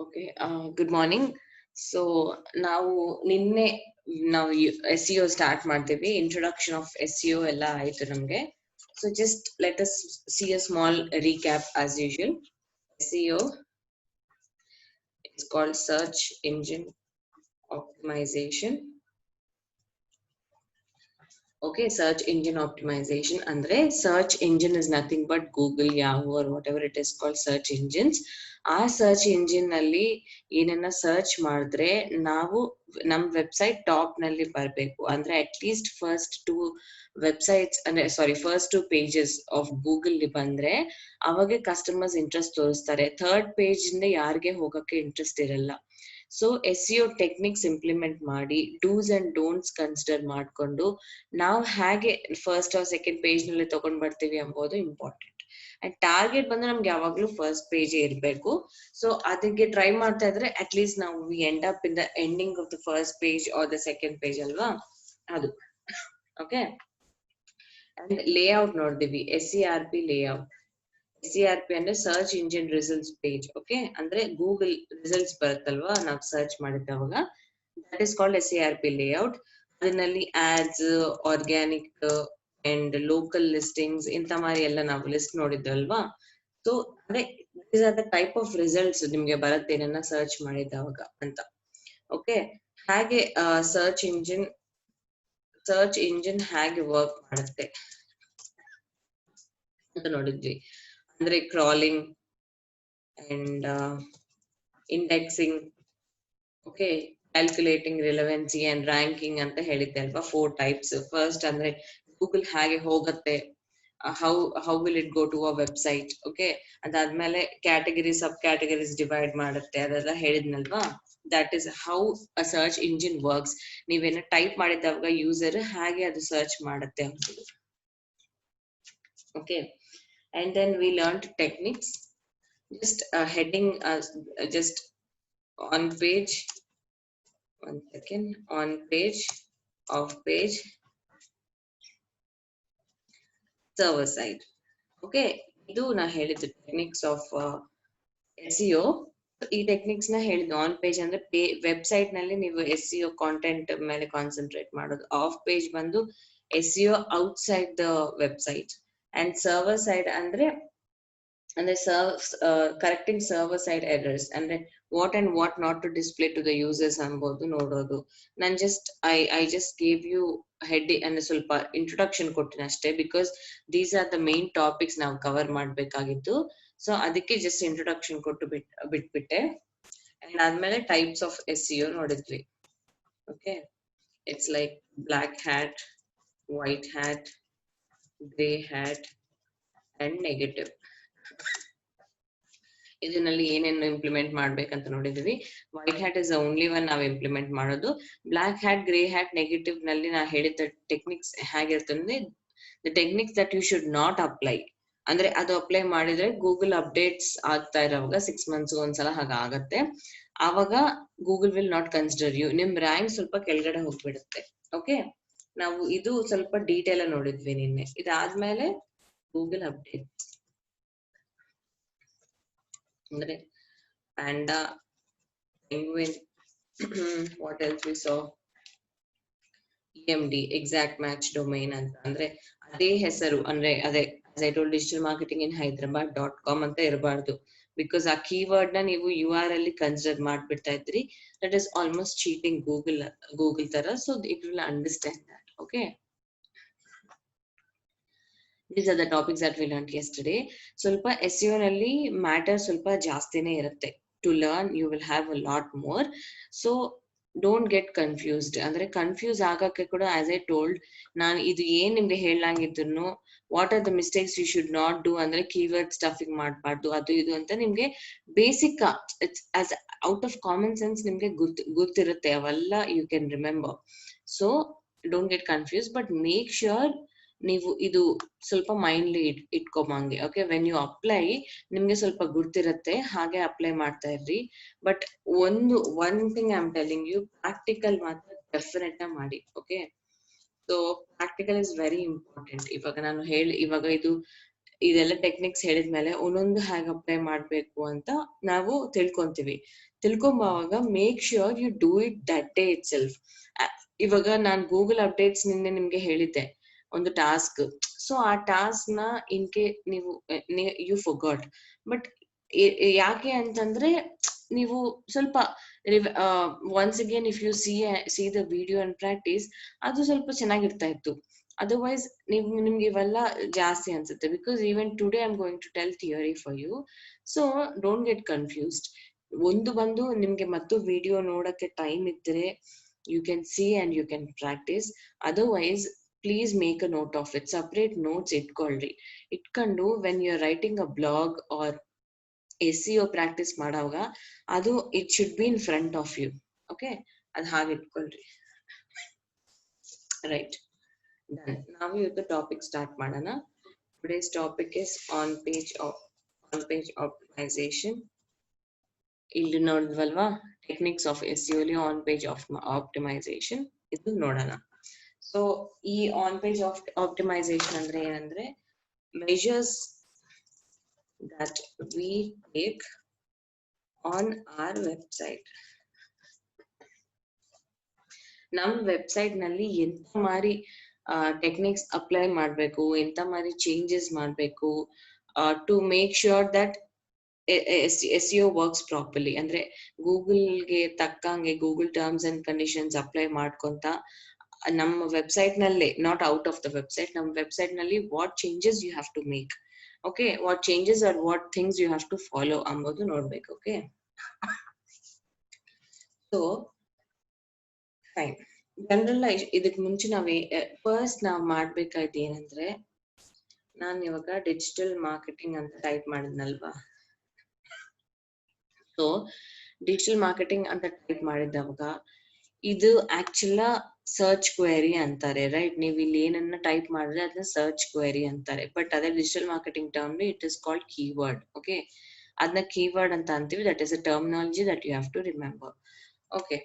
Okay, good morning. So ನಾವು ನಿನ್ನೆ ನಾವು SEO ಸ್ಟಾರ್ಟ್ ಮಾಡ್ತೀವಿ. ಇಂಟ್ರೊಡಕ್ಷನ್ ಆಫ್ SEO ಎಲ್ಲ ಆಯ್ತು ನಮ್ಗೆ. So just let us see a small recap as usual. SEO is called search engine optimization. Okay, search engine optimization andre search engine is nothing but Google, Yahoo or whatever it is called search engines. ಆ search engine ನಲ್ಲಿ ಏನನ್ನ search ಮಾಡಿದ್ರೆ ನಾವು ನಮ್ website top ನಲ್ಲಿ ಬರ್ಬೇಕು ಅಂದ್ರೆ at least first two websites ಅಂದ್ರೆ first two pages of Google ಬಂದ್ರೆ ಅವಾಗ ಕಸ್ಟಮರ್ಸ್ ಇಂಟ್ರೆಸ್ಟ್ ತೋರಿಸ್ತಾರೆ. ಥರ್ಡ್ ಪೇಜ್ ಇಂದ ಯಾರಿಗೆ ಹೋಗಕ್ಕೆ ಇಂಟ್ರೆಸ್ಟ್ ಇರಲ್ಲ. ಸೊ SEO ಟೆಕ್ನಿಕ್ಸ್ ಇಂಪ್ಲಿಮೆಂಟ್ ಮಾಡಿ ಡೂಸ್ ಅಂಡ್ ಡೋಂಟ್ಸ್ ಕನ್ಸಿಡರ್ ಮಾಡ್ಕೊಂಡು ನಾವು ಹೇಗೆ ಫಸ್ಟ್ ಆರ್ ಸೆಕೆಂಡ್ ಪೇಜ್ ನಲ್ಲಿ ತಗೊಂಡ್ ಬರ್ತೀವಿ ಎಂಬುದು ಇಂಪಾರ್ಟೆಂಟ್. ಅಂಡ್ ಟಾರ್ಗೆಟ್ ಬಂದು ನಮ್ಗೆ ಯಾವಾಗ್ಲೂ ಫಸ್ಟ್ ಪೇಜ್ ಇರಬೇಕು. ಸೊ ಅದಕ್ಕೆ ಟ್ರೈ ಮಾಡ್ತಾ ಇದ್ರೆ ಅಟ್ ಲೀಸ್ಟ್ ನಾವು we end up in the ending of the first page or the second page ಅಲ್ವಾ ಅದು. ಓಕೆ, ಅಂಡ್ ಲೇಔಟ್ ನೋಡಿದ್ವಿ. SERP layout. SERP ಅಂದ್ರೆ search engine results page. Okay, ಅಂದ್ರೆ ಗೂಗಲ್ ರಿಸಲ್ಟ್ಸ್ ಬರುತ್ತಲ್ವಾ ನಾವು ಸರ್ಚ್ ಮಾಡಿದವಾಗ, that is called SERP layout. ಅದರಲ್ಲಿ ads, organic and local listings ಇಂತ ಮಾರಿ ಎಲ್ಲ ನಾವು ಲಿಸ್ಟ್ ನೋಡಿದ್ವಲ್ವಾ. ಸೊ ಅಂದ್ರೆ these are the type of results ನಿಮ್ಗೆ ಬರುತ್ತೆ ಏನನ್ನ ಸರ್ಚ್ ಮಾಡಿದವಾಗ ಅಂತ. ಓಕೆ, ಹಾಗೆ ಸರ್ಚ್ ಇಂಜಿನ್ ಹೇಗೆ ವರ್ಕ್ ಮಾಡುತ್ತೆ ಅಂತ ನೋಡಿದ್ವಿ. ಅಂದ್ರೆ crawling and indexing, okay, calculating relevancy and ranking ಅಂತ ಹೇಳಿದ್ದೆ ಅಲ್ವಾ. 4 ಟೈಪ್ಸ್. ಫಸ್ಟ್ ಅಂದ್ರೆ ಗೂಗಲ್ ಹೇಗೆ ಹೋಗುತ್ತೆ, how will it go to a website. Okay, ಅದಾದ್ಮೇಲೆ ಕ್ಯಾಟಗರಿ ಸಬ್ ಕ್ಯಾಟಗರೀಸ್ ಡಿವೈಡ್ ಮಾಡುತ್ತೆ, ಅದೆಲ್ಲ ಹೇಳಿದ್ನಲ್ವಾ. That is how a search engine works. ನೀವೇನ ಟೈಪ್ ಮಾಡಿದವಾಗ ಯೂಸರ್ ಹಾಗೆ ಅದು ಸರ್ಚ್ ಮಾಡುತ್ತೆ ಅಂಬೋದು. Okay, and then we learned techniques. Just heading just on page, one second, on page, off page, server side. Okay, ಇದು ನಾ ಹೇಳಿದ್ದು ಟೆಕ್ನಿಕ್ಸ್ ಆಫ್ SEO. ಈ ಟೆಕ್ನಿಕ್ಸ್ ನ ಹೇಳಿದ್ದು. ಆನ್ ಪೇಜ್ ಅಂದ್ರೆ ವೆಬ್ಸೈಟ್ ನಲ್ಲಿ ನೀವು SEO ಕಾಂಟೆಂಟ್ ಮೇಲೆ ಕಾನ್ಸಂಟ್ರೇಟ್ ಮಾಡೋದು. ಆಫ್ ಪೇಜ್ ಬಂದು SEO outside the website. And server side ಅಂದ್ರೆ ಕರೆಕ್ಟಿಂಗ್ ಸರ್ವರ್ ಸೈಡ್ ಎರರ್ಸ್, ಅಂದ್ರೆ what and what not to display to the users ಅನ್ಬೋದು ನೋಡೋದು. ನಾನ್ I just gave you head ಅಂದ್ರೆ ಸ್ವಲ್ಪ ಇಂಟ್ರೊಡಕ್ಷನ್ ಕೊಟ್ಟಿನ ಅಷ್ಟೇ, because these are the main topics ನಾವು ಕವರ್ ಮಾಡ್ಬೇಕಾಗಿತ್ತು. ಸೊ ಅದಕ್ಕೆ ಜಸ್ಟ್ ಇಂಟ್ರೊಡಕ್ಷನ್ ಕೊಟ್ಟು ಬಿಟ್ಬಿಟ್ಟೆ. ಅಂಡ್ ಆದ್ಮೇಲೆ ಟೈಪ್ಸ್ ಆಫ್ SEO ನೋಡಿದ್ವಿ. Okay, it's like black hat, white hat, grey hat and negative. ಇದರಲ್ಲಿ ಏನೇನು ಇಂಪ್ಲಿಮೆಂಟ್ ಮಾಡ್ಬೇಕಂತ ನೋಡಿದ್ವಿ. White hat is only one ನಾವು ಇಂಪ್ಲಿಮೆಂಟ್ ಮಾಡೋದು. Black hat, grey hat, negative ನಲ್ಲಿ ನಾ ಹೇಳಿದ ಟೆಕ್ನಿಕ್ಸ್ ಹೇಗಿರ್ತಂದ್ರೆ the techniques that you should not apply. ಅಂದ್ರೆ ಅದು ಅಪ್ಲೈ ಮಾಡಿದ್ರೆ ಗೂಗಲ್ ಅಪ್ಡೇಟ್ಸ್ ಆಗ್ತಾ ಇರೋವಾಗ 6 months ಒಂದ್ಸಲ ಹಾಗಾಗತ್ತೆ. ಆವಾಗ Google will not consider you. ನಿಮ್ ರ್ಯಾಂಕ್ ಸ್ವಲ್ಪ ಕೆಳಗಡೆ ಹೋಗ್ಬಿಡುತ್ತೆ. ಓಕೆ, ನಾವು ಇದು ಸ್ವಲ್ಪ ಡೀಟೇಲ್ ನೋಡಿದ್ವಿ ನಿನ್ನೆ. ಇದಾದ್ಮೇಲೆ ಗೂಗಲ್ ಅಪ್ಡೇಟ್ ಅಂದ್ರೆ Panda, Penguin, what else we saw, EMD, exact match domain ಅಂತ. ಅಂದ್ರೆ ಅದೇ ಹೆಸರು, ಅಂದ್ರೆ ಅದೇ ಡಿಜಿಟಲ್ ಮಾರ್ಕೆಟಿಂಗ್ ಇನ್ Hyderabad.com ಅಂತ ಇರಬಾರ್ದು. ಬಿಕಾಸ್ ಆ ಕೀವರ್ಡ್ ನ ನೀವು URL ಕನ್ಸಿಡರ್ ಮಾಡ್ಬಿಡ್ತಾ ಇದ್ರಿ. That is almost cheating Google ತರ. So it will understand that. Okay, these are the topics that we learned yesterday. ಸ್ವಲ್ಪ SEO ನಲ್ಲಿ ಮ್ಯಾಟರ್ ಸ್ವಲ್ಪ ಜಾಸ್ತಿನೇ ಇರುತ್ತೆ. To learn you will have a lot more. So don't get confused. ಅಂದ್ರೆ confuse ಆಗಕ್ಕೆ ಕೂಡ, as I told, ನಾನು ಇದು ಏನ್ ನಿಮ್ಗೆ ಹೇಳಂಗಿದ್ರು what are the mistakes you should not do ಅಂದ್ರೆ ಕೀವರ್ಡ್ ಸ್ಟಫಿಂಗ್ ಮಾಡಬಾರ್ದು, ಅದು ಇದು ಅಂತ ನಿಮ್ಗೆ basic as out of common sense ನಿಮ್ಗೆ ಗೊತ್ತಿರುತ್ತೆ. ಅವೆಲ್ಲ you can remember. So don't get confuse, but make sure ನೀವು ಇದು ಸ್ವಲ್ಪ ಮೈಂಡ್ಲಿ ಇಟ್ಕೊಂಬಂಗೆ. ಓಕೆ, ವೆನ್ ಯು ಅಪ್ಲೈ ನಿಮ್ಗೆ ಸ್ವಲ್ಪ ಗುರ್ತಿರುತ್ತೆ, ಹಾಗೆ ಅಪ್ಲೈ ಮಾಡ್ತಾ ಇರ್ರಿ. But one thing I am telling you, practical ಮಾತ್ರ ಡೆಫಿನೆಟ್ ಮಾಡಿ. Okay, so practical is very important. ಇವಾಗ ನಾನು ಇವಾಗ ಇದು ಇದೆಲ್ಲ ಟೆಕ್ನಿಕ್ಸ್ ಹೇಳಿದ್ಮೇಲೆ ಒಂದೊಂದು ಹೇಗೆ ಅಪ್ಲೈ ಮಾಡ್ಬೇಕು ಅಂತ ನಾವು ತಿಳ್ಕೊಂತೀವಿ. ತಿಳ್ಕೊಂಬಾವಾಗ make sure you do it that day itself. ಇವಾಗ ನಾನು ಗೂಗಲ್ ಅಪ್ಡೇಟ್ಸ್ ನಿನ್ನೆ ನಿಮ್ಗೆ ಹೇಳಿದ್ದೆ ಒಂದು ಟಾಸ್ಕ್. ಸೊ ಆ ಟಾಸ್ಕ್ ನ ಇನ್ಕೆ ನೀವು ಯು ಫೊಗಾಟ್. ಬಟ್ ಯಾಕೆ ಅಂತಂದ್ರೆ ನೀವು ಸ್ವಲ್ಪ once again if you see the video and practise, ಅದು ಸ್ವಲ್ಪ ಚೆನ್ನಾಗಿರ್ತಾ ಇತ್ತು. ಅದರ್ವೈಸ್ ನಿಮ್ಗೆ ಇವೆಲ್ಲ ಜಾಸ್ತಿ ಅನ್ಸುತ್ತೆ. Because even today I am going to tell theory for you. So don't get confused. ಒಂದು ಬಂದು ನಿಮ್ಗೆ ಮತ್ತು ವಿಡಿಯೋ ನೋಡಕ್ಕೆ ಟೈಮ್ ಇದ್ರೆ you can see and you can practise. Otherwise please make a note of it. Separate notes ಇಟ್ಕೊಳ್ರಿ. ಇಟ್ಕೊಂಡು when you are writing a blog R SEO practice ಮಾಡುವಾಗ ಅದು it should be in front of you. Okay, ಅದು ಹಾಗೆ ಇಟ್ಕೊಳ್ರಿ. Right, ನಾವು ಇವತ್ತು topic start ಮಾಡೋಣ. Today's topic is on-page optimization. ಇಲ್ಲಿ ನೋಡಿದ್ವಲ್ವಾ, techniques of SEO on-page optimization ಇದು ನೋಡೋಣ. ಸೊ ಈ on-page optimization ಅಂದ್ರೆ ಏನಂದ್ರೆ measures that we take on our website. ನಮ್ಮ ವೆಬ್ಸೈಟ್ ನಲ್ಲಿ ಎಂತ ಮಾರಿ ಟೆಕ್ನಿಕ್ಸ್ ಅಪ್ಲೈ ಮಾಡಬೇಕು, ಎಂತ ಮಾರಿ ಚೇಂಜಸ್ ಮಾಡಬೇಕು to make sure that SEO works properly. ಅಂದ್ರೆ ಗೂಗಲ್ಗೆ ತಕ್ಕಂಗೆ Google terms and conditions apply ಮಾಡ್ಕೊಂತ ನಮ್ಮ ವೆಬ್ಸೈಟ್ ನಲ್ಲೇ, not out of the website, ನಮ್ಮ ವೆಬ್ಸೈಟ್ ನಲ್ಲಿ what changes you have to make. Okay, what changes are what things you have to follow ಅಂಬೋದು ನೋಡ್ಬೇಕು. Okay, so fine. ಜನರಲ್ ಇದಕ್ ಮುಂಚೆ first ನಾವ್ ಮಾಡ್ಬೇಕಾಯ್ತು ಏನಂದ್ರೆ, ನಾನ್ ಇವಾಗ ಡಿಜಿಟಲ್ ಮಾರ್ಕೆಟಿಂಗ್ ಅಂತ ಟೈಪ್ ಮಾಡಿದ್ನಲ್ವಾ. ಸೊ ಡಿಜಿಟಲ್ ಮಾರ್ಕೆಟಿಂಗ್ ಅಂತ ಟೈಪ್ ಮಾಡಿದವಾಗ ಇದು ಆಕ್ಚುಲ ಸರ್ಚ್ ಕ್ವೆರಿ ಅಂತಾರೆ. ರೈಟ್, ನೀವು ಇಲ್ಲಿ ಏನನ್ನ ಟೈಪ್ ಮಾಡಿದ್ರೆ ಅದನ್ನ ಸರ್ಚ್ ಕ್ವೆರಿ ಅಂತಾರೆ. ಬಟ್ ಅದೇ digital marketing term it is called keyword. Okay, ಅದನ್ನ ಕೀವರ್ಡ್ ಅಂತ ಅಂತೀವಿ. That is a terminology that you have to remember. Okay,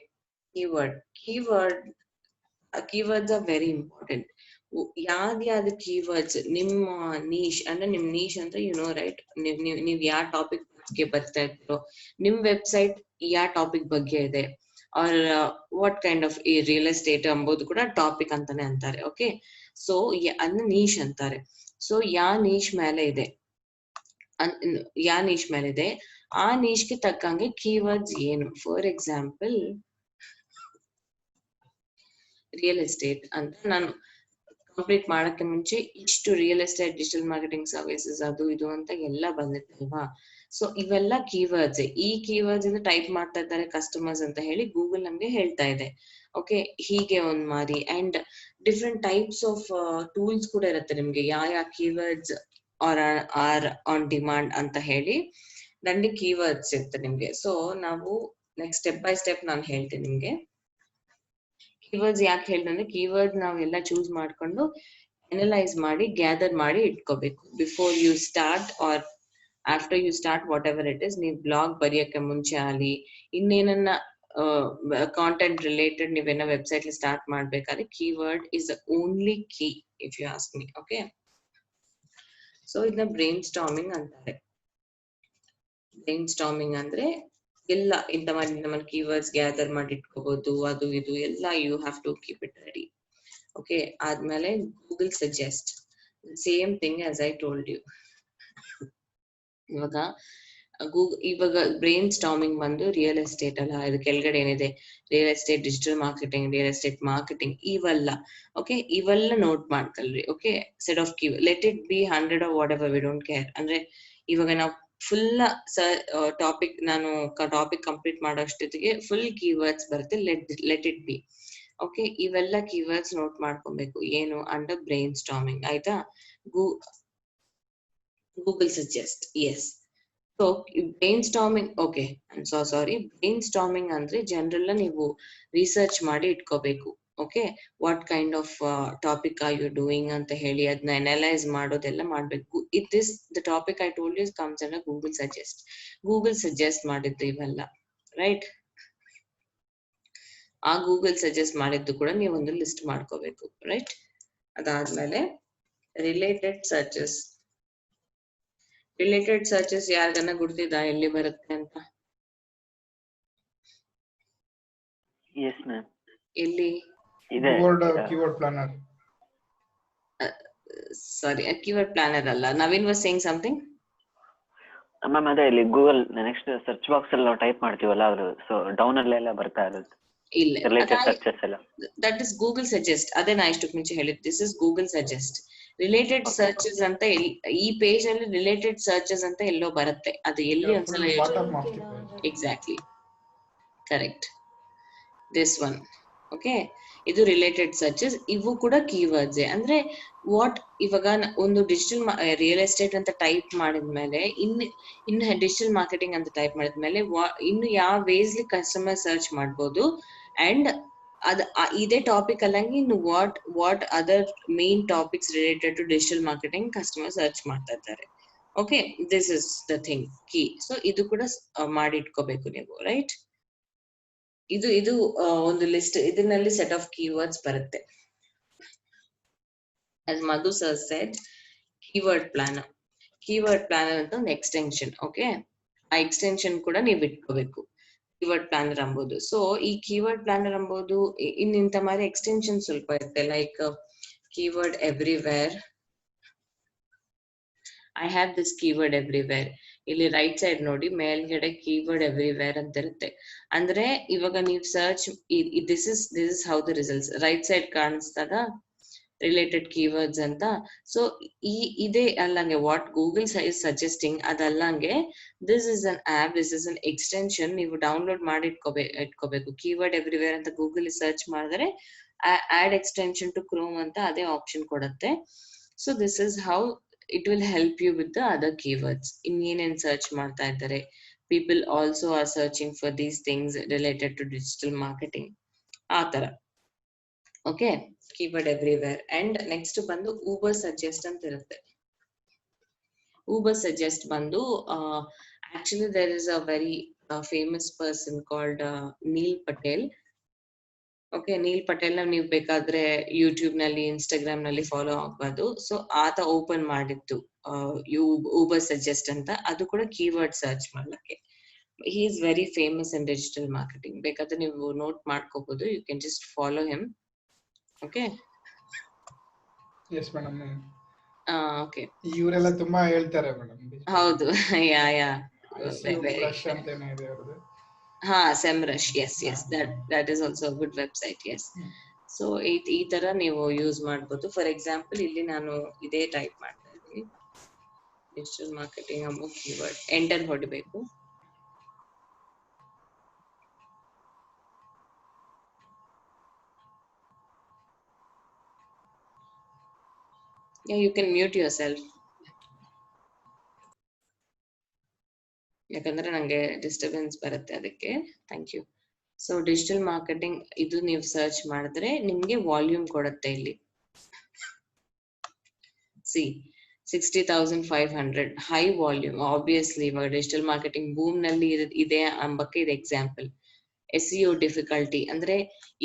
keywords are very important. ಯಾವ್ದು ಕೀವರ್ಡ್ಸ್ ನಿಮ್ಮ ನೀಶ್ ಅಂದ್ರೆ, ನಿಮ್ ನೀಶ್ ಅಂತ ರೈಟ್, ನೀವ್ ಯಾವ ಟಾಪಿಕ್ ಬಗ್ಗೆ ಬರ್ತಾ ಇದ್ರು, ನಿಮ್ ವೆಬ್ಸೈಟ್ ಯಾವ ಟಾಪಿಕ್ ಬಗ್ಗೆ ಇದೆ, or what kind of real estate ಅಂಬೋದು ಕೂಡ ಟಾಪಿಕ್ ಅಂತಾನೆ ಅಂತಾರೆ. ಓಕೆ, ಸೊ ಅದನ್ನ ನೀಶ್ ಅಂತಾರೆ. ಸೊ ಯಾವ ನೀಶ್ ಮೇಲೆ ಇದೆ ಆ ನೀಶ್ಗೆ ತಕ್ಕಂಗೆ ಕೀವರ್ಡ್ಸ್ ಏನು. ಫಾರ್ ಎಕ್ಸಾಂಪಲ್ ರಿಯಲ್ ಎಸ್ಟೇಟ್ ಅಂತ ನಾನು ಕಂಪ್ಲೀಟ್ ಮಾಡಕ್ಕೆ ಮುಂಚೆ ಇಷ್ಟು real estate, digital marketing services, ಅದು ಇದು ಅಂತ ಎಲ್ಲ ಬಂದಿತ್ತಲ್ವಾ. ಸೊ ಇವೆಲ್ಲ ಕೀವರ್ಡ್ಸ್. ಈ ಕೀವರ್ಡ್ಸ್ ಇಂದ ಟೈಪ್ ಮಾಡ್ತಾ ಇದ್ದಾರೆ ಕಸ್ಟಮರ್ಸ್ ಅಂತ ಹೇಳಿ ಗೂಗಲ್ ನಮ್ಗೆ ಹೇಳ್ತಾ ಇದೆ. ಓಕೆ, ಹೀಗೆ ಒಂದ್ ಮಾರಿ. And different types of tools ಕೂಡ ಇರುತ್ತೆ ನಿಮ್ಗೆ, ಯಾವ ಕೀವರ್ಡ್ಸ್ ಆರ್ ಆನ್ ಡಿಮಾಂಡ್ ಅಂತ ಹೇಳಿ ದಂಡಿ ಕೀವರ್ಡ್ಸ್ ಇರುತ್ತೆ ನಿಮ್ಗೆ. ಸೊ ನಾವು ನೆಕ್ಸ್ಟ್ ಸ್ಟೆಪ್ ಬೈ ಸ್ಟೆಪ್ ನಾನು ಹೇಳ್ತೀನಿ ನಿಮ್ಗೆ. ಕೀವರ್ಡ್ಸ್ ಯಾಕೆ ಹೇಳಿದ್ರೆ, ಕೀವರ್ಡ್ ನಾವೆಲ್ಲ ಚೂಸ್ ಮಾಡ್ಕೊಂಡು ಅನಲೈಸ್ ಮಾಡಿ ಗ್ಯಾದರ್ ಮಾಡಿ ಇಟ್ಕೋಬೇಕು before you start or after you start whatever it is. ನೀವು ಬ್ಲಾಗ್ ಬರೆಯಕ್ಕೆ ಮುಂಚೆ ಆಗಲಿ, ಇನ್ನೇನನ್ನ ಕಾಂಟೆಂಟ್ ರಿಲೇಟೆಡ್ ನೀವೇನೋ ವೆಬ್ಸೈಟ್ ಸ್ಟಾರ್ಟ್ ಮಾಡ್ಬೇಕಾದ್ರೆ keyword is the only key if you ask me. Okay, so ಇದನ್ನ ಬ್ರೈನ್ ಸ್ಟಾರ್ಮಿಂಗ್ ಅಂತಾರೆ. ಬ್ರೈನ್ ಸ್ಟಾರ್ಮಿಂಗ್ ಅಂದ್ರೆ ಎಲ್ಲ ಇಂತ ಮಾಡಿ ಕೀವರ್ಡ್ಸ್ ಗ್ಯಾದರ್ ಮಾಡಿ ಇಟ್ಕೋಬಹುದು, ಅದು ಇದು ಎಲ್ಲ you have to keep it ready. Okay, ಆದ್ಮೇಲೆ Google suggest, same thing as I told you. ಇವಾಗ ಬ್ರೈನ್ ಸ್ಟಾರ್ಮಿಂಗ್ ಬಂದು ರಿಯಲ್ ಎಸ್ಟೇಟ್ ಅಲ್ಲ, ಇದು ಕೆಳಗಡೆ ಏನಿದೆ real estate, digital marketing, real estate marketing, ಇವೆಲ್ಲ. ಓಕೆ, ಇವೆಲ್ಲ ನೋಟ್ ಮಾಡ್ಕೊಳ್ರಿ. Okay, set of key, let it be 100 or whatever, we don't care. ಅಂದ್ರೆ ಇವಾಗ ನಾವು ಫುಲ್ ಟಾಪಿಕ್, ನಾನು ಟಾಪಿಕ್ ಕಂಪ್ಲೀಟ್ ಮಾಡೋಷ್ಟೊತ್ತಿಗೆ ಫುಲ್ ಕೀವರ್ಡ್ಸ್ ಬರುತ್ತೆ. Let it B. ಓಕೆ, ಇವೆಲ್ಲ ಕೀವರ್ಡ್ಸ್ ನೋಟ್ ಮಾಡ್ಕೊಬೇಕು. ಏನು ಅಂಡರ್ ಬ್ರೈನ್ ಸ್ಟಾರ್ಮಿಂಗ್. ಆಯ್ತಾ, Google suggest, yes. So brainstorming, okay, brainstorming ಅಂದ್ರೆ ಜನರಲ್ ನೀವು ರಿಸರ್ಚ್ ಮಾಡಿ ಇಟ್ಕೋಬೇಕು. Okay, what kind of topic are you doing ಅಂತ ಹೇಳಿ ಅದನ್ನ ಅನಲೈಸ್ ಮಾಡೋದೆಲ್ಲ ಮಾಡ್ಬೇಕು. It is the topic I told you comes under Google suggest. Google suggest ಮಾಡಿದ್ದು ಇವೆಲ್ಲ, ರೈಟ್. ಆ ಗೂಗಲ್ ಸಜೆಸ್ಟ್ ಮಾಡಿದ್ದು ಕೂಡ ನೀವು ಒಂದು ಲಿಸ್ಟ್ ಮಾಡ್ಕೋಬೇಕು, ರೈಟ್. ಅದಾದ್ಮೇಲೆ ರಿಲೇಟೆಡ್ ಸರ್ಚಸ್. ರಿಲೇಟೆಡ್ ಸರ್ಚಸ್ ಯಾರಿಗನ್ನ ಗುರ್ತಿದ ಎಲ್ಲಿ ಬರುತ್ತೆ ಅಂತ? Yes ma'am. ಎಲ್ಲಿ ಇದೆ ಕೀವರ್ಡ್ ಪ್ಲಾನರ್. ಸಾರಿ, ಕೀವರ್ಡ್ ಪ್ಲಾನರ್ ಅಲ್ಲ. Naveen was saying something. Ma'am ಅದೇ ಇಲ್ಲಿ ಗೂಗಲ್ ನೆಕ್ಸ್ಟ್ ಸರ್ಚ್ ಬಾಕ್ಸ್ ಅಲ್ಲಿ ನಾವು ಟೈಪ್ ಮಾಡ್ತೀವಲ್ಲ ಅದು ಸೊ ಡೌನ್ ಅಲ್ಲೆಲ್ಲ ಬರ್ತಾ ಇರುತ್ತೆ ಇಲ್ಲ, ರಿಲೇಟೆಡ್ ಸರ್ಚಸ್ ಎಲ್ಲ. That is Google suggest. ಅದೇ ನಾ ಇಷ್ಟಕ್ಕೆ ಮುಂಚೆ ಹೇಳಿದ್ದು, this is Google suggest. Related searches ಅಂತ ಈ ಪೇಜ್ ಅಲ್ಲಿ ರಿಲೇಟೆಡ್ ಸರ್ಚಸ್ ಅಂತ ಎಲ್ಲೋ ಬರುತ್ತೆ. ಅದು ಎಲ್ಲಿ ಒಂದ್ಸಲ exactly correct, this one. Okay, ಇದು ರಿಲೇಟೆಡ್ ಸರ್ಚಸ್. ಇವು ಕೂಡ ಕೀವರ್ಡ್ಸ್. ಅಂದ್ರೆ ವಾಟ್ ಇವಾಗ ಒಂದು ಡಿಜಿಟಲ್ ರಿಯಲ್ ಎಸ್ಟೇಟ್ ಅಂತ ಟೈಪ್ ಮಾಡಿದ್ಮೇಲೆ ಇನ್ನು ಡಿಜಿಟಲ್ ಮಾರ್ಕೆಟಿಂಗ್ ಅಂತ ಟೈಪ್ ಮಾಡಿದ್ಮೇಲೆ ಇನ್ನು ಯಾವ ವೇಸ್ಲಿ ಕಸ್ಟಮರ್ ಸರ್ಚ್ ಮಾಡ್ಬೋದು. ಅಂಡ್ ಇದೇ ಟಾಪಿಕ್ ಅಲ್ಲಂಗೆ ಇನ್ನು what other main topics related to digital marketing customer search ಮಾಡ್ತಾ ಇದ್ದಾರೆ. Okay, this is the thing key. So ಇದು ಕೂಡ ಮಾಡಿಟ್ಕೋಬೇಕು ನೀವು, ರೈಟ್? ಇದು ಒಂದು ಲಿಸ್ಟ್. ಇದರಲ್ಲಿ ಸೆಟ್ ಆಫ್ ಕೀವರ್ಡ್ಸ್ ಬರುತ್ತೆ. as Madhu sir said, keyword planner ಅಂತ ಒಂದು ಎಕ್ಸ್ಟೆನ್ಷನ್. ಓಕೆ, ಆ ಎಕ್ಸ್ಟೆನ್ಷನ್ ಕೂಡ ನೀವು ಇಟ್ಕೋಬೇಕು, ಕೀವರ್ಡ್ ಪ್ಲಾನರ್ ಅಂಬೋದು. ಸೊ ಈ ಕೀವರ್ಡ್ ಪ್ಲಾನರ್ ಅಂಬೋದು ಇನ್ನಿಂತ ಮಾರಿ ಎಕ್ಸ್ಟೆನ್ಷನ್ ಸ್ವಲ್ಪ ಇರುತ್ತೆ. Like Keyword Everywhere. I have this Keyword Everywhere. ಇಲ್ಲಿ ರೈಟ್ ಸೈಡ್ ನೋಡಿ, ಮೇಲ್ಗಡೆ ಕೀವರ್ಡ್ ಎವ್ರಿವೇರ್ ಅಂತ ಇರುತ್ತೆ. ಅಂದ್ರೆ ಇವಾಗ ನೀವು search, this is how the results. Right side ಕಾಣಿಸ್ತದ ರಿಲೇಟೆಡ್ ಕೀವರ್ಡ್ಸ್ ಅಂತ. ಸೊ ಇದೇ ಅಲ್ಲಂಗೆ ವಾಟ್ ಗೂಗಲ್ ಇಸ್ ಸಜೆಸ್ಟಿಂಗ್ ಅದಲ್ಲಂಗೆ this is an app, this is an extension. ನೀವು ಡೌನ್ಲೋಡ್ ಮಾಡಿ ಇಟ್ಕೋಬೇಕು. ಕೀವರ್ಡ್ ಎವ್ರಿವೇರ್ ಅಂತ ಗೂಗಲ್ ಸರ್ಚ್ ಮಾಡಿದ್ರೆ ಆಡ್ ಎಕ್ಸ್ಟೆನ್ಷನ್ ಟು ಕ್ರೋಮ್ ಅಂತ ಅದೇ ಆಪ್ಷನ್ ಕೊಡುತ್ತೆ. So this is how it will help you with the other keywords. ಇನ್ನೇನೇನ್ ಸರ್ಚ್ ಮಾಡ್ತಾ ಇದ್ದಾರೆ. People also are searching for these things related to digital marketing, ಆ ತರ. Okay, Keyword Everywhere. And next ಬಂದು Ubersuggest ಅಂತ ಇರುತ್ತೆ. Ubersuggest ಬಂದು actually there is a very famous person called Neil Patel. Okay, Neil Patel ನೀವು ಬೇಕಾದ್ರೆ YouTube ನಲ್ಲಿ, Instagram ನಲ್ಲಿ ಫಾಲೋ ಆಗ್ಬೋದು. ಸೊ ಆತ ಓಪನ್ ಮಾಡಿದ್ದು ಊಬರ್ ಸಜೆಸ್ಟ್ ಅಂತ. ಅದು ಕೂಡ ಕೀವರ್ಡ್ ಸರ್ಚ್ ಮಾಡ್ಲಿಕ್ಕೆ. He is very famous in digital marketing. ಬೇಕಾದ್ರೆ ನೀವು ನೋಟ್ ಮಾಡ್ಕೋಬಹುದು. You can just follow him. Okay, yes madam. Okay, ಇವರೆಲ್ಲ ತುಂಬಾ ಹೇಳ್ತಾರೆ ಮೇಡಮ್. ಹೌದು, ಯಾ ಅಂತಾನೆ ಇದೆ ಅವರದು. ಹಾ, Semrush. Yes that is also good website. Yes. So ಈ ತರ ನೀವು ಯೂಸ್ ಮಾಡ್ಬೋದು. ಫಾರ್ ಎಕ್ಸಾಂಪಲ್ ಇಲ್ಲಿ ನಾನು ಇದೇ ಟೈಪ್ ಮಾಡ್ತಾ ಇದ್ದೀನಿ, ಡಿಜಿಟಲ್ ಮಾರ್ಕೆಟಿಂಗ್ ಎಂಬ ಕೀವರ್ಡ್. ಎಂಟರ್ ಹೊಡಿಬೇಕು. You can mute yourself. ಯಾಕಂದ್ರೆ ನಂಗೆ ಡಿಸ್ಟರ್ಬೆನ್ಸ್ ಬರುತ್ತೆ, ಅದಕ್ಕೆ. Thank you. So digital marketing ಇದು ನೀವು ಸರ್ಚ್ ಮಾಡಿದ್ರೆ ನಿಮ್ಗೆ ವಾಲ್ಯೂಮ್ ಕೊಡುತ್ತೆ ಇಲ್ಲಿ. See 60,500 high volume. ಆಬ್ವಿಯಸ್ಲಿ ಇವಾಗ ಡಿಜಿಟಲ್ ಮಾರ್ಕೆಟಿಂಗ್ ಬೂಮ್ ನಲ್ಲಿ ಇದೆ ಅಂಬಕ್ಕೆ ಇದು ಎಕ್ಸಾಂಪಲ್. SEO ಡಿಫಿಕಲ್ಟಿ ಅಂದ್ರೆ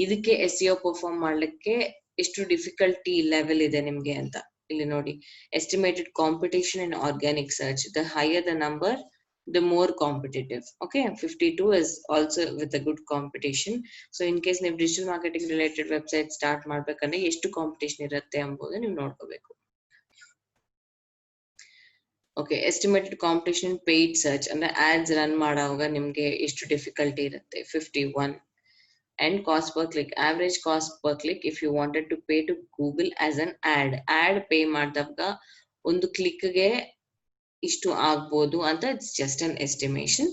ಇದಕ್ಕೆ SEO ಪರ್ಫಾರ್ಮ್ ಮಾಡ್ಲಿಕ್ಕೆ ಎಷ್ಟು ಡಿಫಿಕಲ್ಟಿ ಲೆವೆಲ್ ಇದೆ ನಿಮ್ಗೆ ಅಂತ ಇಲ್ಲಿ ನೋಡಿ. Estimated competition in organic search, the higher the number the more competitive. Okay, 52 is also with a good competition. So in case ನೀವು digital marketing related website start ಮಾಡ್ಬೇಕಂದ್ರೆ ಎಷ್ಟು ಕಾಂಪಿಟೇಷನ್ ಇರುತ್ತೆ ಎಂಬುದು ನೀವು ನೋಡ್ಕೋಬೇಕು. Okay, estimated competition paid search ಅಂದ್ರೆ ads run ಮಾಡುವಾಗ ನಿಮ್ಗೆ ಎಷ್ಟು ಡಿಫಿಕಲ್ಟಿ ಇರುತ್ತೆ. 51. and cost per click, average cost per click if you wanted to pay to Google as an ad pay ಮಾಡಿದಾಗ ಒಂದು ಕ್ಲಿಕ್ಗೆ ಇಷ್ಟು ಆಗ್ಬೋದು ಅಂತ. It's just an estimation.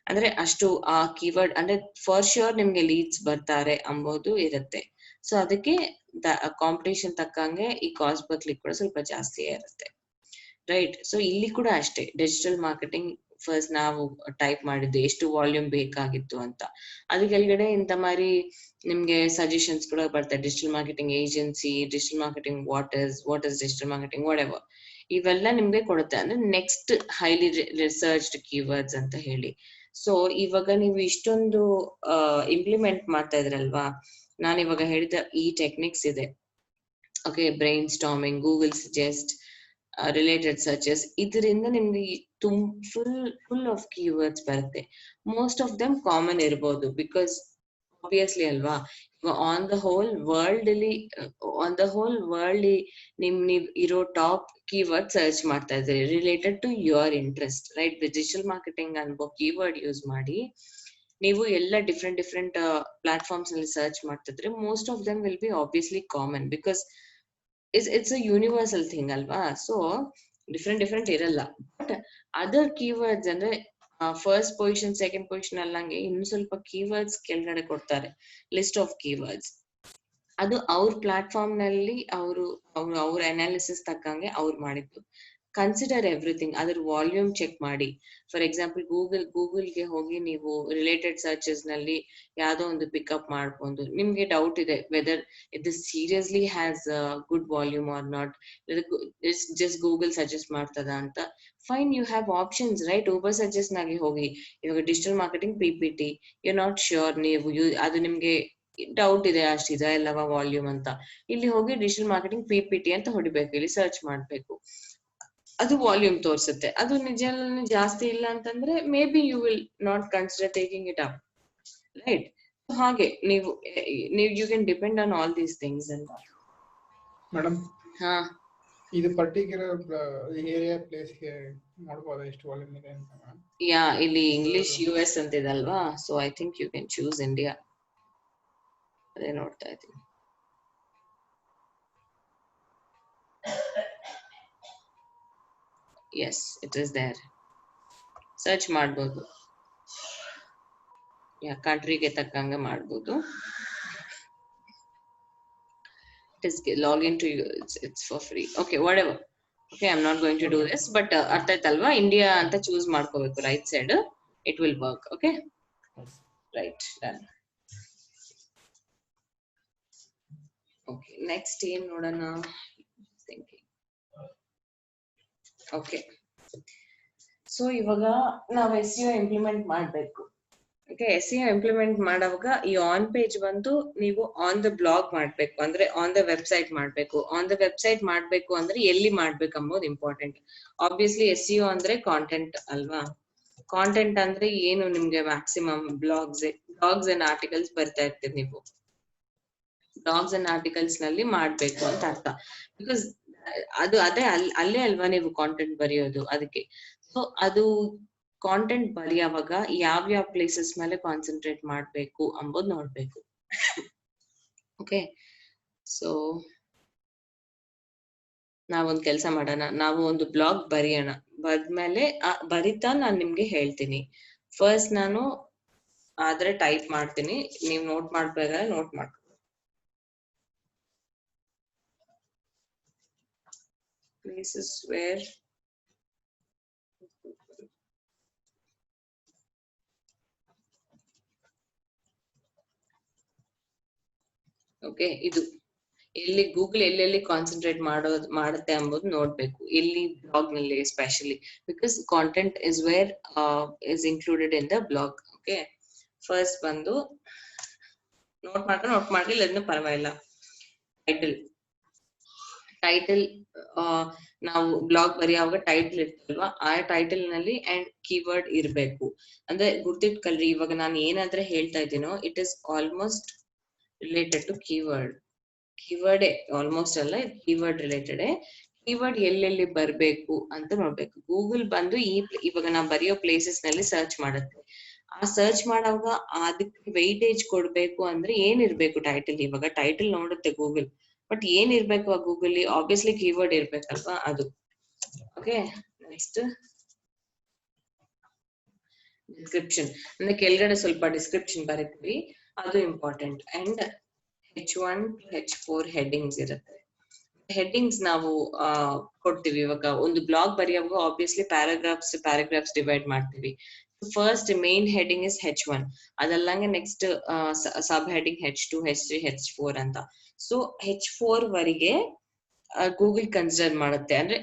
ಅಂದ್ರೆ ಅಷ್ಟು ಆ ಕೀವರ್ಡ್ ಅಂದ್ರೆ ಫಾರ್ ಶ್ಯೂರ್ ನಿಮ್ಗೆ ಲೀಡ್ಸ್ ಬರ್ತಾರೆ ಅಂಬೋದು ಇರುತ್ತೆ. ಸೊ ಅದಕ್ಕೆ ಕಾಂಪಿಟೇಷನ್ ತಕ್ಕಂಗೆ ಈ ಕಾಸ್ಟ್ ಪರ್ ಕ್ಲಿಕ್ ಕೂಡ ಸ್ವಲ್ಪ ಜಾಸ್ತಿಯೇ ಇರುತ್ತೆ, ರೈಟ್? ಸೊ ಇಲ್ಲಿ ಕೂಡ ಅಷ್ಟೇ, ಡಿಜಿಟಲ್ ಮಾರ್ಕೆಟಿಂಗ್ ಫಸ್ಟ್ ನಾವು ಟೈಪ್ ಮಾಡಿದ್ದು ಎಷ್ಟು ವಾಲ್ಯೂಮ್ ಬೇಕಾಗಿತ್ತು ಅಂತ. ಅದು ಕೆಳಗಡೆ ಇಂತ ಮಾರಿ ನಿಮ್ಗೆ ಸಜೆಷನ್ಸ್ ಕೂಡ ಬರ್ತದೆ. Digital marketing agency, digital marketing what is digital marketing, what ever, ಇವೆಲ್ಲ ನಿಮ್ಗೆ ಕೊಡುತ್ತೆ. ಅಂದ್ರೆ ನೆಕ್ಸ್ಟ್ ಹೈಲಿ ರಿಸರ್ಚ್ಡ್ ಕೀವರ್ಡ್ಸ್ ಅಂತ ಹೇಳಿ. ಸೊ ಇವಾಗ ನೀವು ಇಷ್ಟೊಂದು ಇಂಪ್ಲಿಮೆಂಟ್ ಮಾಡ್ತಾ ಇದ್ರಲ್ವಾ, ನಾನು ಇವಾಗ ಹೇಳಿದ ಈ ಟೆಕ್ನಿಕ್ಸ್ ಇದೆ. Okay, brainstorming, Google suggest, related searches, ಇದರಿಂದ ನಿಮ್ಗೆ ಫುಲ್ ಆಫ್ ಕೀವರ್ಡ್ಸ್ ಬರುತ್ತೆ. ಮೋಸ್ಟ್ ಆಫ್ ದಮ್ ಕಾಮನ್ ಇರ್ಬೋದು, ಬಿಕಾಸ್ ಆಬ್ವಿಯಸ್ಲಿ ಅಲ್ವಾ, ಆನ್ ದ ಹೋಲ್ ವರ್ಲ್ಡ್ ಅಲ್ಲಿ ನೀವ್ ಇರೋ ಟಾಪ್ ಕೀವರ್ಡ್ ಸರ್ಚ್ ಮಾಡ್ತಾ ಇದ್ದೀರಿ related to your interest, right? Digital marketing ಅನ್ಬೋ ಕೀವರ್ಡ್ ಯೂಸ್ ಮಾಡಿ ನೀವು ಎಲ್ಲ ಡಿಫ್ರೆಂಟ್ ಪ್ಲಾಟ್ಫಾರ್ಮ್ಸ್ ನಲ್ಲಿ ಸರ್ಚ್ ಮಾಡ್ತಿದ್ರೆ most of them will be obviously common, because it's a universal thing ಅಲ್ವಾ. ಸೊ ಡಿಫ್ರೆಂಟ್ ಇರಲ್ಲ. ಬಟ್ ಅದರ್ ಕೀವರ್ಡ್ಸ್ ಅಂದ್ರೆ ಫಸ್ಟ್ ಪೊಸಿಷನ್ ಸೆಕೆಂಡ್ ಪೊಸಿಷನ್ ಅಲ್ಲಂಗೆ ಇನ್ನು ಸ್ವಲ್ಪ ಕೀವರ್ಡ್ಸ್ ಕೆಳಗಡೆ ಕೊಡ್ತಾರೆ, ಲಿಸ್ಟ್ ಆಫ್ ಕೀವರ್ಡ್ಸ್. ಅದು ಅವ್ರ ಪ್ಲಾಟ್ಫಾರ್ಮ್ ನಲ್ಲಿ ಅವ್ರ ಅನಾಲಿಸಿಸ್ ತಕ್ಕಂಗೆ ಅವ್ರು ಮಾಡಿದ್ದು. ಕನ್ಸಿಡರ್ ಎವ್ರಿಥಿಂಗ್, ಅದ್ರ ವಾಲ್ಯೂಮ್ ಚೆಕ್ ಮಾಡಿ. ಫಾರ್ ಎಕ್ಸಾಂಪಲ್ ಗೂಗಲ್ಗೆ ಹೋಗಿ ನೀವು ರಿಲೇಟೆಡ್ ಸರ್ಚಸ್ ನಲ್ಲಿ ಯಾವ್ದೋ ಒಂದು ಪಿಕಪ್ ಮಾಡ್ಕೊಂಡು ನಿಮ್ಗೆ ಡೌಟ್ ಇದೆ whether it seriously has good volume or not, just Google suggest ಮಾಡ್ತದ ಅಂತ. Fine, you have options, right? Ubersuggest ನಾಗೆ ಹೋಗಿ, ಇವಾಗ digital marketing PPT, you not sure, ನೀವು ಅದು ನಿಮ್ಗೆ ಡೌಟ್ ಇದೆ ಅಷ್ಟಿದೆ ಅಲ್ಲವಾ ವಾಲ್ಯೂಮ್ ಅಂತ, ಇಲ್ಲಿ ಹೋಗಿ ಡಿಜಿಟಲ್ ಮಾರ್ಕೆಟಿಂಗ್ PPT ಅಂತ ಹೊಡಿಬೇಕು, ಇಲ್ಲಿ ಸರ್ಚ್ ಮಾಡ್ಬೇಕು, ಅದು ವಾಲ್ಯೂಮ್ ತೋರಿಸುತ್ತೆ. ಅದು ನಿಜ ಜಾಸ್ತಿ ಇಲ್ಲ ಅಂತಂದ್ರೆ maybe you will not consider taking it up, right? ಹಾಗೆ ನೀವು you can depend on all these things ಅಂತ. ಮೇಡಮ್, ಹಾ, ಇದು ಪರ್ಟಿಕ್ಯುಲರ್ ಏರಿಯಾ ಪ್ಲೇಸ್ಗೆ ನೋಡ್ಬೋದಾ ಎಷ್ಟು ವಾಲ್ಯೂಮ್ ಇದೆ ಅಂತ? ಯಾ, ಇಲ್ಲಿ ಇಂಗ್ಲಿಷ್ US ಅಂತಿದಲ್ವಾ, so I think you can choose India. ಅದೇ ನೋಡ್ತಾ ಇದ್ದೀನಿ. Yes, it is there. Search ಮಾಡ್ಬೋದು, ಯಾ, ಕಂಟ್ರಿಗೆ ತಕ್ಕಂಗೆ ಮಾಡ್ಬೋದು. It is login to you, it's for free. Okay, whatever. Okay, I'm not going to do this, but ಅರ್ಥ ಆಯ್ತಲ್ವಾ? India ಅಂತ choose ಮಾಡ್ಕೋಬೇಕು, right side, it will work. Okay, right, done. Okay, next ಏನ್ ನೋಡೋಣ? Thinking. Okay, so ಇವಾಗ ನಾವು SEO implement ಮಾಡ್ಬೇಕು. Okay, SEO implement ಮಾಡುವಾಗ ಈ ಆನ್ ಪೇಜ್ ಬಂದು ನೀವು ಆನ್ ದ ಬ್ಲಾಗ್ ಮಾಡ್ಬೇಕು, ಅಂದ್ರೆ ಆನ್ ದ ವೆಬ್ಸೈಟ್ ಮಾಡ್ಬೇಕು. ಆನ್ ದ ವೆಬ್ಸೈಟ್ ಮಾಡ್ಬೇಕು ಅಂದ್ರೆ ಎಲ್ಲಿ ಮಾಡ್ಬೇಕು ಅಂಬೋದು ಇಂಪಾರ್ಟೆಂಟ್. ಆಬ್ವಿಯಸ್ಲಿ SEO ಅಂದ್ರೆ ಕಾಂಟೆಂಟ್ ಅಲ್ವಾ? ಕಾಂಟೆಂಟ್ ಅಂದ್ರೆ ಏನು? ನಿಮ್ಗೆ ಮ್ಯಾಕ್ಸಿಮಮ್ ಬ್ಲಾಗ್ಸ್ ಅಂಡ್ ಆರ್ಟಿಕಲ್ಸ್ ಬರ್ತಾ ಇರ್ತೀರಿ ನೀವು. ಬ್ಲಾಗ್ಸ್ ಅಂಡ್ ಆರ್ಟಿಕಲ್ಸ್ ನಲ್ಲಿ ಮಾಡ್ಬೇಕು ಅಂತ ಅರ್ಥ, ಬಿಕಾಸ್ ಅದೇ ಅಲ್ಲೇ ಅಲ್ವಾ ನೀವು ಕಾಂಟೆಂಟ್ ಬರೆಯೋದು. ಅದಕ್ಕೆ ಸೊ ಅದು ಕಾಂಟೆಂಟ್ ಬರೆಯುವಾಗ ಯಾವ್ಯಾವ ಪ್ಲೇಸಸ್ ಮೇಲೆ ಕಾನ್ಸಂಟ್ರೇಟ್ ಮಾಡ್ಬೇಕು ಅಂಬೋದು ನೋಡ್ಬೇಕು. ಓಕೆ, ಸೊ ನಾವೊಂದ್ ಕೆಲಸ ಮಾಡೋಣ, ನಾವು ಒಂದು ಬ್ಲಾಗ್ ಬರೆಯೋಣ. ಬರೆದ್ಮೇಲೆ ಬರಿತಾ ನಾನು ನಿಮ್ಗೆ ಹೇಳ್ತೀನಿ. ಫಸ್ಟ್ ನಾನು ಆದ್ರೆ ಟೈಪ್ ಮಾಡ್ತೀನಿ, ನೀವು ನೋಟ್ ಮಾಡ್ಬೇಕಾದ್ರೆ ನೋಟ್ ಮಾಡ್ಕೊ. Places where ಓಕೆ, ಇದು ಎಲ್ಲಿ ಗೂಗಲ್ ಎಲ್ಲೆಲ್ಲಿ ಕಾನ್ಸಂಟ್ರೇಟ್ ಮಾಡುತ್ತೆ ಅಂಬುದು ನೋಡ್ಬೇಕು, ಎಲ್ಲಿ ಬ್ಲಾಗ್ ನಲ್ಲಿ especially, because content is where is included in the blog. Okay, first ಬಂದು ನೋಟ್ ಮಾಡ್ಕೊಳ್ಳಿ, ಅದನ್ನ ಪರವಾಗಿಲ್ಲ. ಟೈಟಲ್ ನಾವು ಬ್ಲಾಗ್ ಬರೆಯುವಾಗ ಟೈಟಲ್ ಇರ್ತಲ್ವಾ, ಆ ಟೈಟಲ್ ನಲ್ಲಿ ಅಂಡ್ ಕೀವರ್ಡ್ ಇರ್ಬೇಕು. ಅಂದ್ರೆ ಗುರ್ತಿಟ್ಕೊಳ್ರಿ, ಇವಾಗ ನಾನು ಏನಾದ್ರೆ ಹೇಳ್ತಾ ಇದ್ದೀನೋ it is almost related to keyword almost ಅಲ್ಲ, ಕೀವರ್ಡ್ ರಿಲೇಟೆಡ್. ಕೀವರ್ಡ್ ಎಲ್ಲೆಲ್ಲಿ ಬರ್ಬೇಕು ಅಂತ ನೋಡ್ಬೇಕು. ಗೂಗಲ್ ಬಂದು ಇವಾಗ ನಾವು ಬರೆಯೋ ಪ್ಲೇಸಸ್ ನಲ್ಲಿ ಸರ್ಚ್ ಮಾಡುತ್ತೆ. ಆ ಸರ್ಚ್ ಮಾಡುವಾಗ ಅದಕ್ಕೆ ವೆಯ್ಟೇಜ್ ಕೊಡ್ಬೇಕು ಅಂದ್ರೆ ಏನಿರ್ಬೇಕು ಟೈಟಲ್. ಇವಾಗ ಟೈಟಲ್ ನೋಡುತ್ತೆ ಗೂಗಲ್, ಬಟ್ ಏನಿರ್ಬೇಕು ಆ ಗೂಗಲ್? ಆಬ್ವಿಯಸ್ಲಿ ಕೀವರ್ಡ್ ಇರ್ಬೇಕಲ್ವಾ, ಅದು. Okay, next description. ಅಂದ್ರೆ ಕೆಳಗಡೆ ಸ್ವಲ್ಪ ಡಿಸ್ಕ್ರಿಪ್ಷನ್ ಬರೀತೀವಿ, ಅದು important. And H1 to H4 headings ಇರುತ್ತೆ. ಹೆಡ್ಡಿಂಗ್ಸ್ ನಾವು ಕೊಡ್ತೀವಿ. ಇವಾಗ ಒಂದು ಬ್ಲಾಗ್ ಬರೆಯುವಾಗ ಆಬ್ವಿಯಸ್ಲಿ ಪ್ಯಾರಾಗ್ರಾಫ್ಸ್ ಡಿವೈಡ್ ಮಾಡ್ತೀವಿ. First main heading is H1, ಅದಲ್ಲಂಗೆ next sub heading H2, H3, H4 ಅಂತ. ಸೊ H4 ವರೆಗೆ ಗೂಗಲ್ ಕನ್ಸಿಡರ್ ಮಾಡುತ್ತೆ. ಅಂದ್ರೆ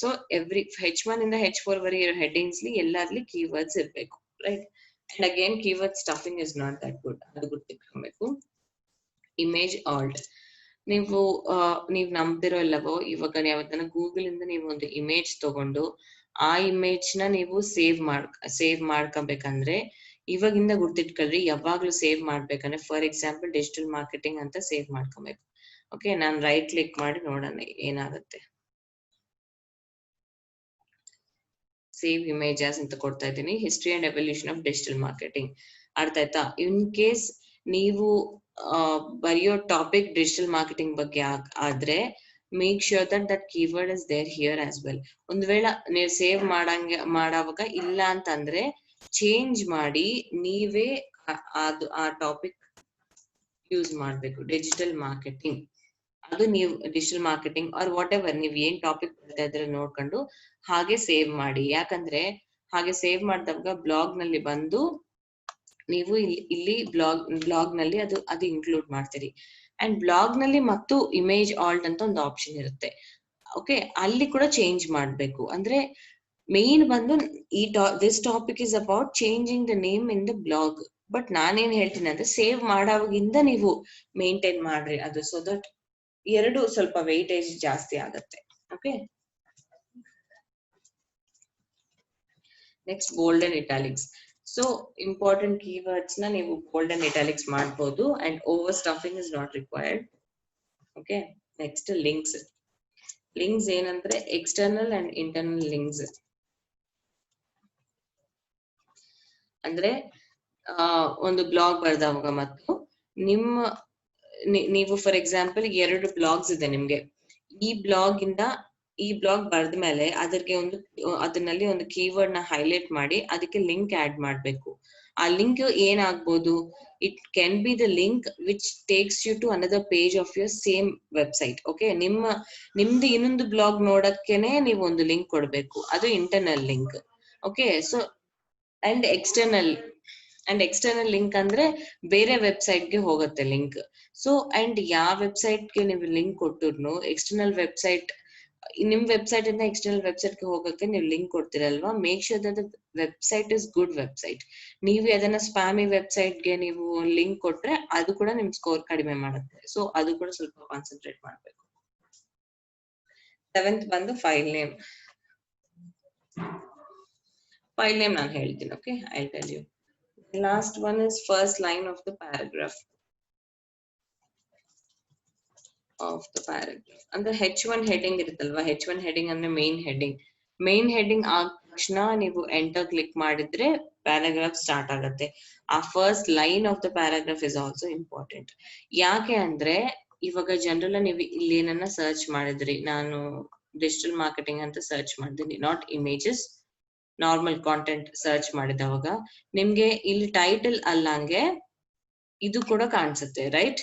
ಸೊ ಎವ್ರಿ H1 ಇಂದ H4 ವರೆಗೆ ಇರೋ ಹೆಡ್ಡಿಂಗ್ಸ್ ಎಲ್ಲಾದ್ಲಿ ಕೀವರ್ಡ್ಸ್ ಇರ್ಬೇಕು, right? And again keyword stuffing is not that good, ಅದು ಗೊತ್ತಿಟ್ಕೊಬೇಕು. ಇಮೇಜ್ ಆಲ್ಟ್, ನೀವ್ ನಂಬ್ತಿರೋ ಇಲ್ಲವೋ, ಇವಾಗ ಯಾವತ್ತನ ಗೂಗಲ್ ಇಂದ ನೀವು ಒಂದು ಇಮೇಜ್ ತಗೊಂಡು ಆ ಇಮೇಜ್ ನ ನೀವು ಸೇವ್ ಮಾಡ್ಕೊಬೇಕಂದ್ರೆ ಇವಾಗಿಂದ ಗುರ್ತಿಟ್ಕೊಳ್ರಿ. ಯಾವಾಗ್ಲೂ ಸೇವ್ ಮಾಡ್ಬೇಕಂದ್ರೆ ಫಾರ್ ಎಕ್ಸಾಂಪಲ್ ಡಿಜಿಟಲ್ ಮಾರ್ಕೆಟಿಂಗ್ ಅಂತ ಸೇವ್ ಮಾಡ್ಕೊಬೇಕು. ಓಕೆ, ನಾನು ರೈಟ್ ಕ್ಲಿಕ್ ಮಾಡಿ ನೋಡೋಣ ಏನಾಗುತ್ತೆ. ಸೇವ್ ಇಮೇಜಸ್ ಅಂತ ಕೊಡ್ತಾ ಇದ್ದೀನಿ. History and evolution of digital marketing. ಅರ್ಥ ಆಯ್ತಾ? ಇನ್ ಕೇಸ್ ನೀವು ಬರೆಯೋ ಟಾಪಿಕ್ ಡಿಜಿಟಲ್ ಮಾರ್ಕೆಟಿಂಗ್ ಬಗ್ಗೆ ಆದ್ರೆ make sure that keyword is there here as well. ಒಂದ್ ವೇಳೆ ನೀವು ಸೇವ್ ಮಾಡಾವಾಗ ಇಲ್ಲ ಅಂತಂದ್ರೆ ಚೇಂಜ್ ಮಾಡಿ ನೀವೇ ಆ ಟಾಪಿಕ್ ಯೂಸ್ ಮಾಡ್ಬೇಕು. ಡಿಜಿಟಲ್ ಮಾರ್ಕೆಟಿಂಗ್ ಅದು ನೀವು digital marketing or whatever ನೀವ್ ಏನ್ ಟಾಪಿಕ್ ಬರ್ತಾ ಇದ್ರೆ ನೋಡ್ಕೊಂಡು ಹಾಗೆ ಸೇವ್ ಮಾಡಿ. ಯಾಕಂದ್ರೆ ಹಾಗೆ ಸೇವ್ ಮಾಡಿದಾಗ ಬ್ಲಾಗ್ ನಲ್ಲಿ ಬಂದು ನೀವು ಇಲ್ಲಿ ಬ್ಲಾಗ್ ನಲ್ಲಿ ಅದು ಇನ್ಕ್ಲೂಡ್ ಮಾಡ್ತೀರಿ. ಅಂಡ್ ಬ್ಲಾಗ್ ನಲ್ಲಿ ಮತ್ತು ಇಮೇಜ್ ಆಲ್ಟ್ ಅಂತ ಒಂದು ಆಪ್ಷನ್ ಇರುತ್ತೆ. ಓಕೆ, ಅಲ್ಲಿ ಕೂಡ ಚೇಂಜ್ ಮಾಡ್ಬೇಕು. ಅಂದ್ರೆ ಮೇನ್ ಬಂದು this topic is about changing the name in the blog. But ನಾನೇನ್ ಹೇಳ್ತೀನಿ ಅಂದ್ರೆ ಸೇವ್ ಮಾಡೋವಾಗಿಂದ ನೀವು ಮೇಂಟೈನ್ ಮಾಡ್ರಿ ಅದು, ಸೊ ದಟ್ ಎರಡು ಸ್ವಲ್ಪ ವೆಯ್ಟೇಜ್ ಜಾಸ್ತಿ ಆಗತ್ತೆ. Okay, next bold and italics. So important keywords ನ ನೀವು ಬೋಲ್ಡ್ ಅಂಡ್ ಇಟಾಲಿಕ್ಸ್ ಮಾಡಬಹುದು and over stuffing is not required. Okay, next links. Links ಏನಂದ್ರೆ ಎಕ್ಸ್ಟರ್ನಲ್ ಅಂಡ್ ಇಂಟರ್ನಲ್ ಲಿಂಕ್ಸ್. ಅಂದ್ರೆ ಒಂದು ಬ್ಲಾಗ್ ಬರ್ದವಾಗ ಮತ್ತು ನೀವು ಫಾರ್ ಎಕ್ಸಾಂಪಲ್ 2 ಬ್ಲಾಗ್ಸ್ ಇದೆ ನಿಮ್ಗೆ. ಈ ಬ್ಲಾಗ್ ಬರ್ದ ಮೇಲೆ ಅದರಲ್ಲಿ ಒಂದು ಕೀವರ್ಡ್ ನ ಹೈಲೈಟ್ ಮಾಡಿ ಅದಕ್ಕೆ ಲಿಂಕ್ ಆಡ್ ಮಾಡ್ಬೇಕು. ಆ ಲಿಂಕ್ ಏನಾಗ್ಬೋದು, it can be the link which takes you to another page of your same website. Okay, ನಿಮ್ದು ಇನ್ನೊಂದು ಬ್ಲಾಗ್ ನೋಡಕ್ಕೇನೆ ನೀವು ಒಂದು ಲಿಂಕ್ ಕೊಡ್ಬೇಕು, ಅದು internal link. Okay, so and external link ಅಂದ್ರೆ ಬೇರೆ ವೆಬ್ಸೈಟ್ ಗೆ ಹೋಗುತ್ತೆ ಲಿಂಕ್. ಸೊ ಅಂಡ್ ಯಾವ ವೆಬ್ಸೈಟ್ ಗೆ ನೀವು ಲಿಂಕ್ ಕೊಟ್ಟರು ಎಕ್ಸ್ಟರ್ನಲ್ ವೆಬ್ಸೈಟ್, ನಿಮ್ ವೆಬ್ಸೈಟ್ ಇಂದ ಎಕ್ಸ್ಟರ್ನಲ್ ವೆಬ್ಸೈಟ್ ಗೆ ಹೋಗಕ್ಕೆ ನೀವು ಲಿಂಕ್ ಕೊಡ್ತೀರಲ್ವಾ, make sure that website is good website. ನೀವು ಅದನ್ನ ಸ್ಪ್ಯಾಮಿ ವೆಬ್ಸೈಟ್ ಗೆ ನೀವು ಲಿಂಕ್ ಕೊಟ್ರೆ ಅದು ಕೂಡ ನಿಮ್ ಸ್ಕೋರ್ ಕಡಿಮೆ ಮಾಡುತ್ತೆ. ಸೊ ಅದು ಕೂಡ ಸ್ವಲ್ಪ ಕಾನ್ಸಂಟ್ರೇಟ್ ಮಾಡ್ಬೇಕು. 7th ಬಂದು ಫೈಲ್ ನೇಮ್. ಫೈಲ್ ನೇಮ್ ನಾನು ಹೇಳ್ತೀನಿ. Okay, I tell you. Last one is first line of the paragraph. ಅಂದ್ರೆ H1 ಹೆಡಿಂಗ್ ಇರುತ್ತಲ್ವಾ, H1 ಹೆಡಿಂಗ್ ಅಂದ್ರೆ ಮೇನ್ ಹೆಡಿಂಗ್ ಆದ ತಕ್ಷಣ ನೀವು ಎಂಟರ್ ಕ್ಲಿಕ್ ಮಾಡಿದ್ರೆ ಪ್ಯಾರಾಗ್ರಾಫ್ ಸ್ಟಾರ್ಟ್ ಆಗುತ್ತೆ. ಆ first line of the paragraph is also important. ಯಾಕೆ ಅಂದ್ರೆ ಇವಾಗ ಜನರಲ್ ನೀವು ಇಲ್ಲಿ ಏನನ್ನ ಸರ್ಚ್ ಮಾಡಿದ್ರಿ, ನಾನು ಡಿಜಿಟಲ್ ಮಾರ್ಕೆಟಿಂಗ್ ಅಂತ ಸರ್ಚ್ ಮಾಡಿದ್ದೀನಿ, not images, normal content search ಮಾಡಿದವಾಗ ನಿಮ್ಗೆ ಇಲ್ಲಿ ಟೈಟಲ್ ಅಲ್ಲಂಗೆ ಇದು ಕೂಡ ಕಾಣಿಸುತ್ತೆ, ರೈಟ್?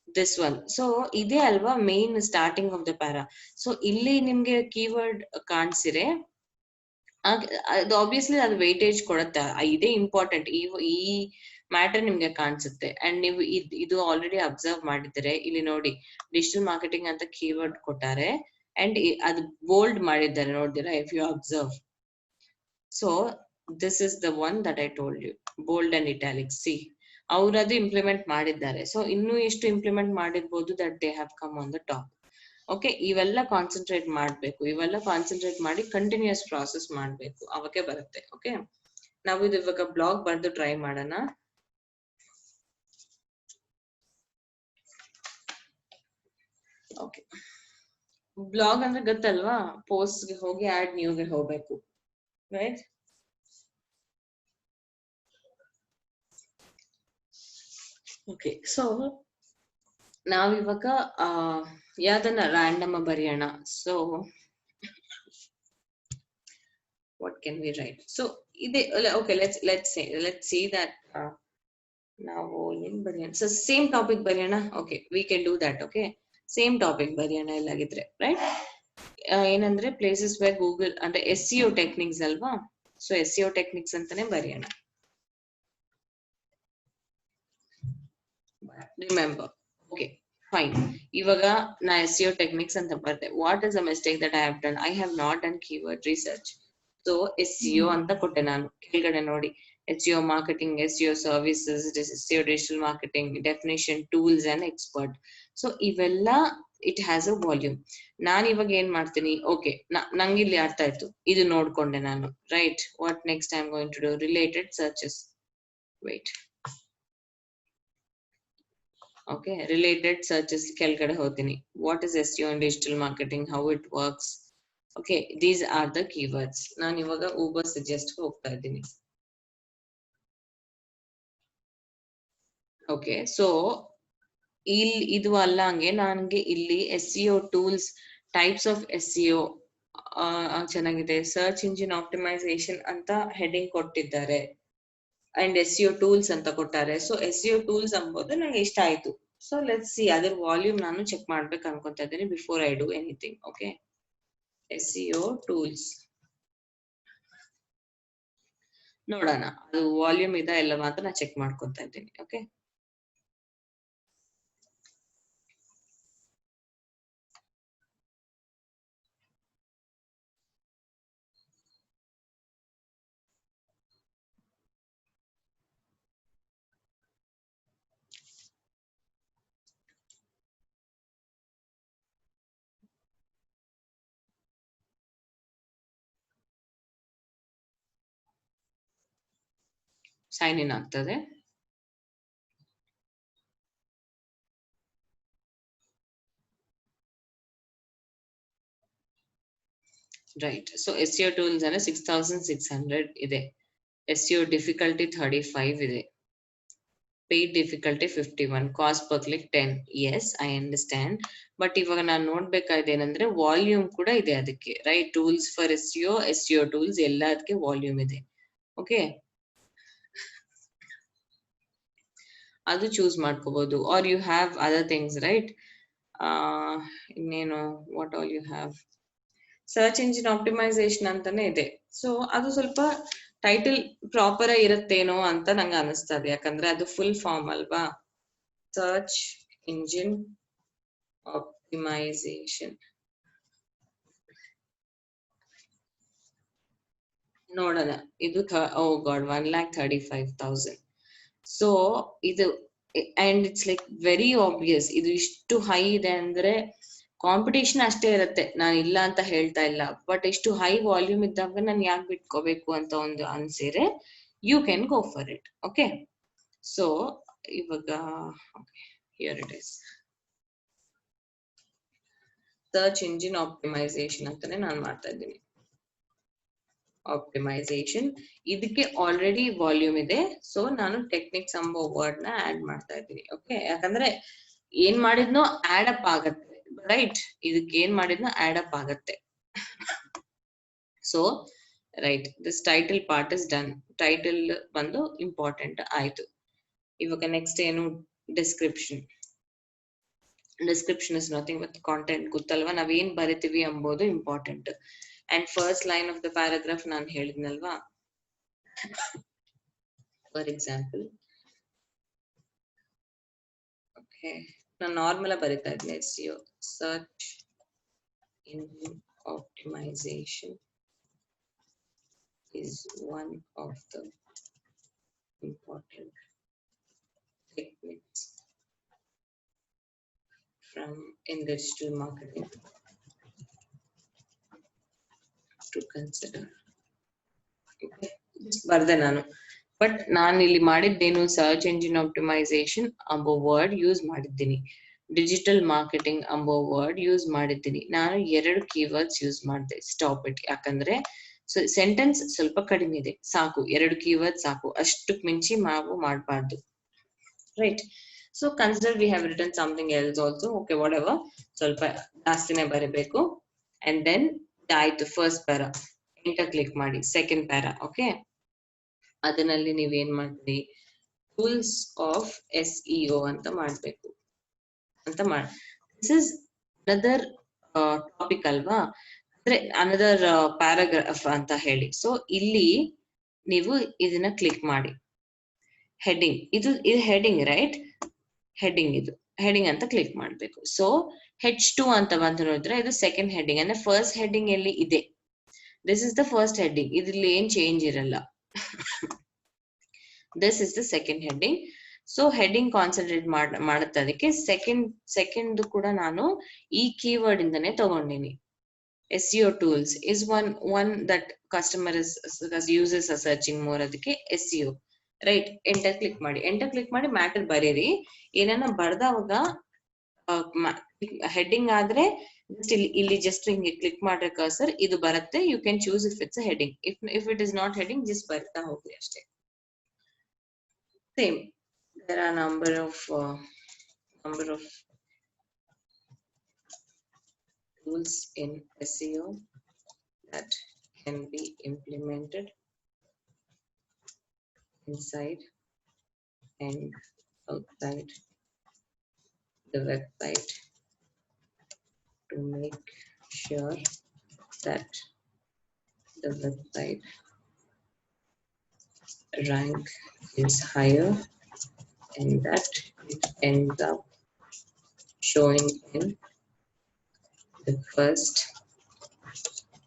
This one. ಸೊ ಇದೇ ಅಲ್ವಾ main starting of the para. So ಇಲ್ಲಿ ನಿಮ್ಗೆ ಕೀವರ್ಡ್ ಕಾಣಿಸಿರೆ ಅದು ಆಬ್ವಿಯಸ್ಲಿ ಅದು ವೇಟೇಜ್ ಕೊಡುತ್ತೆ, ಇದೇ ಇಂಪಾರ್ಟೆಂಟ್, ಈ ಮ್ಯಾಟರ್ ನಿಮ್ಗೆ ಕಾಣಿಸುತ್ತೆ. ಅಂಡ್ ನೀವು ಇದು ಆಲ್ರೆಡಿ ಅಬ್ಸರ್ವ್ ಮಾಡಿದ್ರೆ ಇಲ್ಲಿ ನೋಡಿ ಡಿಜಿಟಲ್ ಮಾರ್ಕೆಟಿಂಗ್ ಅಂತ ಕೀವರ್ಡ್ ಕೊಟ್ಟಾರೆ ಅಂಡ್ ಅದು ಬೋಲ್ಡ್ ಮಾಡಿದ್ದಾರೆ, ನೋಡಿದಿರಾ if you observe. So this is the one that I told you, bold and italics. See, ಅವರದು ಇಂಪ್ಲಿಮೆಂಟ್ ಮಾಡಿದ್ದಾರೆ. ಸೊ ಇನ್ನೂ ಎಷ್ಟು ಇಂಪ್ಲಿಮೆಂಟ್ ಮಾಡಿರ್ಬೋದು, that they have come on the top. Okay, ಇವೆಲ್ಲ ಕಾನ್ಸಂಟ್ರೇಟ್ ಮಾಡ್ಬೇಕು, ಇವೆಲ್ಲ ಕಾನ್ಸಂಟ್ರೇಟ್ ಮಾಡಿ ಕಂಟಿನ್ಯೂಸ್ ಪ್ರಾಸೆಸ್ ಮಾಡ್ಬೇಕು, ಅವಕ್ಕೆ ಬರುತ್ತೆ. ಓಕೆ, ನಾವು ಇದು ಇವಾಗ ಬ್ಲಾಗ್ ಬರ್ದು ಟ್ರೈ ಮಾಡೋಣ. ಓಕೆ, ಬ್ಲಾಗ್ ಅಂದ್ರೆ ಗೊತ್ತಲ್ವಾ, ಪೋಸ್ಟ್ ಗೆ ಹೋಗಿ ಆಡ್ ನ್ಯೂಗೆ ಹೋಗ್ಬೇಕು, ರೈಟ್? ಓಕೆ, ಸೊ ನಾವಿವಾಗ ಯಾವ್ದನ್ನ ರ್ಯಾಂಡಮ್ ಬರೆಯೋಣ. So what can we write? So ಇದೆ. Okay, let's see that ನಾವು ಏನ್ ಬರೆಯೋಣ. ಸೊ ಸೇಮ್ ಟಾಪಿಕ್ ಬರೆಯೋಣ. Okay, we can do that. Okay, same topic ಬರೆಯೋಣ ಎಲ್ಲಾಗಿದ್ರೆ, ರೈಟ್? ಏನಂದ್ರೆ ಪ್ಲೇಸಸ್ ವೇ ಗೂಗಲ್ ಅಂದ್ರೆ SEO ಟೆಕ್ನಿಕ್ಸ್ ಅಲ್ವಾ. ಸೊ SEO ಟೆಕ್ನಿಕ್ಸ್ ಅಂತಾನೆ ಬರೆಯೋಣ. ರಿಮೆಂಬರ್. Okay, fine. ಇವಾಗ ನಾ SEO ಟೆಕ್ನಿಕ್ಸ್ ಅಂತ ಬರ್ದೆ. What is a mistake that I have done? I have not done keyword research. So SEO ಅಂತ ಕೊಟ್ಟೆ ನಾನು. ಕೆಳಗಡೆ ನೋಡಿ SEO marketing, SEO services, SEO digital marketing, definition, tools and expert. So ಇವೆಲ್ಲ ಇಟ್ ಹ್ಯಾಸ್ ಅ ವಾಲ್ಯೂಮ್. ನಾನು ಇವಾಗ ಏನ್ ಮಾಡ್ತೀನಿ, ಓಕೆ ನಂಗೆ ಇಲ್ಲಿ ಅರ್ಥ ಆಯ್ತು, ಇದು ನೋಡ್ಕೊಂಡೆ ನಾನು, right. What next I am going to do, related searches. Wait, okay, related searches ಕೆಳಗಡೆ ಹೋಗ್ತೀನಿ. What is SEO and digital marketing, how it works. Okay, these are the keywords. ನಾನು ಇವಾಗ ಊಬರ್ ಸಜೆಸ್ಟ್ ಹೋಗ್ತಾ ಇದ್ದೀನಿ. ಓಕೆ, ಸೊ ಇಲ್ಲಿ ಇದು ಅಲ್ಲ, ಹಂಗೆ ನನಗೆ ಇಲ್ಲಿ SEO tools, types of SEO ಚೆನ್ನಾಗಿದೆ. ಸರ್ಚ್ ಇಂಜಿನ್ ಆಪ್ಟಿಮೈಸೇಷನ್ ಅಂತ ಹೆಡಿಂಗ್ ಕೊಟ್ಟಿದ್ದಾರೆ ಅಂಡ್ SEO ಟೂಲ್ಸ್ ಅಂತ ಕೊಟ್ಟಾರೆ. ಸೊ SEO ಟೂಲ್ಸ್ ಅಂಬೋದು ನಂಗೆ ಇಷ್ಟ ಆಯ್ತು. ಸೊ ಲೆಟ್ಸ್ ಸಿ, ಅದ್ರ ವಾಲ್ಯೂಮ್ ನಾನು ಚೆಕ್ ಮಾಡ್ಬೇಕು ಅನ್ಕೊಂತಾ ಇದ್ದೀನಿ before I do anything. Okay, SEO tools ನೋಡೋಣ, ಅದು ವಾಲ್ಯೂಮ್ ಇದೆ ಎಲ್ಲ ಮಾತ್ರ ನಾನು ಚೆಕ್ ಮಾಡ್ಕೊತಾ ಇದ್ದೀನಿ. ಓಕೆ, ಸೈನ್ ಇನ್ ಆಗ್ತದೆ. ರೈಟ್, ಸೊ SEO ಟೂಲ್ಸ್ ಅಂದ್ರೆ 6600 ಇದೆ. SEO ಡಿಫಿಕಲ್ಟಿ 35 ಇದೆ. Paid difficulty 51, cost per click 10. Yes, I understand. But ಇವಾಗ ನಾನು ನೋಡ್ಬೇಕಾದೇನಂದ್ರೆ ವಾಲ್ಯೂಮ್ ಕೂಡ ಇದೆ ಅದಕ್ಕೆ, right. Tools for SEO tools ಎಲ್ಲದಕ್ಕೆ ವಾಲ್ಯೂಮ್ ಇದೆ. ಓಕೆ, ಅದು ಚೂಸ್ ಮಾಡ್ಕೋಬಹುದು. Are you have other things, right. ಇನ್ನೇನು, what all you have, search engine optimisation ಅಂತಾನೆ ಇದೆ. ಸೊ ಅದು ಸ್ವಲ್ಪ ಟೈಟಲ್ ಪ್ರಾಪರ್ ಇರುತ್ತೇನೋ ಅಂತ ನಂಗೆ ಅನಿಸ್ತದೆ, ಯಾಕಂದ್ರೆ ಅದು ಫುಲ್ ಫಾರ್ಮ್ ಅಲ್ವಾ. ಸರ್ಚ್ ಇಂಜಿನ್ ಆಪ್ಟಿಮೈಸೇಷನ್ ನೋಡೋಣ. ಇದು ಓ ಗಾಡ್, 1,35,000. ಸೊ ಇದು and it's like very obvious. ಇದು ಇಷ್ಟು ಹೈ ಇದೆ ಅಂದ್ರೆ ಕಾಂಪಿಟೇಷನ್ ಅಷ್ಟೇ ಇರುತ್ತೆ, ನಾನು ಇಲ್ಲ ಅಂತ ಹೇಳ್ತಾ ಇಲ್ಲ. ಬಟ್ ಇಷ್ಟು ಹೈ ವಾಲ್ಯೂಮ್ ಇದ್ದಾಗ ನಾನು ಯಾಕೆ ಬಿಟ್ಕೋಬೇಕು ಅಂತ ಒಂದು ಅನ್ಸಿದ್ರೆ you can go for it. Okay, so ಇವಾಗ here it is, search engine optimisation ಅಂತಾನೆ ನಾನು ಮಾಡ್ತಾ ಇದ್ದೀನಿ. ಆಪ್ಟಿಮೈಸೇಷನ್, ಇದಕ್ಕೆ ಆಲ್ರೆಡಿ ವಾಲ್ಯೂಮ್ ಇದೆ. ಸೊ ನಾನು ಟೆಕ್ನಿಕ್ಸ್ ಎಂಬ ವರ್ಡ್ ನ ಆಡ್ ಮಾಡ್ತಾ ಇದ್ದೀನಿ. ಓಕೆ, ಯಾಕಂದ್ರೆ ಏನ್ ಮಾಡಿದ್ನೋ ಆಡ್ ಅಪ್ ಆಗತ್ತೆ, ರೈಟ್. ಇದಕ್ಕೆ ಏನ್ ಮಾಡಿದ್ನೋ ಆಡ್ ಅಪ್ ಆಗತ್ತೆ. So right, this title part is done. Title ಬಂದು ಇಂಪಾರ್ಟೆಂಟ್ ಆಯ್ತು. ಇವಾಗ ನೆಕ್ಸ್ಟ್ ಏನು, description. Description is nothing but content. ಗೊತ್ತಲ್ವಾ, ನಾವೇನ್ ಬರಿತೀವಿ ಎಂಬುದು important. And first line of the paragraph ನಾನು ಹೇಳಿದ್ನಲ್ವಾ. ಫಾರ್ ಎಕ್ಸಾಂಪಲ್, ಓಕೆ, ನಾನು ನಾರ್ಮಲ್ ಬರಿತಾ ಇದ್ದೆ, SEO search engine optimisation is one of the important techniques from in digital marketing to consider. ಬರ್ದೆ ನಾನು, ಬಟ್ ನಾನು ಇಲ್ಲಿ ಮಾಡಿದ್ದೇನು, ಸರ್ಚ್ ಇಂಜಿನ್ ಆಪ್ಟಿಮೈಸೇಷನ್ ಎಂಬ word use ಮಾಡಿದ್ದೀನಿ, ಡಿಜಿಟಲ್ ಮಾರ್ಕೆಟಿಂಗ್ ಎಂಬ ವರ್ಡ್ ಯೂಸ್ ಮಾಡಿದ್ದೀನಿ. ನಾನು 2 ಕೀವರ್ಡ್ಸ್ ಯೂಸ್ ಮಾಡಿದೆ. ಸ್ಟಾಪ್ ಇಟ್, ಯಾಕಂದ್ರೆ ಸೆಂಟೆನ್ಸ್ ಸ್ವಲ್ಪ ಕಡಿಮೆ ಇದೆ, ಸಾಕು 2 ಕೀವರ್ಡ್ ಸಾಕು, ಅಷ್ಟಕ್ಕೆ ಮಿಂಚಿ ನಾವು ಮಾಡಬಾರ್ದು, right. So consider we have written something else also. Okay, what ever, ಸ್ವಲ್ಪ ಜಾಸ್ತಿನೇ ಬರೀಬೇಕು. ಅಂಡ್ ದೆನ್ ಆಯ್ತು, ಫಸ್ಟ್ ಪ್ಯಾರಾ, ಎಂಟರ್ ಕ್ಲಿಕ್ ಮಾಡಿ. ಸೆಕೆಂಡ್ ಪ್ಯಾರಾ, ಓಕೆ, ಅದರಲ್ಲಿ ನೀವೇನ್ ಮಾಡ್ತೀರಿ, ಟೂಲ್ಸ್ ಆಫ್ SEO ಅಂತ ಮಾಡ್ಬೇಕು ಅಂತ ಮಾಡಿ. ದಿಸ್ ಇಸ್ ಅನದರ್ ಟಾಪಿಕ್ ಅಲ್ವಾ, ಅಂದ್ರೆ ಅನದರ್ ಪ್ಯಾರಾಗ್ರಾಫ್ ಅಂತ ಹೇಳಿ. ಸೊ ಇಲ್ಲಿ ನೀವು ಇದನ್ನ ಕ್ಲಿಕ್ ಮಾಡಿ. ಹೆಡ್ಡಿಂಗ್, ಇದು ಹೆಡ್ಡಿಂಗ್, ರೈಟ್. ಹೆಡ್ಡಿಂಗ್, ಇದು ಹೆಡ್ಡಿಂಗ್ ಅಂತ ಕ್ಲಿಕ್ ಮಾಡ್ಬೇಕು. ಸೊ H2 ಅಂತ ಬಂದು ನೋಡಿದ್ರೆ ಇದು ಸೆಕೆಂಡ್ ಹೆಡ್ಡಿಂಗ್. ಅಂದ್ರೆ ಫಸ್ಟ್ ಹೆಡ್ಡಿಂಗ್ ಎಲ್ಲಿ ಇದೆ, this is the first heading, ಇದ್ರಲ್ಲಿ ಏನ್ ಚೇಂಜ್ ಇರಲ್ಲ. This is the second heading. So heading concentrate ಮಾಡುತ್ತೆ. ಅದಕ್ಕೆ ಸೆಕೆಂಡ್ ಕೂಡ ನಾನು ಈ ಕೀವರ್ಡ್ ಇಂದನೇ ತಗೊಂಡಿನಿ. SEO tools is one that customer uses a searching more. ಅದಕ್ಕೆ SEO ರೈಟ್. ಎಂಟರ್ ಕ್ಲಿಕ್ ಮಾಡಿ ಮ್ಯಾಟರ್ ಬರೀರಿ. ಏನನ್ನ ಬರ್ದವಾಗ ಹೆಡ್ಡಿಂಗ್ ಆದ್ರೆ ಇಲ್ಲಿ ಜಸ್ಟ್ ಹಿಂಗೆ ಕ್ಲಿಕ್ ಮಾಡ್ರೆ ಕರ್ಸರ್ ಇದು ಬರುತ್ತೆ. You can choose if it's heading. If it is not heading just ಬರ್ತಾ ಹೋಗ್ರಿ ಅಷ್ಟೇ. Same there are number of tools in SEO that can be implemented inside and outside the website to make sure that the website rank is higher and that it ends up showing in the first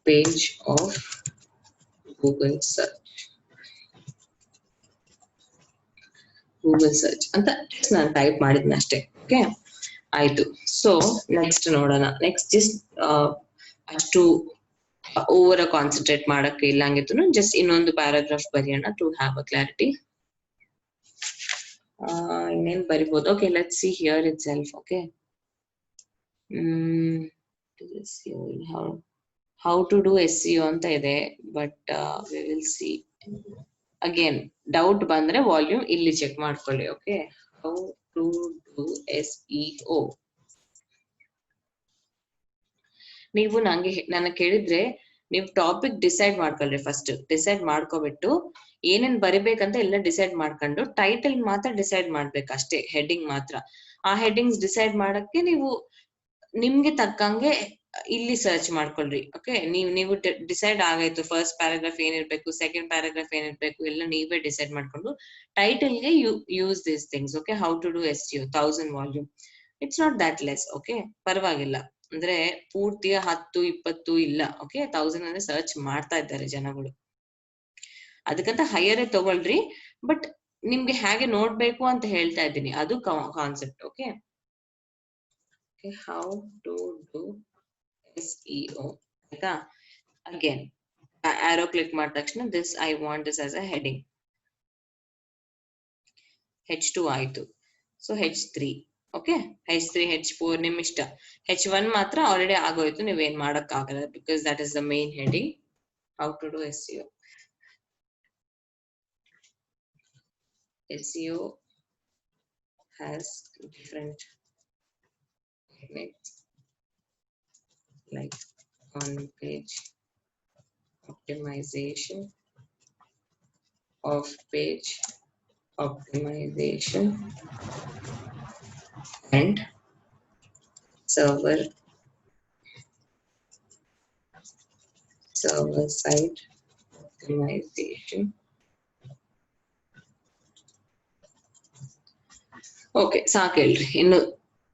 page of Google search ಅಂತ ನಾನು type ಮಾಡಿದ್ನ ಅಷ್ಟೇ. Okay ಆಯ್ತು. So next ನೋಡೋಣ. Next just ಅಷ್ಟು over concentrate ಮಾಡಕ್ಕೆ ಇಲ್ಲ ಹಂಗಿತ್ತು. Just ಇನ್ನೊಂದು ಪ್ಯಾರಾಗ್ರಾಫ್ ಬರೆಯೋಣ ಟು ಹ್ಯಾವ್ ಅ ಕ್ಲಾರಿಟಿ. ಇನ್ನೇನ್ ಬರಿಬಹುದು. Okay let's see here itself. Okay how to do SEO ಅಂತ ಇದೆ. But we will see. Again doubt ಬಂದ್ರೆ ವಾಲ್ಯೂಮ್ ಇಲ್ಲಿ ಚೆಕ್ ಮಾಡ್ಕೊಳ್ಳಿ. Okay how to do SEO. ನೀವು ನನ್ನ ಕೇಳಿದ್ರೆ ನೀವು ಟಾಪಿಕ್ ಡಿಸೈಡ್ ಮಾಡ್ಕೊಳ್ರಿ. ಫಸ್ಟ್ ಡಿಸೈಡ್ ಮಾಡ್ಕೊಬಿಟ್ಟು ಏನೇನ್ ಬರಿಬೇಕಂತ ಎಲ್ಲ ಡಿಸೈಡ್ ಮಾಡ್ಕೊಂಡು ಟೈಟಲ್ ಮಾತ್ರ ಡಿಸೈಡ್ ಮಾಡ್ಬೇಕು ಅಷ್ಟೇ. ಹೆಡ್ಡಿಂಗ್ ಮಾತ್ರ. ಆ ಹೆಡ್ಡಿಂಗ್ಸ್ ಡಿಸೈಡ್ ಮಾಡಕ್ಕೆ ನೀವು ನಿಮ್ಗೆ ತಕ್ಕಂಗೆ ಇಲ್ಲಿ ಸರ್ಚ್ ಮಾಡ್ಕೊಳ್ರಿ. ಓಕೆ ನೀವು ಡಿಸೈಡ್ ಆಗಾಯ್ತು ಫಸ್ಟ್ ಪ್ಯಾರಾಗ್ರಾಫ್ ಏನಿರ್ಬೇಕು, ಸೆಕೆಂಡ್ ಪ್ಯಾರಾಗ್ರಾಫ್ ಏನಿರ್ಬೇಕು ಎಲ್ಲ ನೀವೇ ಡಿಸೈಡ್ ಮಾಡ್ಕೊಂಡು ಟೈಟಲ್ಗೆ use this things. Okay how to do SEO 1000 volume. It's not that less. Okay ಪರವಾಗಿಲ್ಲ. ಅಂದ್ರೆ ಪೂರ್ತಿ 10-20 ಇಲ್ಲ. ಓಕೆ 1000 ಅಂದ್ರೆ ಸರ್ಚ್ ಮಾಡ್ತಾ ಇದ್ದಾರೆ ಜನಗಳು. ಅದಕ್ಕಂತ ಹೈಯರೇ ತಗೊಳ್ರಿ. ಬಟ್ ನಿಮ್ಗೆ ಹೇಗೆ ನೋಡ್ಬೇಕು ಅಂತ ಹೇಳ್ತಾ ಇದ್ದೀನಿ. ಅದು concept. Okay how to do SEO ಆಯ್ತಾ. ಅಗೇನ್ ಆರೋ ಕ್ಲಿಕ್ ಮಾಡಿದ ತಕ್ಷಣ this I want this as a heading. H2 ಆಯ್ತು. So H3. Okay H3 H4 ನಿಮ್ ಇಷ್ಟ. H1 ಮಾತ್ರ ಆಲ್ರೆಡಿ ಆಗೋಯ್ತು. ನೀವೇನ್ ಮಾಡಕ್ ಆಗಲ್ಲ because that is the main heading. how to do SEO. SEO has different techniques like on page optimization, off page optimization, and server side optimization. Okay ಸಾಕೇಳ್ರಿ.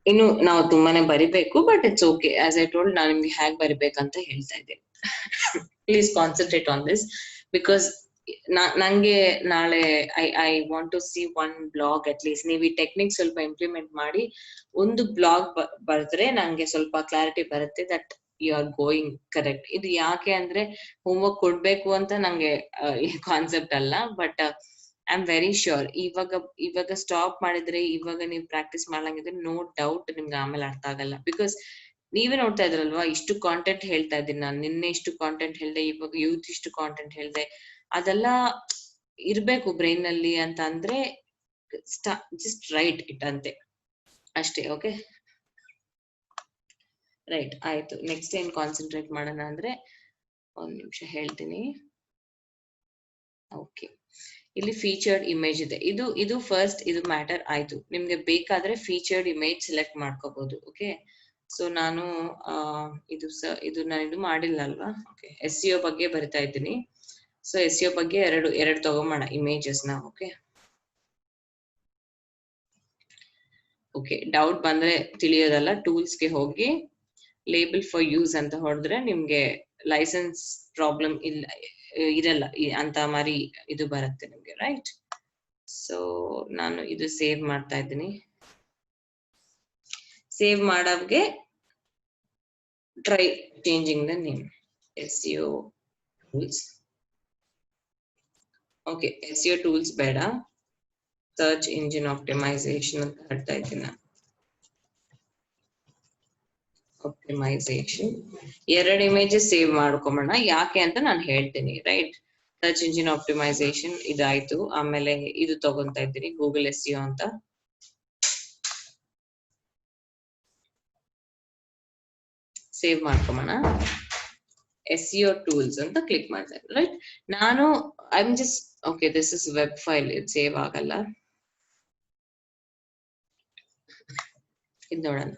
ಇನ್ನು ನಾವು ತುಂಬಾನೇ ಬರಿಬೇಕು. But it's okay. As I told ನಾನು ನಿಮ್ಗೆ ಹೇಗ್ ಬರಿಬೇಕಂತ ಹೇಳ್ತಾ ಇದ್ದೇನೆ. Please concentrate on this because ನಂಗೆ ನಾಳೆ I want to see one blog at least. ನೀವು ಈ ಟೆಕ್ನಿಕ್ ಸ್ವಲ್ಪ ಇಂಪ್ಲಿಮೆಂಟ್ ಮಾಡಿ ಒಂದು ಬ್ಲಾಗ್ ಬರೆದ್ರೆ ನಂಗೆ ಸ್ವಲ್ಪ ಕ್ಲಾರಿಟಿ ಬರುತ್ತೆ that you are going correct. ಇದು ಯಾಕೆ ಅಂದ್ರೆ ಹೋಮ್ವರ್ಕ್ ಕೊಡ್ಬೇಕು ಅಂತ ನಂಗೆ ಕಾನ್ಸೆಪ್ಟ್ ಅಲ್ಲ. But I am very sure ಇವಾಗ ಸ್ಟಾಪ್ ಮಾಡಿದ್ರೆ ಇವಾಗ ನೀವು ಪ್ರಾಕ್ಟೀಸ್ ಮಾಡ್ಲಂಗಿದ್ರೆ ನೋ ಡೌಟ್ ನಿಮ್ಗೆ ಆಮೇಲೆ ಅರ್ಥ ಆಗಲ್ಲ. ಬಿಕಾಸ್ ನೀವೇ ನೋಡ್ತಾ ಇದ್ರಲ್ವಾ ಇಷ್ಟು ಕಾಂಟೆಂಟ್ ಹೇಳ್ತಾ ಇದ್ದೀನಿ ನಾನು. ನಿನ್ನೆ ಇಷ್ಟು ಕಾಂಟೆಂಟ್ ಹೇಳ್ದೆ, ಇವಾಗ ಯೂತ್ ಇಷ್ಟು ಕಾಂಟೆಂಟ್ ಹೇಳ್ದೆ. ಅದೆಲ್ಲ ಇರ್ಬೇಕು ಬ್ರೈನ್ ನಲ್ಲಿ ಅಂತ ಅಂದ್ರೆ ಜಸ್ಟ್ ರೈಟ್ ಇಟ್ ಅಂತೆ ಅಷ್ಟೇ. ಓಕೆ ರೈಟ್ ಆಯ್ತು. ನೆಕ್ಸ್ಟ್ ಏನ್ ಕಾನ್ಸಂಟ್ರೇಟ್ ಮಾಡೋಣ ಅಂದ್ರೆ ಒಂದ್ ನಿಮಿಷ ಹೇಳ್ತೀನಿ. ಓಕೆ ಇಲ್ಲಿ ಫೀಚರ್ಡ್ ಇಮೇಜ್ ಇದೆ. ಇದು ಫಸ್ಟ್ ಇದು ಮ್ಯಾಟರ್ ಆಯ್ತು. ನಿಮ್ಗೆ ಬೇಕಾದ್ರೆ ಫೀಚರ್ಡ್ ಇಮೇಜ್ ಸೆಲೆಕ್ಟ್ ಮಾಡ್ಕೋಬಹುದು. ಓಕೆ ಸೊ ನಾನು ಇದು ನಾನು ಇದು ಮಾಡಿಲ್ಲ ಅಲ್ವಾ. ಓಕೆ SEO ಬಗ್ಗೆ ಬರಿತಾ ಇದ್ದೀನಿ. ಸೊ SEO ಬಗ್ಗೆ ಎರಡು ತಗೊಂಬೋಣ ಇಮೇಜಸ್ ನ. ಓಕೆ ಡೌಟ್ ಬಂದ್ರೆ ತಿಳಿಯೋದಲ್ಲ ಟೂಲ್ಸ್ಗೆ ಹೋಗಿ ಲೇಬಲ್ ಫಾರ್ ಯೂಸ್ ಅಂತ ಹೊಡೆದ್ರೆ ನಿಮ್ಗೆ ಲೈಸೆನ್ಸ್ ಪ್ರಾಬ್ಲಮ್ ಇರಲ್ಲ ಅಂತ ಮಾರಿ ಇದು ಬರುತ್ತೆ ನಿಮ್ಗೆ. ರೈಟ್ ಸೊ ನಾನು ಇದು ಸೇವ್ ಮಾಡ್ತಾ ಇದ್ದೀನಿ. ಸೇವ್ ಮಾಡಾವ್ಗೆ try changing the name. SEO tools. Okay, SEO tools ಬೇಡ, search engine optimization ಅಂತ ಹೇಳ್ತಾ ಇದ್ದೀನಿ. ಆಪ್ಟಿಮೈಸೇಷನ್ 2 ಇಮೇಜಸ್ ಸೇವ್ ಮಾಡ್ಕೊಂಬೋಣ. ಯಾಕೆ ಅಂತ ನಾನು ಹೇಳ್ತೀನಿ, ರೈಟ್? ಸರ್ಚ್ ಇಂಜಿನ್ ಆಪ್ಟಿಮೈಸೇಷನ್ ಇದಾಯ್ತು. ಆಮೇಲೆ ಇದು ತಗೊಂತಾ ಇದ್ದೀನಿ, ಗೂಗಲ್ SEO ಅಂತ. ಸೇವ್ ಮಾಡ್ಕೊಂಬೋಣ. SEO tools ಅಂತ ಕ್ಲಿಕ್ ಮಾಡ್ತಾ ಇದ್ದೀನಿ, ರೈಟ್? ನಾನು I'm just okay, this is web file, ಇದು ಸೇವ್ ಆಗಲ್ಲ. ಇದು ನೋಡೋಣ.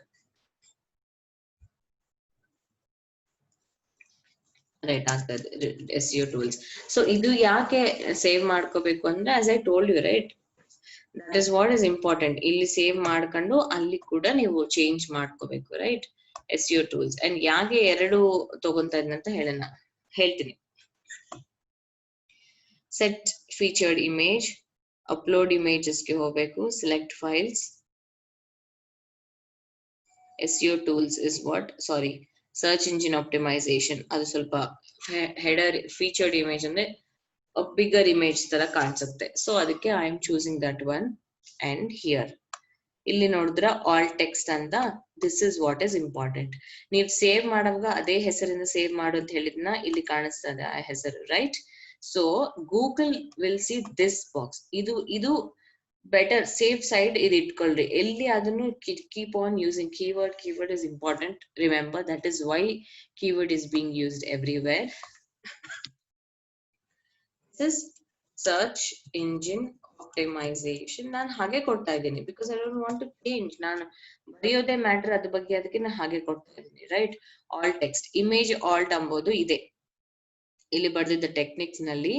ರೈಟ್, ಆಗ್ತದೆ SEO tools. ಸೊ ಇದು ಯಾಕೆ ಸೇವ್ ಮಾಡ್ಕೋಬೇಕು ಅಂದ್ರೆ, as I told you, right, that is what is important. ಇಲ್ಲಿ ಸೇವ್ ಮಾಡ್ಕೊಂಡು ಅಲ್ಲಿ ಕೂಡ ನೀವು ಚೇಂಜ್ ಮಾಡ್ಕೋಬೇಕು, ರೈಟ್? SEO tools. ಅಂಡ್ ಯಾಕೆ 2 ತಗೊಂತಾ ಇದ್ದೀನಿ ಅಂತ ಹೇಳ್ತೀನಿ. ಸೆಟ್ ಫೀಚರ್ಡ್ ಇಮೇಜ್, ಅಪ್ಲೋಡ್ ಇಮೇಜಸ್ಗೆ ಹೋಗ್ಬೇಕು, select files. SEO tools is what? Sorry, search engine optimization. ಅದು ಸ್ವಲ್ಪ ಹೆಡರ್ ಫೀಚರ್ಡ್ ಇಮೇಜ್ ಅಂದ್ರೆ ಬಿಗರ್ ಇಮೇಜ್ ತರ ಕಾಣಿಸುತ್ತೆ. ಸೊ ಅದಕ್ಕೆ I am choosing that one. And here ಇಲ್ಲಿ ನೋಡಿದ್ರ ಆಲ್ ಟೆಕ್ಸ್ಟ್ ಅಂತ, this is what is important. ನೀವು ಸೇವ್ ಮಾಡುವಾಗ ಅದೇ ಹೆಸರಿಂದ ಸೇವ್ ಮಾಡು ಅಂತ ಹೇಳಿದ್ನ ಇಲ್ಲಿ ಕಾಣಿಸ್ತದೆ ಆ ಹೆಸರು, right? So Google will see this box. ಇದು ಬೆಟರ್, ಸೇಫ್ ಸೈಡ್ ಇದು ಇಟ್ಕೊಳ್ರಿ. ಎಲ್ಲಿ ಅದನ್ನು keep on using keyword is important. Remember, that is why keyword is being used everywhere. This is search engine optimisation. ನಾನು ಹಾಗೆ ಕೊಡ್ತಾ ಇದ್ದೀನಿ, because I don't want to change. ನಾನು ಬರೆಯೋದೇ ಮ್ಯಾಟರ್ ಅದ್ರ ಬಗ್ಗೆ, ಅದಕ್ಕೆ ನಾನು ಹಾಗೆ ಕೊಡ್ತಾ ಇದ್ದೀನಿ, right? All text, image alt ಅಂಬೋದು ಇದೆ ಇಲ್ಲಿ ಬರ್ದಿದ್ದ ಟೆಕ್ನಿಕ್ಸ್ ನಲ್ಲಿ.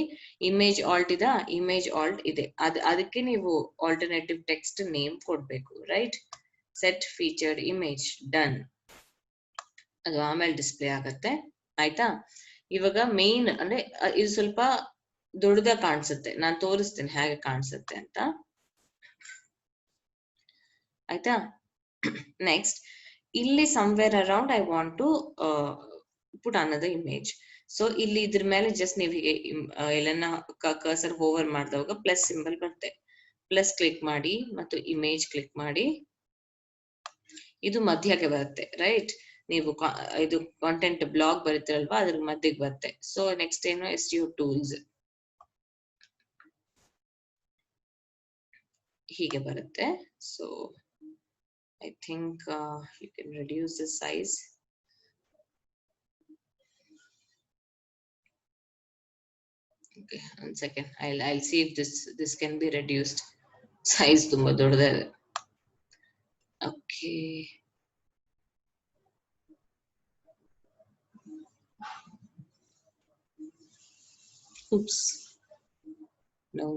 ಇಮೇಜ್ ಆಲ್ಟ್ ಇಮೇಜ್ ಆಲ್ಟ್ ಇದೆ. ಅದಕ್ಕೆ ನೀವು ಆಲ್ಟರ್ನೇಟಿವ್ ಟೆಕ್ಸ್ಟ್ ನೇಮ್ ಕೊಡ್ಬೇಕು, right? Set featured image, done. ಅದು ಆಮೇಲೆ ಡಿಸ್ಪ್ಲೇ ಆಗತ್ತೆ, ಆಯ್ತಾ? ಇವಾಗ ಮೇನ್ ಅಂದ್ರೆ ಇದು ಸ್ವಲ್ಪ ದೊಡ್ಡದಾಗ ಕಾಣಿಸುತ್ತೆ. ನಾನು ತೋರಿಸ್ತೀನಿ ಹೇಗೆ ಕಾಣಿಸುತ್ತೆ ಅಂತ, ಆಯ್ತಾ? ನೆಕ್ಸ್ಟ್, ಇಲ್ಲಿ somewhere around I want to put another image. So ಇಲ್ಲಿ ಇದ್ರ ಮೇಲೆ ಜಸ್ಟ್ ನೀವು ಹೀಗೆ ಎಲ್ಲನ್ನ ಕರ್ಸರ್ ಹೋವರ್ ಮಾಡಿದಾಗ ಪ್ಲಸ್ ಸಿಂಬಲ್ ಬರುತ್ತೆ. ಪ್ಲಸ್ ಕ್ಲಿಕ್ ಮಾಡಿ ಮತ್ತು ಇಮೇಜ್ ಕ್ಲಿಕ್ ಮಾಡಿ, ಇದು ಮಧ್ಯಕ್ಕೆ ಬರುತ್ತೆ, ರೈಟ್? ನೀವು ಇದು ಕಾಂಟೆಂಟ್ ಬ್ಲಾಗ್ ಬರುತ್ತಲ್ವಾ, ಅದ್ರ ಮಧ್ಯಕ್ಕೆ ಬರುತ್ತೆ. ಸೊ ನೆಕ್ಸ್ಟ್ ಏನು, SEO ಟೂಲ್ಸ್ ಹೀಗೆ ಬರುತ್ತೆ. So I think you can reduce the size. Okay, 1 second. I'll see if this can be reduced. Size ತುಂಬಾ ದೊಡ್ಡದಿದೆ. Okay. Oops. No.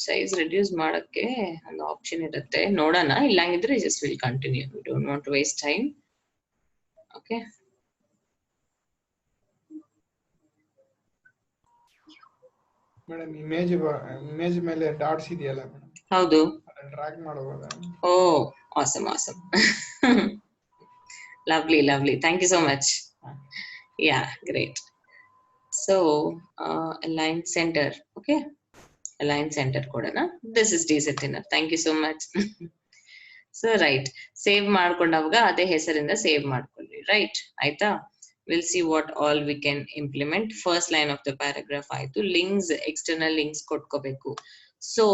Size reduce ಮಾಡಕ್ಕೆ ಒಂದು ಆಪ್ಷನ್ ಇರುತ್ತೆ, ನೋಡೋಣ. ಇಲ್ಲಾಂಗಿದ್ರೆ just will continue. We don't want to waste time. Okay. Madam, image ಮೇಲೆ dots ಇದೆಯಲ್ಲ madam, ಹೌದು, ಅದನ್ನ ಡ್ರ್ಯಾಗ್ ಮಾಡಬಹುದಾ? ಓ, awesome. Lovely. Thank you so much. Yeah, great. So align center. Okay, align center kodana. This is decent enough. Thank you so much. So right, save ಮಾಡ್ಕೊಂಡಾಗ ಅದೇ ಹೆಸರಿಂದ save ಮಾಡ್ಕೊಳ್ಳಿ, right? ಆಯ್ತಾ? we'll see what all we can implement. First line of the paragraph ಆಯ್ತು. links, external links ಕೊಟ್ಕೋಬೇಕು. So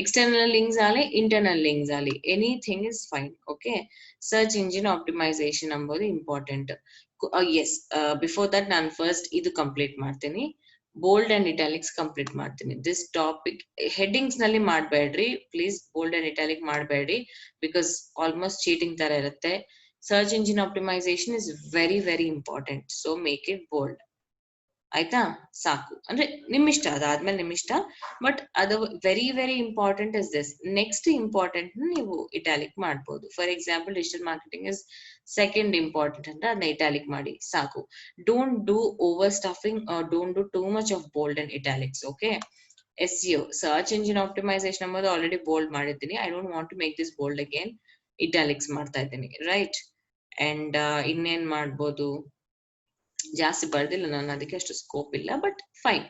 external links ali, internal links ali, anything is fine. Okay, search engine optimization ಅಂಬೋದು important. Yes, before that ನಾನು first ಇದು complete ಮಾಡ್ತೀನಿ. Bold and italics complete ಮಾಡ್ತೀನಿ. This topic headings ನಲ್ಲಿ ಮಾಡಬೇಡ್ರಿ please, bold and italic ಮಾಡಬೇಡ್ರಿ, because almost cheating ತರ ಇರುತ್ತೆ. Search engine optimisation is very very important, so make it bold. ಆಯ್ತಾ ಸಾಕು. ಅಂದ್ರೆ ನಿಮ್ಮಿಷ್ಟ, ಅದಾದ್ಮೇಲೆ ನಿಮ್ಮಿಷ್ಟ. ಬಟ್ ಅದು very very important is this. Next important ನೀವು ಇಟಾಲಿಕ್ ಮಾಡ್ಬೋದು. For example digital marketing is second important ಅಂದ್ರೆ ಅದನ್ನ ಇಟಾಲಿಕ್ ಮಾಡಿ ಸಾಕು. Don't do over stuffing, don't do too much of bold and italics. Okay. SEO search engine optimisation ಎಂಬುದು already bold ಮಾಡಿದ್ದೀನಿ. I don't want to make this bold again. Italics ಮಾಡ್ತಾ ಇದ್ದೀನಿ, right. And ಇನ್ನೇನ್ ಮಾಡ್ಬೋದು, ಜಾಸ್ತಿ ಬರ್ದಿಲ್ಲ ನಾನು, ಅದಕ್ಕೆ ಅಷ್ಟು ಸ್ಕೋಪ್ ಇಲ್ಲ, ಬಟ್ ಫೈನ್.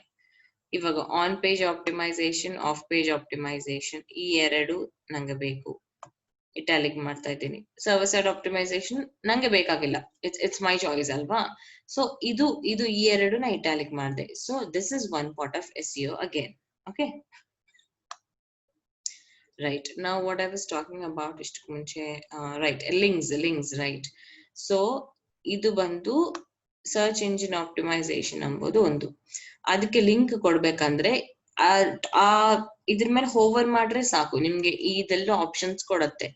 ಇವಾಗ on page optimisation, of page optimisation, ಈ ಎರಡು ನಂಗೆ ಬೇಕು, ಇಟಾಲಿಕ್ ಮಾಡ್ತಾ ಇದ್ದೀನಿ. ಸರ್ವರ್ ಸೈಡ್ ಆಪ್ಟಿಮೈಸೇಷನ್ ನಂಗೆ ಬೇಕಾಗಿಲ್ಲ, ಇಟ್ಸ್ ಮೈ ಚಾಯ್ಸ್ ಅಲ್ವಾ. ಸೊ ಇದು ಈ ಎರಡು ನಾ ಇಟಾಲಿಕ್ ಮಾಡಿದೆ. So this is one part of SEO again. Okay, right. Now what I was talking about ಇಷ್ಟು ಮುಂಚೆ, ರೈಟ್, ಲಿಂಕ್ಸ್, ರೈಟ್. ಸೊ ಇದು ಬಂದು ಸರ್ಚ್ ಇಂಜಿನ್ ಆಪ್ಟಿಮೈಸೇಷನ್ ಎಂಬುದು ಒಂದು. ಅದಕ್ಕೆ ಲಿಂಕ್ ಕೊಡ್ಬೇಕಂದ್ರೆ ಇದ್ರ ಮೇಲೆ ಹೋವರ್ ಮಾಡ್ರೆ ಸಾಕು, ನಿಮ್ಗೆ ಇದೆಲ್ಲ ಆಪ್ಷನ್ಸ್ ಕೊಡತ್ತೆ.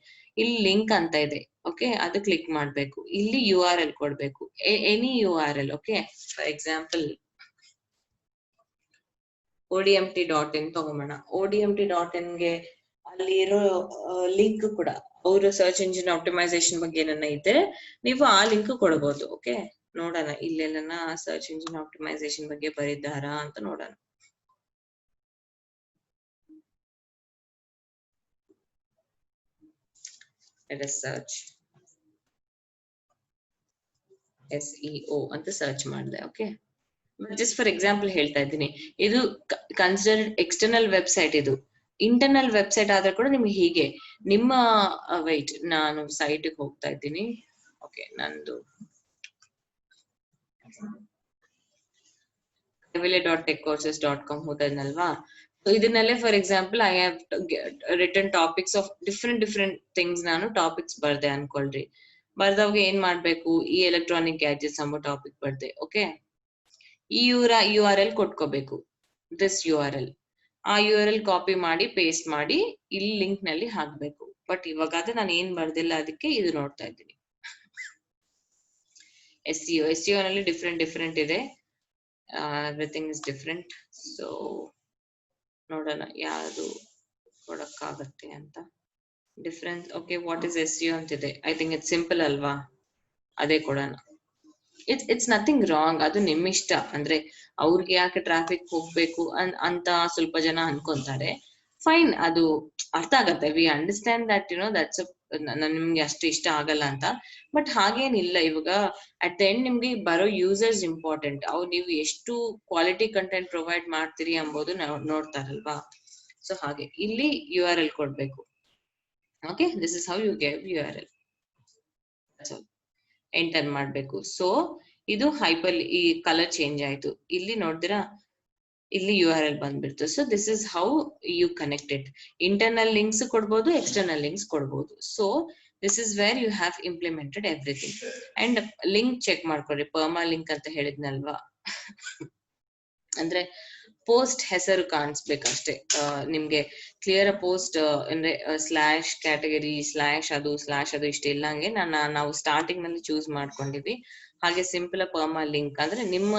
ಇಲ್ಲಿ ಲಿಂಕ್ ಅಂತ ಇದೆ, ಓಕೆ, ಅದು ಕ್ಲಿಕ್ ಮಾಡ್ಬೇಕು. ಇಲ್ಲಿ URL ಕೊಡ್ಬೇಕು, any URL. Okay, for example ODMT.in ತಗೊಂಬೋಣ. ODMT.in ಗೆ ಅಲ್ಲಿರೋ ಲಿಂಕ್ ಕೂಡ ಅವರು ಸರ್ಚ್ ಇಂಜಿನ್ ಆಪ್ಟಿಮೈಸೇಷನ್ ಬಗ್ಗೆ ಏನನ್ನ ಇದ್ರೆ ನೀವು ಆ ಲಿಂಕ್ ಕೊಡಬಹುದು. ಓಕೆ, ನೋಡೋಣ ಇಲ್ಲೆಲ್ಲನ ಸರ್ಚ್ ಇಂಜಿನ್ ಆಪ್ಟಿಮೈಸೇಷನ್ ಬಗ್ಗೆ ಬರಿದ್ದಾರಾ ಅಂತ ನೋಡೋಣ. Let us search SEO ಅಂತ ಸರ್ಚ್ ಮಾಡಿದೆ. ಓಕೆ, ಜಸ್ಟ್ ಫಾರ್ ಎಕ್ಸಾಂಪಲ್ ಹೇಳ್ತಾ ಇದ್ದೀನಿ. ಇದು ಕನ್ಸಿಡರ್ಡ್ ಎಕ್ಸ್ಟರ್ನಲ್ ವೆಬ್ಸೈಟ್. ಇದು ಇಂಟರ್ನಲ್ ವೆಬ್ಸೈಟ್ ಆದ್ರೆ ಕೂಡ ನಿಮ್ಗೆ ಹೀಗೆ ನಿಮ್ಮ ವೈಟ್, ನಾನು ಸೈಟ್ಗೆ ಹೋಗ್ತಾ ಇದ್ದೀನಿ. ಓಕೆ, ನಂದು kavile.techcourses.com ಹೋದಲ್ವಾ. ಸೊ ಇದನ್ನಲ್ಲೇ for example I have written topics of different things. ನಾನು ಟಾಪಿಕ್ಸ್ ಬರ್ದೆ ಅನ್ಕೊಳ್ರಿ. ಬರ್ದವಾಗ ಏನ್ ಮಾಡ್ಬೇಕು, ಈ ಎಲೆಕ್ಟ್ರಾನಿಕ್ ಗ್ಯಾಜೆಟ್ಸ್ ಎಂಬ ಟಾಪಿಕ್ ಬರ್ದೆ. ಓಕೆ, ಈ URL ಕೊಟ್ಕೋಬೇಕು, ದಿಸ್ URL. ಆ URL ಕಾಪಿ ಮಾಡಿ ಪೇಸ್ಟ್ ಮಾಡಿ ಇಲ್ಲಿ ಲಿಂಕ್ ನಲ್ಲಿ ಹಾಕ್ಬೇಕು. ಬಟ್ ಇವಾಗ ನಾನು ಏನ್ ಬರ್ದಿಲ್ಲ, ಅದಕ್ಕೆ ಇದು ನೋಡ್ತಾ ಇದ್ದೀನಿ. SEO ನಲ್ಲಿ ಡಿಫ್ರೆಂಟ್ ಇದೆ, ಎವ್ರಿಥಿಂಗ್ ಇಸ್ ಡಿಫ್ರೆಂಟ್. ಸೊ ನೋಡೋಣ ಯಾವುದು ಕೊಡಕ್ಕಾಗತ್ತೆ ಅಂತ. Difference, okay, what is SEO ಅಂತಿದೆ. ಐ ಥಿಂಕ್ ಇಟ್ಸ್ ಸಿಂಪಲ್ ಅಲ್ವಾ, ಅದೇ ಕೊಡೋಣ. ಇಟ್ಸ್ ನಥಿಂಗ್ ರಾಂಗ್, ಅದು ನಿಮ್ಮಿಷ್ಟ. ಅಂದ್ರೆ ಅವ್ರಿಗೆ ಯಾಕೆ ಟ್ರಾಫಿಕ್ ಹೋಗ್ಬೇಕು ಅಂತ ಸ್ವಲ್ಪ ಜನ ಅನ್ಕೊಂತಾರೆ. ಫೈನ್, ಅದು ಅರ್ಥ ಆಗತ್ತೆ. ವಿ ಅಂಡರ್ಸ್ಟ್ಯಾಂಡ್ ದಟ್ ದಟ್ಸ್ ನಿಮ್ಗೆ ಅಷ್ಟು ಇಷ್ಟ ಆಗಲ್ಲ ಅಂತ. ಬಟ್ ಹಾಗೇನಿಲ್ಲ. ಇವಾಗ ಅಟ್ ದ ಎಂಡ್ ನಿಮ್ಗೆ ಬರೋ ಯೂಸರ್ಸ್ ಇಂಪಾರ್ಟೆಂಟ್. ಅವ್ರು ನೀವು ಎಷ್ಟು ಕ್ವಾಲಿಟಿ ಕಂಟೆಂಟ್ ಪ್ರೊವೈಡ್ ಮಾಡ್ತೀರಿ ಎಂಬುದು ನೋಡ್ತಾರಲ್ವಾ. ಸೊ ಹಾಗೆ ಇಲ್ಲಿ URL ಕೊಡ್ಬೇಕು. Okay, this is how you give URL. Enter ಮಾಡ್ಬೇಕು. ಸೊ ಇದು ಹೈಪರ್, ಈ ಕಲರ್ ಚೇಂಜ್ ಆಯ್ತು. ಇಲ್ಲಿ ನೋಡ್ತೀರಾ, ಇಲ್ಲಿ URL ಬಂದ್ಬಿಡ್ತು. So this is how you connect it. Internal links ಕೊಡ್ಬೋದು, ಎಕ್ಸ್ಟರ್ನಲ್ ಲಿಂಕ್ಸ್ ಕೊಡ್ಬೋದು. So this is where you have implemented everything. And link check ಮಾಡ್ಕೊಳ್ರಿ. ಪರ್ಮಾ ಲಿಂಕ್ ಅಂತ ಹೇಳಿದ್ನಲ್ವಾ, ಅಂದ್ರೆ ಪೋಸ್ಟ್ ಹೆಸರು ಕಾಣಿಸ್ಬೇಕಷ್ಟೇ ನಿಮ್ಗೆ. ಕ್ಲಿಯರ್ ಪೋಸ್ಟ್ ಅಂದ್ರೆ ಸ್ಲಾಶ್ ಕ್ಯಾಟಗರಿ ಸ್ಲಾಶ್ ಅದು ಇಷ್ಟ ಇಲ್ಲಂಗೆ ನಾವು ಸ್ಟಾರ್ಟಿಂಗ್ ನಲ್ಲಿ ಚೂಸ್ ಮಾಡ್ಕೊಂಡಿವಿ. ಹಾಗೆ ಸಿಂಪಲ್ ಪರ್ಮಾ ಲಿಂಕ್ ಅಂದ್ರೆ ನಿಮ್ಮ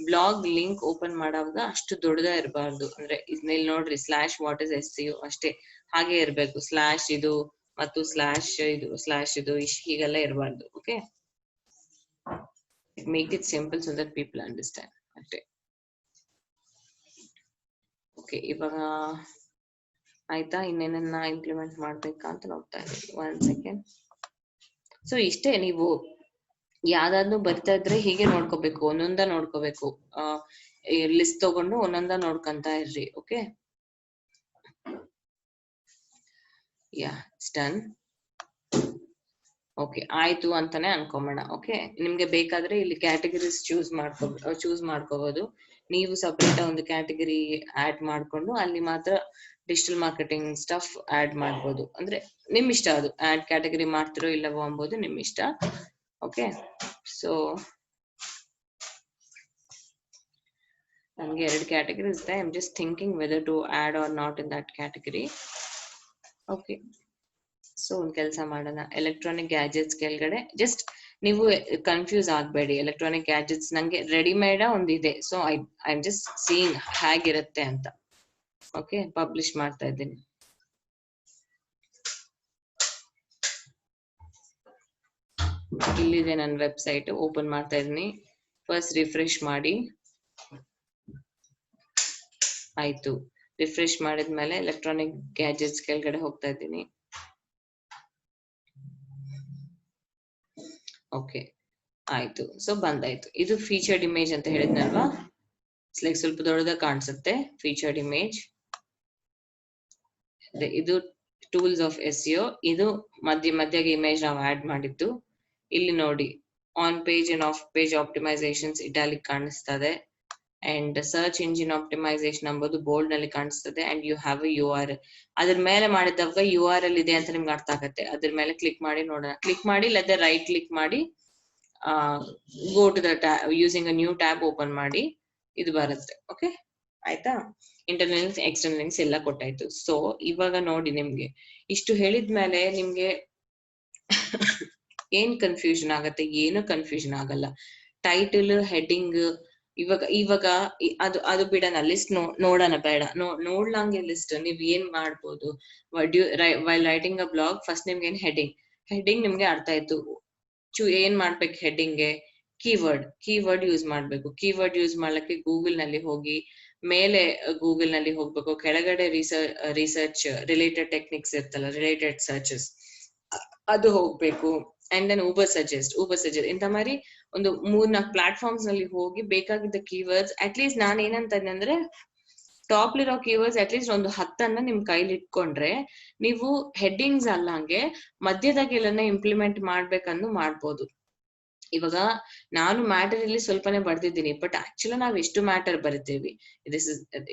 ಬ್ಲಾಗ್ ಲಿಂಕ್ ಓಪನ್ ಮಾಡುವಾಗ ಅಷ್ಟು ದೊಡ್ಡದ ಇರಬಾರ್ದು. ಅಂದ್ರೆ ಇಲ್ಲಿ ನೋಡ್ರಿ, ಸ್ಲಾಶ್ ವಾಟ್ ಇಸ್ SEO ಅಷ್ಟೇ, ಹಾಗೆ ಇರ್ಬೇಕು. ಸ್ಲಾಶ್ ಇದು ಮತ್ತು ಸ್ಲಾಶ್ ಇದು ಹೀಗೆಲ್ಲ ಇರಬಾರ್ದು. Okay, make it simple so that people understand ಅಷ್ಟೇ. ಓಕೆ, ಇವಾಗ ಆಯ್ತಾ? ಇನ್ನೇನನ್ನ ಇಂಪ್ಲಿಮೆಂಟ್ ಮಾಡ್ಬೇಕಾ ಅಂತ ನೋಡ್ತಾ ಇದ್ದೀವಿ. 1 ಸೆಕೆಂಡ್. ಸೊ ಇಷ್ಟೇ. ನೀವು ಯಾವ್ದಾದ್ರು ಬರ್ತಾ ಇದ್ರೆ ಹೀಗೆ ನೋಡ್ಕೋಬೇಕು, ಒಂದೊಂದ ನೋಡ್ಕೋಬೇಕು. ಲಿಸ್ಟ್ ತಗೊಂಡು ಒಂದೊಂದ ನೋಡ್ಕೊಂತ ಇರ್ರಿ. Okay, yeah, it's done. Okay, ಆಯ್ತು ಅಂತಾನೆ ಅನ್ಕೊಂಬೇಡ. ಓಕೆ, ನಿಮ್ಗೆ ಬೇಕಾದ್ರೆ ಇಲ್ಲಿ ಕ್ಯಾಟಗರೀಸ್ ಚೂಸ್ ಮಾಡ್ಕೋಬಹುದು. ನೀವು ಸಪರೇಟ್ ಒಂದು ಕ್ಯಾಟಗರಿ ಆಡ್ ಮಾಡ್ಕೊಂಡು ಅಲ್ಲಿ ಮಾತ್ರ ಡಿಜಿಟಲ್ ಮಾರ್ಕೆಟಿಂಗ್ ಸ್ಟಫ್ ಆಡ್ ಮಾಡ್ಬೋದು. ಅಂದ್ರೆ ನಿಮ್ ಇಷ್ಟ, ಅದು ಆಡ್ ಕ್ಯಾಟಗರಿ ಮಾಡ್ತಿರೋ ಇಲ್ಲವೋ ಅಂಬೋದು ನಿಮ್ ಇಷ್ಟ. ಓಕೆ, ಸೊ ನಮ್ಗೆ 2 ಕ್ಯಾಟಗರೀಸ್ ಇದೆ. I am just thinking whether to add or not in that category. Okay, so ಒಂದ್ ಕೆಲಸ ಮಾಡೋಣ. ಎಲೆಕ್ಟ್ರಾನಿಕ್ ಗ್ಯಾಜೆಟ್ಸ್ ಕೆಳಗಡೆ ಜಸ್ಟ್ ನೀವು ಕನ್ಫ್ಯೂಸ್ ಆಗ್ಬೇಡಿ. ಎಲೆಕ್ಟ್ರಾನಿಕ್ ಗ್ಯಾಜೆಟ್ಸ್ ನಂಗೆ ರೆಡಿಮೇಡ್ ಒಂದಿದೆ, so I am just seeing ಹೇಗಿರುತ್ತೆ ಅಂತ. ಓಕೆ, ಪಬ್ಲಿಷ್ ಮಾಡ್ತಾ ಇದ್ದೀನಿ. ಇಲ್ಲಿದೆ ನನ್ನ ವೆಬ್ಸೈಟ್, ಓಪನ್ ಮಾಡ್ತಾ ಇದ್ದೀನಿ. ಫಸ್ಟ್ ರಿಫ್ರೆಶ್ ಮಾಡಿ. ಆಯ್ತು, ರಿಫ್ರೆಶ್ ಮಾಡಿದ್ಮೇಲೆ ಎಲೆಕ್ಟ್ರಾನಿಕ್ ಗ್ಯಾಜೆಟ್ಸ್ ಕೆಳಗಡೆ ಹೋಗ್ತಾ ಇದ್ದೀನಿ. ಓಕೆ, ಆಯ್ತು. ಸೊ ಬಂದಾಯ್ತು. ಇದು ಫೀಚರ್ಡ್ ಇಮೇಜ್ ಅಂತ ಹೇಳಿದ್ನಲ್ವಾ, ಲೈಕ್ ಸ್ವಲ್ಪ ದೊಡ್ಡದಾಗಿ ಕಾಣಿಸುತ್ತೆ. ಫೀಚರ್ಡ್ ಇಮೇಜ್ ಇದು ಟೂಲ್ಸ್ ಆಫ್ SEO. ಇದು ಮಧ್ಯಗೆ ಇಮೇಜ್ ನಾವು ಆಡ್ ಮಾಡಿದ್ದು. ಇಲ್ಲಿ ನೋಡಿ, on page and off page optimizations italic ಕಾಣಿಸ್ತದೆ, ಅಂಡ್ ಸರ್ಚ್ ಇಂಜಿನ್ ಆಪ್ಟಿಮೈಸೇಷನ್ ಎಂಬುದು ಬೋಲ್ಡ್ ನಲ್ಲಿ ಕಾಣಿಸ್ತದೆ. And you have a URL. ಅದ್ರ ಮೇಲೆ ಮಾಡಿದಾಗ URL ಇದೆ ಅಂತ ನಿಮ್ಗೆ ಅರ್ಥ ಆಗತ್ತೆ. ಅದ್ರ ಮೇಲೆ ಕ್ಲಿಕ್ ಮಾಡಿ ನೋಡೋಣ. ಕ್ಲಿಕ್ ಮಾಡಿ, ಇಲ್ಲದೆ ರೈಟ್ ಕ್ಲಿಕ್ ಮಾಡಿ go to the tab using a new tab open ಮಾಡಿ, ಇದು ಬರುತ್ತೆ. ಓಕೆ, ಆಯ್ತಾ? ಇಂಟರ್ನಲ್ ಲಿಂಕ್ಸ್, ಎಕ್ಸ್ಟರ್ನಲ್ ಲಿಂಕ್ಸ್ ಎಲ್ಲ ಕೊಟ್ಟಾಯ್ತು. ಸೊ ಇವಾಗ ನೋಡಿ, ನಿಮ್ಗೆ ಇಷ್ಟು ಹೇಳಿದ್ಮೇಲೆ ನಿಮ್ಗೆ ಏನ್ ಕನ್ಫ್ಯೂಷನ್ ಆಗತ್ತೆ? ಏನು ಕನ್ಫ್ಯೂಷನ್ ಆಗಲ್ಲ. ಟೈಟಲ್, ಹೆಡ್ಡಿಂಗ್, ಇವಾಗ ಅದು ಬಿಡೋಣ. ಲಿಸ್ಟ್ ನೋಡೋಣ ಬೇಡ, ನೋಡ್ಲಂಗೆ ಲಿಸ್ಟ್ ನೀವ್ ಏನ್ ಮಾಡ್ಬೋದು. While writing a blog, first ನಿಮ್ಗೆ ಏನ್ ಹೆಡ್ಡಿಂಗ್ ನಿಮ್ಗೆ ಅರ್ಥ ಆಯ್ತು. ಏನ್ ಮಾಡ್ಬೇಕು ಹೆಡ್ಡಿಂಗ್ಗೆ? ಕೀವರ್ಡ್ ಯೂಸ್ ಮಾಡ್ಬೇಕು. ಕೀವರ್ಡ್ ಯೂಸ್ ಮಾಡ್ಲಿಕ್ಕೆ ಗೂಗಲ್ ನಲ್ಲಿ ಹೋಗಿ, ಮೇಲೆ ಗೂಗಲ್ ನಲ್ಲಿ ಹೋಗ್ಬೇಕು, ಕೆಳಗಡೆ ರಿಸರ್ಚ್ ರಿಲೇಟೆಡ್ ಟೆಕ್ನಿಕ್ಸ್ ಇರ್ತಲ್ಲ, ರಿಲೇಟೆಡ್ ಸರ್ಚಸ್, ಅದು ಹೋಗ್ಬೇಕು. ಅಂಡ್ ದೆನ್ ಊಬರ್ ಸಜೆಸ್ಟ್ ಇಂತ ಮಾರಿ ಒಂದು 3-4 ಪ್ಲಾಟ್ಫಾರ್ಮ್ಸ್ ನಲ್ಲಿ ಹೋಗಿ ಬೇಕಾಗಿದ್ದ ಕೀವರ್ಡ್ಸ್, ಅಟ್ಲೀಸ್ಟ್ ನಾನು ಏನಂತ ಅಂದ್ರೆ ಟಾಪ್ ಇರೋ ಕೀವರ್ಡ್ಸ್ ಅಟ್ಲೀಸ್ಟ್ ಒಂದು 10 ನಿಮ್ ಕೈಲಿ ಇಟ್ಕೊಂಡ್ರೆ ನೀವು ಹೆಡ್ಡಿಂಗ್ಸ್ ಅಲ್ಲಂಗೆ ಮಧ್ಯದಾಗೆಲ್ಲನೇ ಇಂಪ್ಲಿಮೆಂಟ್ ಮಾಡ್ಬೇಕನ್ನು ಮಾಡ್ಬೋದು. ಇವಾಗ ನಾನು ಮ್ಯಾಟರ್ ಇಲ್ಲಿ ಸ್ವಲ್ಪನೇ ಬರ್ದಿದ್ದೀನಿ, ಬಟ್ ಆಕ್ಚುಲಿ ನಾವ್ ಎಷ್ಟು ಮ್ಯಾಟರ್ ಬರಿತೀವಿ,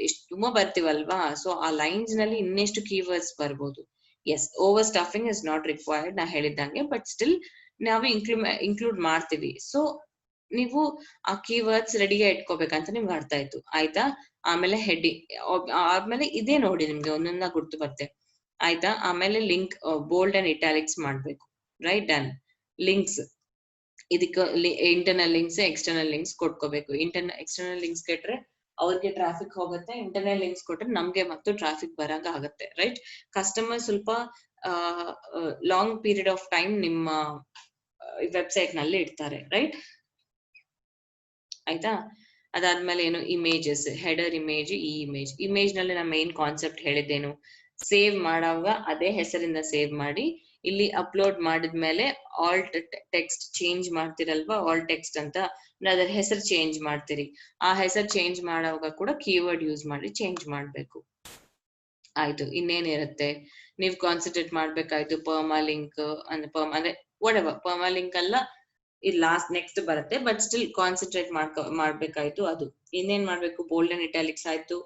ಎಷ್ಟು ತುಂಬಾ ಬರ್ತೀವಲ್ವಾ. ಸೊ ಆ ಲೈನ್ಸ್ ನಲ್ಲಿ ಇನ್ನೆಷ್ಟು ಕೀವರ್ಡ್ಸ್ ಬರ್ಬೋದು. Yes, over stuffing is not required, ನಾ ಹೇಳಿದಂಗೆ, ಬಟ್ ಸ್ಟಿಲ್ ನಾವು ಇನ್ಕ್ಲೂಡ್ ಮಾಡ್ತೀವಿ. ಸೊ ನೀವು ಆ ಕೀವರ್ಡ್ಸ್ ರೆಡಿಗೆ ಇಟ್ಕೋಬೇಕಂತ ನಿಮ್ಗೆ ಅರ್ಥ ಆಯ್ತು, ಆಯ್ತಾ? ಆಮೇಲೆ ಹೆಡ್ಡಿಂಗ್, ಆದ್ಮೇಲೆ ಇದೇ ನೋಡಿ ನಿಮ್ಗೆ ಒಂದೊಂದ ಗುರ್ತು ಬರುತ್ತೆ, ಆಯ್ತಾ? ಆಮೇಲೆ ಲಿಂಕ್ ಬೋಲ್ಡ್ ಅಂಡ್ ಇಟಾಲಿಕ್ಸ್ ಮಾಡ್ಬೇಕು, ರೈಟ್? ಡನ್. ಲಿಂಕ್ಸ್, ಇದಕ್ಕೆ ಇಂಟರ್ನಲ್ ಲಿಂಕ್ಸ್, ಎಕ್ಸ್ಟರ್ನಲ್ ಲಿಂಕ್ಸ್ ಕೊಟ್ಕೋಬೇಕು. ಎಕ್ಸ್ಟರ್ನಲ್ ಲಿಂಕ್ಸ್ ಕೊಟ್ರೆ ಅವ್ರಿಗೆ ಟ್ರಾಫಿಕ್ ಹೋಗುತ್ತೆ, ಇಂಟರ್ನಲ್ ಲಿಂಕ್ಸ್ ಕೊಟ್ರೆ ನಮ್ಗೆ ಮತ್ತು ಟ್ರಾಫಿಕ್ ಬರಂಗ ಆಗುತ್ತೆ, ರೈಟ್? ಕಸ್ಟಮರ್ ಸ್ವಲ್ಪ ಲಾಂಗ್ ಪೀರಿಯಡ್ ಆಫ್ ಟೈಮ್ ನಿಮ್ಮ ವೆಬ್ಸೈಟ್ ನಲ್ಲಿ ಇಡ್ತಾರೆ, ರೈಟ್? ಆಯ್ತಾ? ಅದಾದ್ಮೇಲೆ ಏನು? ಇಮೇಜಸ್, ಹೆಡರ್ ಇಮೇಜ್, ಈ ಇಮೇಜ್ ನಲ್ಲಿ ನಮ್ಮ ಮೇನ್ ಕಾನ್ಸೆಪ್ಟ್ ಹೇಳಿದ್ದೇನು? ಸೇವ್ ಮಾಡುವಾಗ ಅದೇ ಹೆಸರಿಂದ ಸೇವ್ ಮಾಡಿ, ಇಲ್ಲಿ ಅಪ್ಲೋಡ್ ಮಾಡಿದ್ಮೇಲೆ ಆಲ್ಟ್ ಟೆಕ್ಸ್ಟ್ ಚೇಂಜ್ ಮಾಡ್ತಿರಲ್ವಾ, ಆಲ್ಟ್ ಟೆಕ್ಸ್ಟ್ ಅಂತ, ಅದರ ಹೆಸರು ಚೇಂಜ್ ಮಾಡ್ತೀರಿ. ಆ ಹೆಸರು ಚೇಂಜ್ ಮಾಡುವಾಗ ಕೂಡ ಕೀವರ್ಡ್ ಯೂಸ್ ಮಾಡಿ ಚೇಂಜ್ ಮಾಡ್ಬೇಕು. ಆಯ್ತು. ಇನ್ನೇನಿರುತ್ತೆ? ನೀವು ಕಾನ್ಸಂಟ್ರೇಟ್ ಮಾಡ್ಬೇಕಾಯ್ತು ಪರ್ಮಾ ಲಿಂಕ್ ಅಂದ್ರೆ ವಾಟೆವರ್, ಪರ್ಮಾ ಲಿಂಕ್ ಅಲ್ಲ, ಇದು ಲಾಸ್ಟ್ ನೆಕ್ಸ್ಟ್ ಬರುತ್ತೆ, ಬಟ್ ಸ್ಟಿಲ್ ಕಾನ್ಸಂಟ್ರೇಟ್ ಮಾಡ್ಬೇಕಾಯ್ತು. ಅದು ಇನ್ನೇನ್ ಮಾಡ್ಬೇಕು? ಬೋಲ್ಡ್ ಅಂಡ್ ಇಟಾಲಿಕ್ಸ್ ಆಯ್ತು,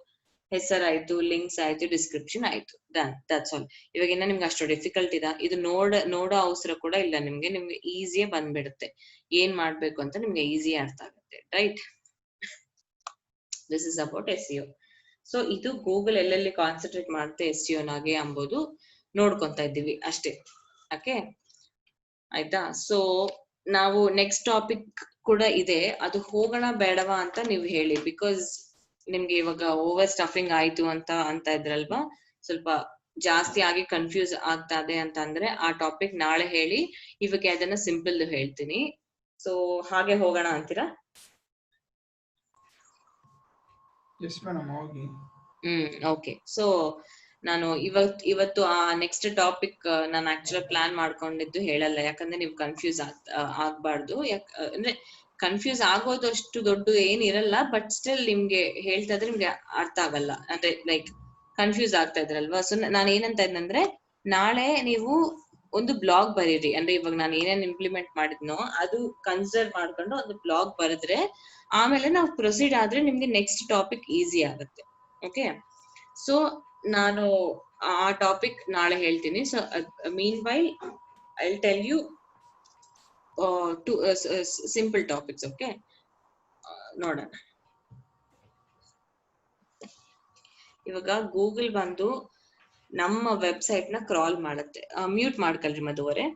ಹೆಸರಾಯ್ತು, ಲಿಂಕ್ಸ್ ಆಯ್ತು, ಡಿಸ್ಕ್ರಿಪ್ಷನ್ ಆಯ್ತು, ಡನ್, ದಟ್ಸ್ ಆಲ್. ಇವಾಗ ಇನ್ನ ನಿಮ್ಗೆ ಅಷ್ಟು ಡಿಫಿಕಲ್ಟ್ ಇದೆ, ಇದು ನೋಡೋ ಅವಸರ ಕೂಡ ಇಲ್ಲ ನಿಮ್ಗೆ ಈಸಿಯೇ ಬಂದ್ಬಿಡುತ್ತೆ. ಏನ್ ಮಾಡ್ಬೇಕು ಅಂತ ನಿಮ್ಗೆ ಈಸಿ ಅರ್ಥ ಆಗುತ್ತೆ, right? This is about SEO. So ಇದು ಗೂಗಲ್ ಎಲ್ಲೆಲ್ಲಿ ಕಾನ್ಸಂಟ್ರೇಟ್ ಮಾಡುತ್ತೆ SEO ನಾಗೆ ಎಂಬುದು ನೋಡ್ಕೊಂತ ಇದ್ದೀವಿ ಅಷ್ಟೇ. ಓಕೆ, ಆಯ್ತಾ? ಸೊ ನಾವು ನೆಕ್ಸ್ಟ್ ಟಾಪಿಕ್ ಕೂಡ ಇದೆ, ಅದು ಹೋಗೋಣ ಬೇಡವಾ ಅಂತ ನೀವು ಹೇಳಿ. ಬಿಕಾಸ್ ನಿಮ್ಗೆ ಇವಾಗ ಓವರ್ ಸ್ಟಫಿಂಗ್ ಆಯ್ತು ಅಂತ ಇದ್ರಲ್ವಾ, ಸ್ವಲ್ಪ ಜಾಸ್ತಿ ಆಗಿ ಕನ್ಫ್ಯೂಸ್ ಆಗ್ತಾ ಇದೆ ಅಂತ ಅಂದ್ರೆ ಆ ಟಾಪಿಕ್ ನಾಳೆ ಹೇಳಿ, ಇವಾಗ ಅದನ್ನ ಸಿಂಪಲ್ ಹೇಳ್ತೀನಿ. ಸೊ ಹಾಗೆ ಹೋಗೋಣ ಅಂತೀರಾ? ಓಕೆ. ಸೊ ನಾನು ಇವತ್ತು ಆ ನೆಕ್ಸ್ಟ್ ಟಾಪಿಕ್ ನಾನು ಆಕ್ಚುಲಿ ಪ್ಲಾನ್ ಮಾಡ್ಕೊಂಡಿದ್ದು ಹೇಳಲ್ಲ, ಯಾಕಂದ್ರೆ ನೀವು ಕನ್ಫ್ಯೂಸ್ ಆಗ್ಬಾರ್ದು. ಅಂದ್ರೆ ಕನ್ಫ್ಯೂಸ್ ಆಗೋದಷ್ಟು ದೊಡ್ಡ ಏನಿರಲ್ಲ, ಬಟ್ ಸ್ಟಿಲ್ ನಿಮ್ಗೆ ಹೇಳ್ತಾ ಇದ್ರೆ ನಿಮ್ಗೆ ಅರ್ಥ ಆಗಲ್ಲ, ಅಂದ್ರೆ ಲೈಕ್ ಕನ್ಫ್ಯೂಸ್ ಆಗ್ತಾ ಇದ್ರಲ್ವಾ. ಸೊ ನಾನು ಏನಂತ ಇದ್ನಂದ್ರೆ, ನಾಳೆ ನೀವು ಒಂದು ಬ್ಲಾಗ್ ಬರೀರಿ. ಅಂದ್ರೆ ಇವಾಗ ನಾನು ಏನೇನ್ ಇಂಪ್ಲಿಮೆಂಟ್ ಮಾಡಿದ್ನೋ ಅದು ಕನ್ಸಿಡರ್ ಮಾಡ್ಕೊಂಡು ಒಂದು ಬ್ಲಾಗ್ ಬರೆದ್ರೆ ಆಮೇಲೆ ನಾವು ಪ್ರೊಸೀಡ್ ಆದ್ರೆ ನಿಮ್ಗೆ ನೆಕ್ಸ್ಟ್ ಟಾಪಿಕ್ ಈಸಿ ಆಗುತ್ತೆ. ಓಕೆ, ಸೊ ನಾನು ಆ ಟಾಪಿಕ್ ನಾಳೆ ಹೇಳ್ತೀನಿ. So meanwhile I will tell you two simple topics. Okay, ನೋಡೋಣ. ಇವಾಗ ಗೂಗಲ್ ಬಂದು ನಮ್ಮ ವೆಬ್ಸೈಟ್ ನ ಕ್ರಾಲ್ ಮಾಡುತ್ತೆ. ಮ್ಯೂಟ್ ಮಾಡ್ಕೊಳ್ರಿ ಮಧುವರೇ.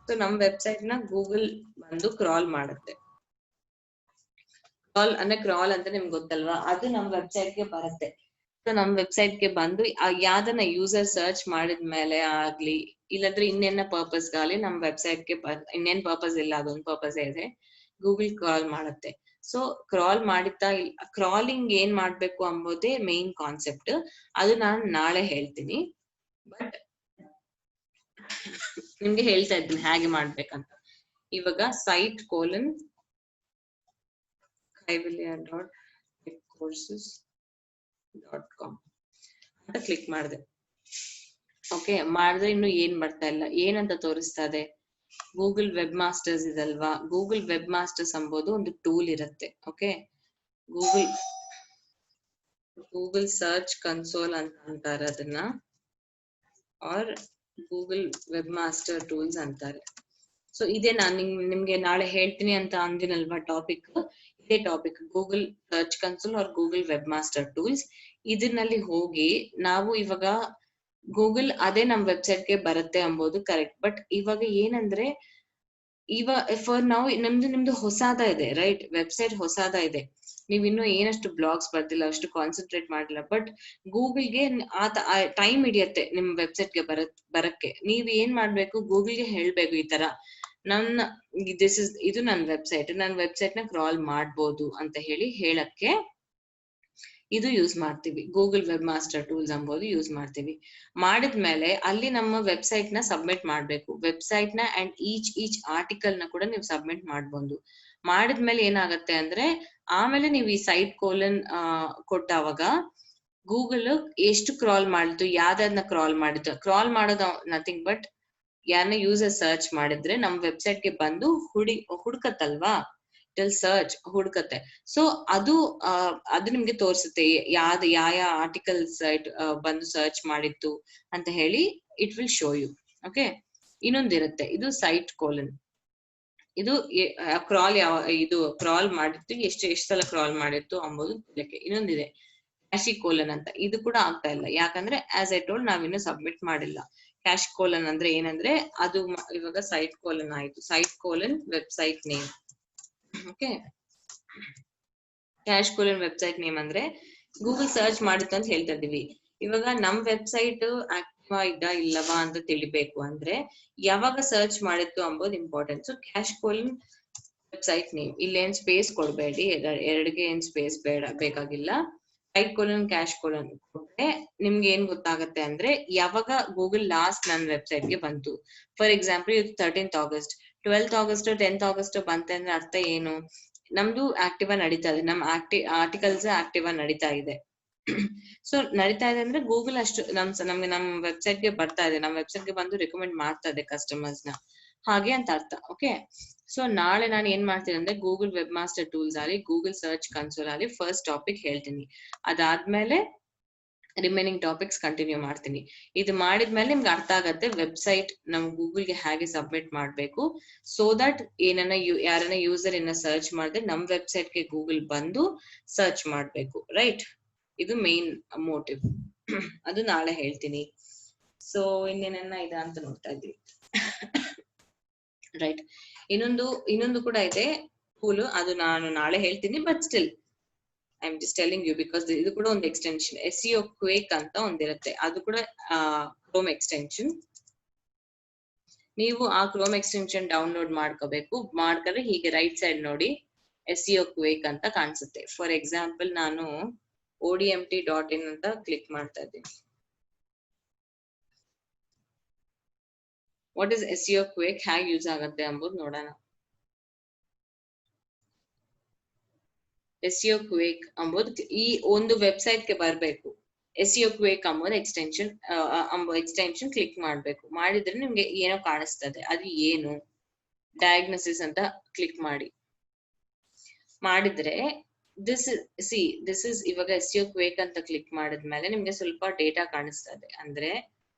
ಸೊ ನಮ್ ವೆಬ್ಸೈಟ್ ನ ಗೂಗಲ್ ಬಂದು ಕ್ರಾಲ್ ಮಾಡುತ್ತೆ. ಕ್ರಾಲ್ ಅಂದ್ರೆ ನಿಮ್ಗೆ ಗೊತ್ತಲ್ವಾ, ಅದು ನಮ್ ವೆಬ್ಸೈಟ್ ಗೆ ಬರುತ್ತೆ. ಸೊ ನಮ್ ವೆಬ್ಸೈಟ್ ಗೆ ಬಂದು ಯಾವ್ದನ್ನ ಯೂಸರ್ ಸರ್ಚ್ ಮಾಡಿದ್ಮೇಲೆ ಆಗ್ಲಿ, ಇಲ್ಲಾಂದ್ರೆ ಇನ್ನೇನ ಪರ್ಪಸ್ ಗಾಲಿ ನಮ್ ವೆಬ್ಸೈಟ್ ಗೆ ಇನ್ನೇನ್ ಪರ್ಪಸ್ ಇಲ್ಲ, ಅದೊಂದು ಪರ್ಪಸ್ ಇದೆ, ಗೂಗಲ್ ಕ್ರಾಲ್ ಮಾಡುತ್ತೆ. ಸೊ ಕ್ರಾಲ್ ಮಾಡಿತಾ ಕ್ರಾಲಿಂಗ್ ಏನ್ ಮಾಡ್ಬೇಕು ಅಂಬೋದೇ ಮೇನ್ ಕಾನ್ಸೆಪ್ಟ್. ಅದು ನಾನು ನಾಳೆ ಹೇಳ್ತೀನಿ. ಬಟ್ ನಿಮ್ಗೆ ಹೇಳ್ತಾ ಇದ್ದೀನಿ ಹೇಗೆ ಮಾಡ್ಬೇಕಂತ. ಇವಾಗ ಸೈಟ್ ಕೋಲನ್ kaivalya.courses.com ಅಂತ ಕ್ಲಿಕ್ ಮಾಡಿದೆ. ಓಕೆ, ಮಾಡಿದ್ರೆ ಇನ್ನು ಏನ್ ಬರ್ತಾ ಇಲ್ಲ. ಏನಂತ ತೋರಿಸ್ತಾ ಇದೆ? ಗೂಗಲ್ ವೆಬ್ ಮಾಸ್ಟರ್ಸ್ ಇದಲ್ವಾ. ಗೂಗಲ್ ವೆಬ್ ಮಾಸ್ಟರ್ಸ್ ಎಂಬುದು ಒಂದು ಟೂಲ್ ಇರುತ್ತೆ. ಓಕೆ, ಗೂಗಲ್ ಸರ್ಚ್ ಕನ್ಸೋಲ್ ಅಂತ ಅಂತಾರೆ ಅದನ್ನ, R Google web master tools ಅಂತಾರೆ. ಸೊ ಇದೇ ನಾನು ನಿಮ್ಗೆ ನಾಳೆ ಹೇಳ್ತೀನಿ ಅಂತ ಅಂದಿನಲ್ವಾ ಟಾಪಿಕ್, ಇದೇ topic Google search console R Google web master tools. ಇದರಲ್ಲಿ ಹೋಗಿ ನಾವು ಇವಾಗ ಗೂಗಲ್ ಅದೇ ನಮ್ ವೆಬ್ಸೈಟ್ ಗೆ ಬರುತ್ತೆ ಅಂಬೋದು ಕರೆಕ್ಟ್. ಬಟ್ ಇವಾಗ ಏನಂದ್ರೆ ಫಾರ್ ನಾವು ನಿಮ್ದು ಹೊಸಾದ ಇದೆ, ರೈಟ್? ವೆಬ್ಸೈಟ್ ಹೊಸಾದ ಇದೆ, ನೀವ್ ಇನ್ನು ಏನಷ್ಟು ಬ್ಲಾಗ್ಸ್ ಬರ್ದಿಲ್ಲ, ಅಷ್ಟು ಕಾನ್ಸಂಟ್ರೇಟ್ ಮಾಡಿಲ್ಲ. ಬಟ್ ಗೂಗಲ್ಗೆ ಟೈಮ್ ಹಿಡಿಯತ್ತೆ ನಿಮ್ ವೆಬ್ಸೈಟ್ ಗೆ ಬರಕ್ಕೆ. ನೀವ್ ಏನ್ ಮಾಡ್ಬೇಕು, ಗೂಗಲ್ಗೆ ಹೇಳ್ಬೇಕು ಈ ತರ ಇದು ನನ್ನ ವೆಬ್ಸೈಟ್ ನ ಕ್ರಾಲ್ ಮಾಡ್ಬೋದು ಅಂತ ಹೇಳಕ್ಕೆ ಇದು ಯೂಸ್ ಮಾಡ್ತೀವಿ. ಗೂಗಲ್ ವೆಬ್ ಮಾಸ್ಟರ್ ಟೂಲ್ಸ್ ಅಂಬೋದು ಯೂಸ್ ಮಾಡ್ತೀವಿ. ಮಾಡಿದ್ಮೇಲೆ ಅಲ್ಲಿ ನಮ್ಮ ವೆಬ್ಸೈಟ್ ನ ಸಬ್ಮಿಟ್ ಮಾಡ್ಬೇಕು. ವೆಬ್ಸೈಟ್ ನ ಅಂಡ್ ಈಚ್ ಆರ್ಟಿಕಲ್ ನ ಕೂಡ ನೀವು ಸಬ್ಮಿಟ್ ಮಾಡ್ಬೋದು. ಮಾಡಿದ್ಮೇಲೆ ಏನಾಗತ್ತೆ ಅಂದ್ರೆ, ಆಮೇಲೆ ನೀವು ಈ ಸೈಟ್ ಕೋಲನ್ ಕೊಟ್ಟಾವಾಗ ಗೂಗಲ್ ಎಷ್ಟು ಕ್ರಾಲ್ ಮಾಡಿತು, ಯಾವ್ದನ್ನ ಕ್ರಾಲ್ ಮಾಡಿತು. ಕ್ರಾಲ್ ಮಾಡೋದು ನಥಿಂಗ್ ಬಟ್ ಯಾರನ್ನ ಯೂಸರ್ ಸರ್ಚ್ ಮಾಡಿದ್ರೆ ನಮ್ ವೆಬ್ಸೈಟ್ ಗೆ ಬಂದು ಹುಡ್ಕತ್ತಲ್ವಾ, ಸರ್ಚ್ ಹುಡ್ಕತ್ತೆ. ಸೊ ಅದು ನಿಮ್ಗೆ ತೋರಿಸುತ್ತೆ ಯಾವ ಆರ್ಟಿಕಲ್ ಸೈಟ್ ಬಂದು ಸರ್ಚ್ ಮಾಡಿತ್ತು ಅಂತ ಹೇಳಿ it will show you. Okay, ಇನ್ನೊಂದಿರುತ್ತೆ, ಇದು ಸೈಟ್ ಕೋಲನ್. ಇದು ಕ್ರಾಲ್ ಮಾಡಿತ್ತು, ಎಷ್ಟು ಸಲ ಕ್ರಾಲ್ ಮಾಡಿತ್ತು ಅಂಬೋದು ಇದಕ್ಕೆ. ಇನ್ನೊಂದಿದೆ ಕ್ಯಾಶಿ ಕೋಲನ್ ಅಂತ. ಇದು ಕೂಡ ಆಗ್ತಾ ಇಲ್ಲ, ಯಾಕಂದ್ರೆ ಆಸ್ ಐ ಟೋಲ್ಡ್ ನಾವಿನ್ನು ಸಬ್ಮಿಟ್ ಮಾಡಿಲ್ಲ. ಕ್ಯಾಶ್ ಕೋಲನ್ ಅಂದ್ರೆ ಏನಂದ್ರೆ, ಅದು ಇವಾಗ ಸೈಟ್ ಕೋಲನ್ ಆಯ್ತು. Site colon website name. Okay, cash colon website name ಅಂದ್ರೆ ಗೂಗಲ್ ಸರ್ಚ್ ಮಾಡಿತ್ತು ಅಂತ ಹೇಳ್ತಾ ಇದೀವಿ. ಇವಾಗ ನಮ್ ವೆಬ್ಸೈಟ್ ಆಕ್ಟಿವ್ ಇದ್ದ ಇಲ್ಲವಾ ಅಂತ ತಿಳಿಬೇಕು ಅಂದ್ರೆ ಯಾವಾಗ ಸರ್ಚ್ ಮಾಡಿತ್ತು ಅಂಬೋದು important. So cash colon website name, ಇಲ್ಲೇನ್ ಸ್ಪೇಸ್ ಕೊಡ್ಬೇಡಿ, ಎರಡಿಗೆ ಏನ್ ಸ್ಪೇಸ್ ಬೇಕಾಗಿಲ್ಲ. ಸೈಟ್ ಕೋಲನ್ ಕ್ಯಾಶ್ ಕೋಲನ್ ಕೊಟ್ರೆ ನಿಮ್ಗೆ ಏನ್ ಗೊತ್ತಾಗತ್ತೆ ಅಂದ್ರೆ ಯಾವಾಗ ಗೂಗಲ್ ಲಾಸ್ಟ್ ನನ್ನ ವೆಬ್ಸೈಟ್ ಗೆ ಬಂತು. ಫಾರ್ ಎಕ್ಸಾಂಪಲ್ ಇದು 13th August, 12th August 10th August ಬಂತೆ ಅಂದ್ರೆ ಅರ್ಥ ಏನು? ನಮ್ದು ಆಕ್ಟಿವ್ ನಡೀತಾ ಇದೆ, ನಮ್ ಆರ್ಟಿಕಲ್ಸ್ ಆಕ್ಟಿವ್ ನಡೀತಾ ಇದೆ. ಸೊ ನಡೀತಾ ಇದೆ ಅಂದ್ರೆ ಗೂಗಲ್ ಅಷ್ಟು ನಮ್ಗೆ ನಮ್ ವೆಬ್ಸೈಟ್ ಗೆ ಬರ್ತಾ ಇದೆ, ನಮ್ ವೆಬ್ಸೈಟ್ ಗೆ ಬಂದು ರಿಕಮೆಂಡ್ ಮಾಡ್ತಾ ಇದೆ ಕಸ್ಟಮರ್ಸ್ ನ, ಹಾಗೆ ಅಂತ ಅರ್ಥ. ಓಕೆ, ಸೊ ನಾಳೆ ನಾನು ಏನ್ ಮಾಡ್ತೀನಿ ಅಂದ್ರೆ ಗೂಗಲ್ ವೆಬ್ ಮಾಸ್ಟರ್ ಟೂಲ್ಸ್ ಅಲ್ಲಿ ಗೂಗಲ್ ಸರ್ಚ್ ಕನ್ಸೋಲ್ ಅಲ್ಲಿ ಫಸ್ಟ್ ಟಾಪಿಕ್ ಹೇಳ್ತೀನಿ. ಅದಾದ್ಮೇಲೆ ರಿಮೈನಿಂಗ್ ಟಾಪಿಕ್ಸ್ ಕಂಟಿನ್ಯೂ ಮಾಡ್ತೀನಿ. ಇದು ಮಾಡಿದ್ಮೇಲೆ ನಿಮ್ಗೆ ಅರ್ಥ ಆಗತ್ತೆ ವೆಬ್ಸೈಟ್ ನಮ್ ಗೂಗಲ್ಗೆ ಹೇಗೆ ಸಬ್ಮಿಟ್ ಮಾಡ್ಬೇಕು. ಸೊ ದಟ್ ಯಾರನ್ನ ಯೂಸರ್ ಸರ್ಚ್ ಮಾಡಿದ್ರೆ ನಮ್ ವೆಬ್ಸೈಟ್ ಗೆ ಗೂಗಲ್ ಬಂದು ಸರ್ಚ್ ಮಾಡ್ಬೇಕು, ರೈಟ್? ಇದು ಮೇನ್ ಮೋಟಿವ್. ಅದು ನಾಳೆ ಹೇಳ್ತೀನಿ. ಸೊ ಇನ್ನೇನನ್ನ ಇದೆ ಅಂತ ನೋಡ್ತಾ ಇದ್ದೀವಿ, ರೈಟ್? ಇನ್ನೊಂದು ಕೂಡ ಇದೆ ಟೂಲ್, ಅದು ನಾನು ನಾಳೆ ಹೇಳ್ತೀನಿ. But still I am just telling you because ಇದು ಕೂಡ ಒಂದು ಎಕ್ಸ್ಟೆನ್ಷನ್. SEO ಕ್ವೇಕ್ ಅಂತ ಒಂದಿರುತ್ತೆ, ಅದು ಕೂಡ ಕ್ರೋಮ್ ಎಕ್ಸ್ಟೆನ್ಷನ್. ನೀವು ಆ ಕ್ರೋಮ್ ಎಕ್ಸ್ಟೆನ್ಷನ್ ಡೌನ್ಲೋಡ್ ಮಾಡ್ಕೋಬೇಕು. ಮಾಡ್ಕೊಂಡ್ರೆ ಹೀಗೆ ರೈಟ್ ಸೈಡ್ ನೋಡಿ SEO ಕ್ವೇಕ್ ಅಂತ ಕಾಣಿಸುತ್ತೆ. ಫಾರ್ ಎಕ್ಸಾಂಪಲ್ ನಾನು odmt.in ಅಂತ ಕ್ಲಿಕ್ ಮಾಡ್ತಾ ಇದ್ದೀನಿ. ವಾಟ್ ಇಸ್ SEO ಕ್ವೇಕ್, ಹೇಗೆ ಯೂಸ್ ಆಗುತ್ತೆ ಎಂಬುದು ನೋಡೋಣ. SEO ಕ್ವೇಕ್ ಅಂಬೋದು ಈ ಒಂದು ವೆಬ್ಸೈಟ್ ಗೆ ಬರ್ಬೇಕು. SEO ಕ್ವೇಕ್ ಅಂಬೋದು ಎಕ್ಸ್ಟೆನ್ಷನ್ ಕ್ಲಿಕ್ ಮಾಡ್ಬೇಕು. ಮಾಡಿದ್ರೆ ನಿಮ್ಗೆ ಏನೋ ಕಾಣಿಸ್ತದೆ, ಅದು ಏನು ಡಯಾಗ್ನೋಸಿಸ್ ಅಂತ ಕ್ಲಿಕ್ ಮಾಡಿದ್ರೆ ದಿಸ್ ಇಸ್ ಇವಾಗ SEO ಕ್ವೇಕ್ ಅಂತ ಕ್ಲಿಕ್ ಮಾಡಿದ್ಮೇಲೆ ನಿಮ್ಗೆ ಸ್ವಲ್ಪ ಡೇಟಾ ಕಾಣಿಸ್ತದೆ. ಅಂದ್ರೆ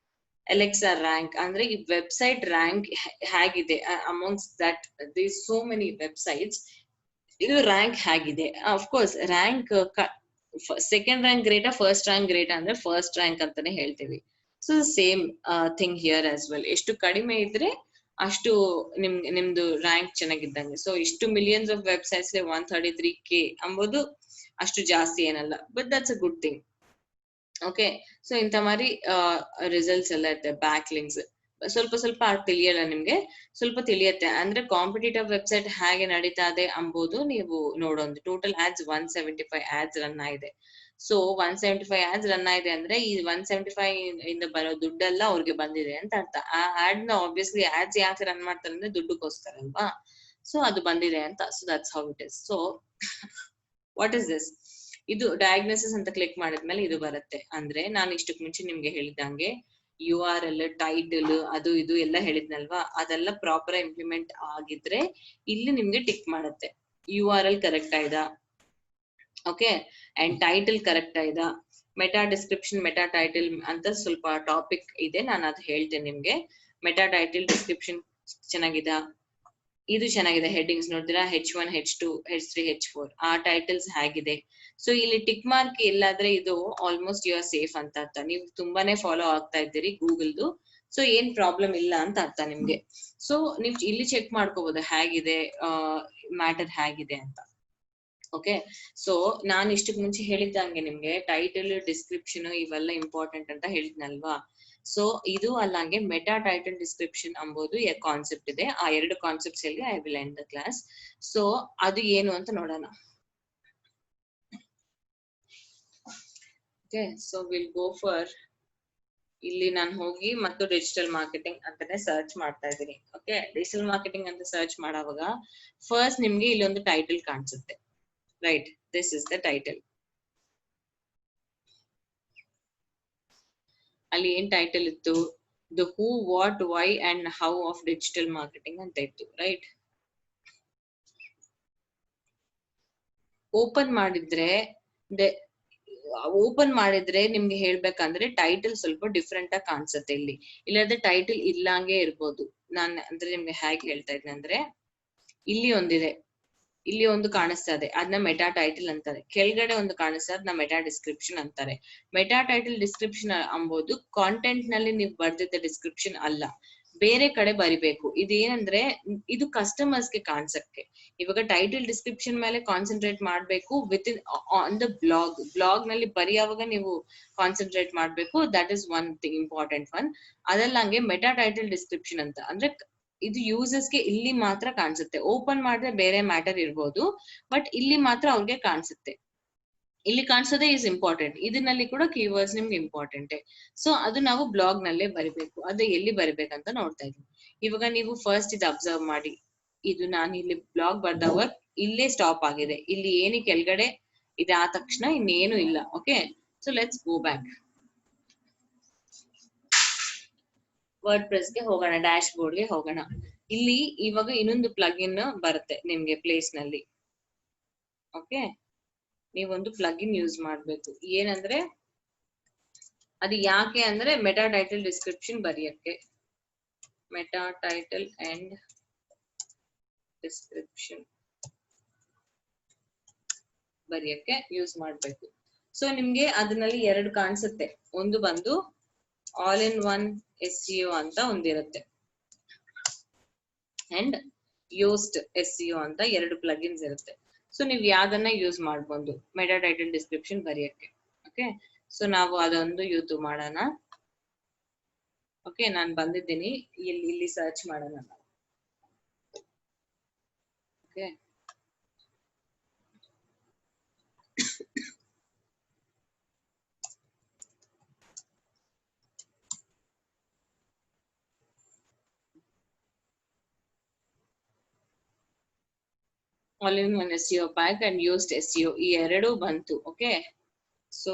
Alexa ರ್ಯಾಂಕ್ ಅಂದ್ರೆ ಈ ವೆಬ್ಸೈಟ್ ರ್ಯಾಂಕ್ ಹೇಗಿದೆ amongst that there so many websites. ಇದು ರ್ಯಾಂಕ್ ಹೇಗಿದೆ. ಅಫ್ಕೋರ್ಸ್ ರ್ಯಾಂಕ್ ಸೆಕೆಂಡ್ ರ್ಯಾಂಕ್ ಗ್ರೇಟಾ ಫಸ್ಟ್ ರ್ಯಾಂಕ್ ಗ್ರೇಟಾ ಅಂದ್ರೆ ಫಸ್ಟ್ ರ್ಯಾಂಕ್ ಅಂತಾನೆ ಹೇಳ್ತೀವಿ. So same thing here as well. ಎಷ್ಟು ಕಡಿಮೆ ಇದ್ರೆ ಅಷ್ಟು ನಿಮ್ದು ರ್ಯಾಂಕ್ ಚೆನ್ನಾಗಿದ್ದಂಗೆ. ಸೊ ಇಷ್ಟು ಮಿಲಿಯನ್ಸ್ ಆಫ್ ವೆಬ್ಸೈಟ್ಸ್ 133K ಅಂಬೋದು ಅಷ್ಟು ಜಾಸ್ತಿ ಏನಲ್ಲ, but that's a good thing. Okay, so ಇಂಥ ಮಾರಿ ರಿಸಲ್ಟ್ಸ್ ಎಲ್ಲ ಇರುತ್ತೆ. ಬ್ಯಾಕ್ ಲಿಂಕ್ಸ್ ಸ್ವಲ್ಪ ಸ್ವಲ್ಪ ತಿಳಿಯಲ್ಲ ನಿಮ್ಗೆ, ಸ್ವಲ್ಪ ತಿಳಿಯತ್ತೆ. ಅಂದ್ರೆ ಕಾಂಪಿಟೇಟಿವ್ ವೆಬ್ಸೈಟ್ ಹೇಗೆ ನಡೀತಾ ಇದೆ ಅಂಬೋದು ನೀವು ನೋಡೋದು. ಟೋಟಲ್ ಆಡ್ಸ್ 175 ಆಡ್ಸ್ ರನ್ ಆಗಿದೆ. ಸೊ 175 ಆಡ್ಸ್ ರನ್ ಆಗಿದೆ ಅಂದ್ರೆ ಈ 175 ಇಂದ ಬರೋ ದುಡ್ಡೆಲ್ಲ ಅವ್ರಿಗೆ ಬಂದಿದೆ ಅಂತ ಅರ್ಥ. ಆ ಆಡ್ ನ ಆಬ್ವಿಯಸ್ಲಿ ಆಡ್ಸ್ ಯಾಕೆ ರನ್ ಮಾಡ್ತಾರೆ ಅಂದ್ರೆ ದುಡ್ಡುಗೋಸ್ಕರ ಅಲ್ವಾ. ಸೊ ಅದು ಬಂದಿದೆ ಅಂತ. So that's how it is. So what is this? ಇದು ಡಯಾಗ್ನೋಸಿಸ್ ಅಂತ ಕ್ಲಿಕ್ ಮಾಡಿದ್ಮೇಲೆ ಇದು ಬರುತ್ತೆ. ಅಂದ್ರೆ ನಾನು ಇಷ್ಟಕ್ಕೆ ಮುಂಚೆ ನಿಮ್ಗೆ ಹೇಳಿದಂಗೆ URL, ಟೈಟಲ್, ಅದು ಇದು ಎಲ್ಲ ಹೇಳಿದ್ನಲ್ವಾ, ಅದೆಲ್ಲ ಪ್ರಾಪರ್ ಇಂಪ್ಲಿಮೆಂಟ್ ಆಗಿದ್ರೆ ಇಲ್ಲಿ ನಿಮ್ಗೆ ಟಿಕ್ ಮಾಡುತ್ತೆ. URL ಕರೆಕ್ಟ್ ಆಯ್ತಾ, ಓಕೆ, ಅಂಡ್ ಟೈಟಲ್ ಕರೆಕ್ಟ್ ಆಯ್ತಾ, ಮೆಟಾ ಡಿಸ್ಕ್ರಿಪ್ಷನ್, ಮೆಟಾ ಟೈಟಲ್ ಅಂತ ಸ್ವಲ್ಪ ಟಾಪಿಕ್ ಇದೆ, ನಾನು ಅದು ಹೇಳ್ತೇನೆ ನಿಮ್ಗೆ. ಮೆಟಾ ಟೈಟಲ್ ಡಿಸ್ಕ್ರಿಪ್ಷನ್ ಚೆನ್ನಾಗಿದೆ, ಇದು ಚೆನ್ನಾಗಿದೆ. ಹೆಡ್ಡಿಂಗ್ಸ್ ನೋಡಿದ್ರೆ H1, H2, H3, H4 ಆ ಟೈಟಲ್ಸ್ ಹೇಗಿದೆ. ಸೊ ಇಲ್ಲಿ ಟಿಕ್ ಮಾರ್ಕ್ ಎಲ್ಲಾದ್ರೆ ಇದು ಆಲ್ಮೋಸ್ಟ್ ಯು ಆರ್ ಸೇಫ್ ಅಂತ ಅರ್ಥ. ನೀವು ತುಂಬಾನೇ ಫಾಲೋ ಆಗ್ತಾ ಇದ್ದೀರಿ ಗೂಗಲ್ದು, ಸೊ ಏನ್ ಪ್ರಾಬ್ಲಮ್ ಇಲ್ಲ ಅಂತ ಅರ್ಥ ನಿಮ್ಗೆ. ಸೊ ನೀವು ಇಲ್ಲಿ ಚೆಕ್ ಮಾಡ್ಕೋಬಹುದು ಹೇಗಿದೆ ಮ್ಯಾಟರ್ ಹೇಗಿದೆ ಅಂತ. ಓಕೆ, ಸೊ ನಾನು ಇಷ್ಟಕ್ಕೆ ಮುಂಚೆ ಹೇಳಿದ್ದಂಗೆ ನಿಮ್ಗೆ ಟೈಟಲ್, ಡಿಸ್ಕ್ರಿಪ್ಷನ್ ಇವೆಲ್ಲ ಇಂಪಾರ್ಟೆಂಟ್ ಅಂತ ಹೇಳಿದ್ನಲ್ವಾ. ಸೊ ಇದು ಅಲ್ಲಂಗೆ ಮೆಟಾ ಟೈಟಲ್ ಡಿಸ್ಕ್ರಿಪ್ಷನ್ ಅಂಬೋದು ಕಾನ್ಸೆಪ್ಟ್ ಇದೆ. ಆ ಎರಡು ಕಾನ್ಸೆಪ್ಟ್ಸ್ ಅಲ್ಲಿ I will end the class. So ಅದು ಏನು ಅಂತ ನೋಡೋಣ. Okay, so will go for, ಇಲ್ಲಿ ನಾನು ಹೋಗಿ ಮತ್ತು ಡಿಜಿಟಲ್ ಮಾರ್ಕೆಟಿಂಗ್ ಅಂತಾನೆ ಸರ್ಚ್ ಮಾಡ್ತಾ ಇದ್ದೀನಿ. ಓಕೆ, ಡಿಜಿಟಲ್ ಮಾರ್ಕೆಟಿಂಗ್ ಅಂತ ಸರ್ಚ್ ಮಾಡುವಾಗ ಫಸ್ಟ್ ನಿಮ್ಗೆ ಇಲ್ಲೊಂದು ಟೈಟಲ್ ಕಾಣಿಸುತ್ತೆ. Right, this is the title. ಅಲ್ಲಿ ಏನ್ ಟೈಟಲ್ ಇತ್ತು? The who, what, why and how of digital marketing ಅಂತ ಇತ್ತು. ರೈಟ್, ಓಪನ್ ಮಾಡಿದ್ರೆ ನಿಮ್ಗೆ ಹೇಳ್ಬೇಕಂದ್ರೆ ಟೈಟಲ್ ಸ್ವಲ್ಪ ಡಿಫ್ರೆಂಟ್ ಆಗಿ ಕಾಣಿಸುತ್ತೆ. ಇಲ್ಲಾದ್ರೆ ಟೈಟಲ್ ಇಲ್ಲಂಗೆ ಇರ್ಬೋದು. ನಾನ್ ಅಂದ್ರೆ ನಿಮ್ಗೆ ಹೇಗೆ ಹೇಳ್ತಾ ಇದ್ದೀನಿ ಅಂದ್ರೆ, ಇಲ್ಲಿ ಒಂದು ಕಾಣಿಸ್ತಾ ಇದೆ, ಅದನ್ನ ಮೆಟಾ ಟೈಟಲ್ ಅಂತಾರೆ. ಕೆಳಗಡೆ ಒಂದು ಕಾಣಿಸ್ತಾ ಅದನ್ನ ಮೆಟಾ ಡಿಸ್ಕ್ರಿಪ್ಷನ್ ಅಂತಾರೆ. ಮೆಟಾ ಟೈಟಲ್ ಡಿಸ್ಕ್ರಿಪ್ಷನ್ ಅಂಬೋದು ಕಾಂಟೆಂಟ್ ನಲ್ಲಿ ನೀವು ಬರ್ದಿದ್ದ ಡಿಸ್ಕ್ರಿಪ್ಷನ್ ಅಲ್ಲ, ಬೇರೆ ಕಡೆ ಬರಿಬೇಕು. ಇದೇನಂದ್ರೆ ಇದು ಕಸ್ಟಮರ್ಸ್ ಗೆ ಕಾಣಿಸಕ್ಕೆ. ಇವಾಗ ಟೈಟಲ್ ಡಿಸ್ಕ್ರಿಪ್ಷನ್ ಮೇಲೆ ಕಾನ್ಸಂಟ್ರೇಟ್ ಮಾಡ್ಬೇಕು with in on the blog ನಲ್ಲಿ ಬರೆಯುವಾಗ ನೀವು ಕಾನ್ಸಂಟ್ರೇಟ್ ಮಾಡ್ಬೇಕು. That is one thing, important one. ಅದಲ್ಲಂಗೆ ಮೆಟಾ ಟೈಟಲ್ ಡಿಸ್ಕ್ರಿಪ್ಷನ್ ಅಂತ ಅಂದ್ರೆ ಇದು ಯೂಸರ್ಸ್ ಗೆ ಇಲ್ಲಿ ಮಾತ್ರ ಕಾಣಿಸುತ್ತೆ. ಓಪನ್ ಮಾಡಿದ್ರೆ ಬೇರೆ ಮ್ಯಾಟರ್ ಇರ್ಬೋದು, ಬಟ್ ಇಲ್ಲಿ ಮಾತ್ರ ಅವ್ರಿಗೆ ಕಾಣಿಸುತ್ತೆ. ಇಲ್ಲಿ ಕಾಣಿಸೋದೇ ಇಸ್ ಇಂಪಾರ್ಟೆಂಟ್. ಇದರಲ್ಲಿ ಕೂಡ ಕೀವರ್ಡ್ಸ್ ನಿಮ್ಗೆ ಇಂಪಾರ್ಟೆಂಟ್. ಸೊ ಅದು ನಾವು ಬ್ಲಾಗ್ ನಲ್ಲೇ ಬರಿಬೇಕು. ಅದು ಎಲ್ಲಿ ಬರಿಬೇಕಂತ ನೋಡ್ತಾ ಇದೀವಿ. ಇವಾಗ ನೀವು ಫಸ್ಟ್ ಇದು ಅಬ್ಸರ್ವ್ ಮಾಡಿ. ಇದು ನಾನು ಇಲ್ಲಿ ಬ್ಲಾಗ್ ಬರ್ದವಾಗ ಇಲ್ಲೇ ಸ್ಟಾಪ್ ಆಗಿದೆ. ಇಲ್ಲಿ ಏನು ಕೆಳಗಡೆ ಇದಾದ ತಕ್ಷಣ ಇನ್ನೇನು ಇಲ್ಲ. Okay, so let's go back. Word press ಗೆ ಹೋಗೋಣ, ಡ್ಯಾಶ್ ಬೋರ್ಡ್ ಗೆ ಹೋಗೋಣ. ಇಲ್ಲಿ ಇವಾಗ ಇನ್ನೊಂದು ಪ್ಲಗಿನ್ ಬರುತ್ತೆ ನಿಮ್ಗೆ ಪ್ಲೇಸ್ ನಲ್ಲಿ. ಓಕೆ, ನೀವೊಂದು ಪ್ಲಗಿನ್ ಯೂಸ್ ಮಾಡ್ಬೇಕು. ಏನಂದ್ರೆ ಅದು ಯಾಕೆ ಅಂದ್ರೆ ಮೆಟಾ ಟೈಟಲ್ ಡಿಸ್ಕ್ರಿಪ್ಷನ್ ಬರೆಯಕ್ಕೆ. ಮೆಟಾ ಟೈಟಲ್ ಅಂಡ್ ಡಿಸ್ಕ್ರಿಪ್ಷನ್ ಬರೆಯಕ್ಕೆ ಯೂಸ್ ಮಾಡ್ಬೇಕು. ಸೊ ನಿಮ್ಗೆ ಅದರಲ್ಲಿ ಎರಡು ಕಾಣಿಸುತ್ತೆ. ಒಂದು ಬಂದು ಆಲ್ ಇನ್ ಒನ್ SEO ಅಂತ ಒಂದಿರುತ್ತೆ, ಅಂಡ್ ಯೋಸ್ಟ್ SEO ಅಂತ ಎರಡು ಪ್ಲಗಿನ್ಸ್ ಇರುತ್ತೆ. ಸೊ ನೀವು ಯಾವ್ದನ್ನ ಯೂಸ್ ಮಾಡ್ಬೋದು ಮೆಟಾ ಟೈಟಲ್ ಡಿಸ್ಕ್ರಿಪ್ಷನ್ ಬರೆಯಕ್ಕೆ. ಓಕೆ, ಸೊ ನಾವು ಅದೊಂದು ಯೂಸ್ ಮಾಡೋಣ. ಓಕೆ, ನಾನು ಬಂದಿದ್ದೀನಿ, ಇಲ್ಲಿ ಸರ್ಚ್ ಮಾಡೋಣ ನಾವು. Okay, all in one SEO pack and used SEO ಈ ಎರಡು ಬಂತು. ಓಕೆ, ಸೊ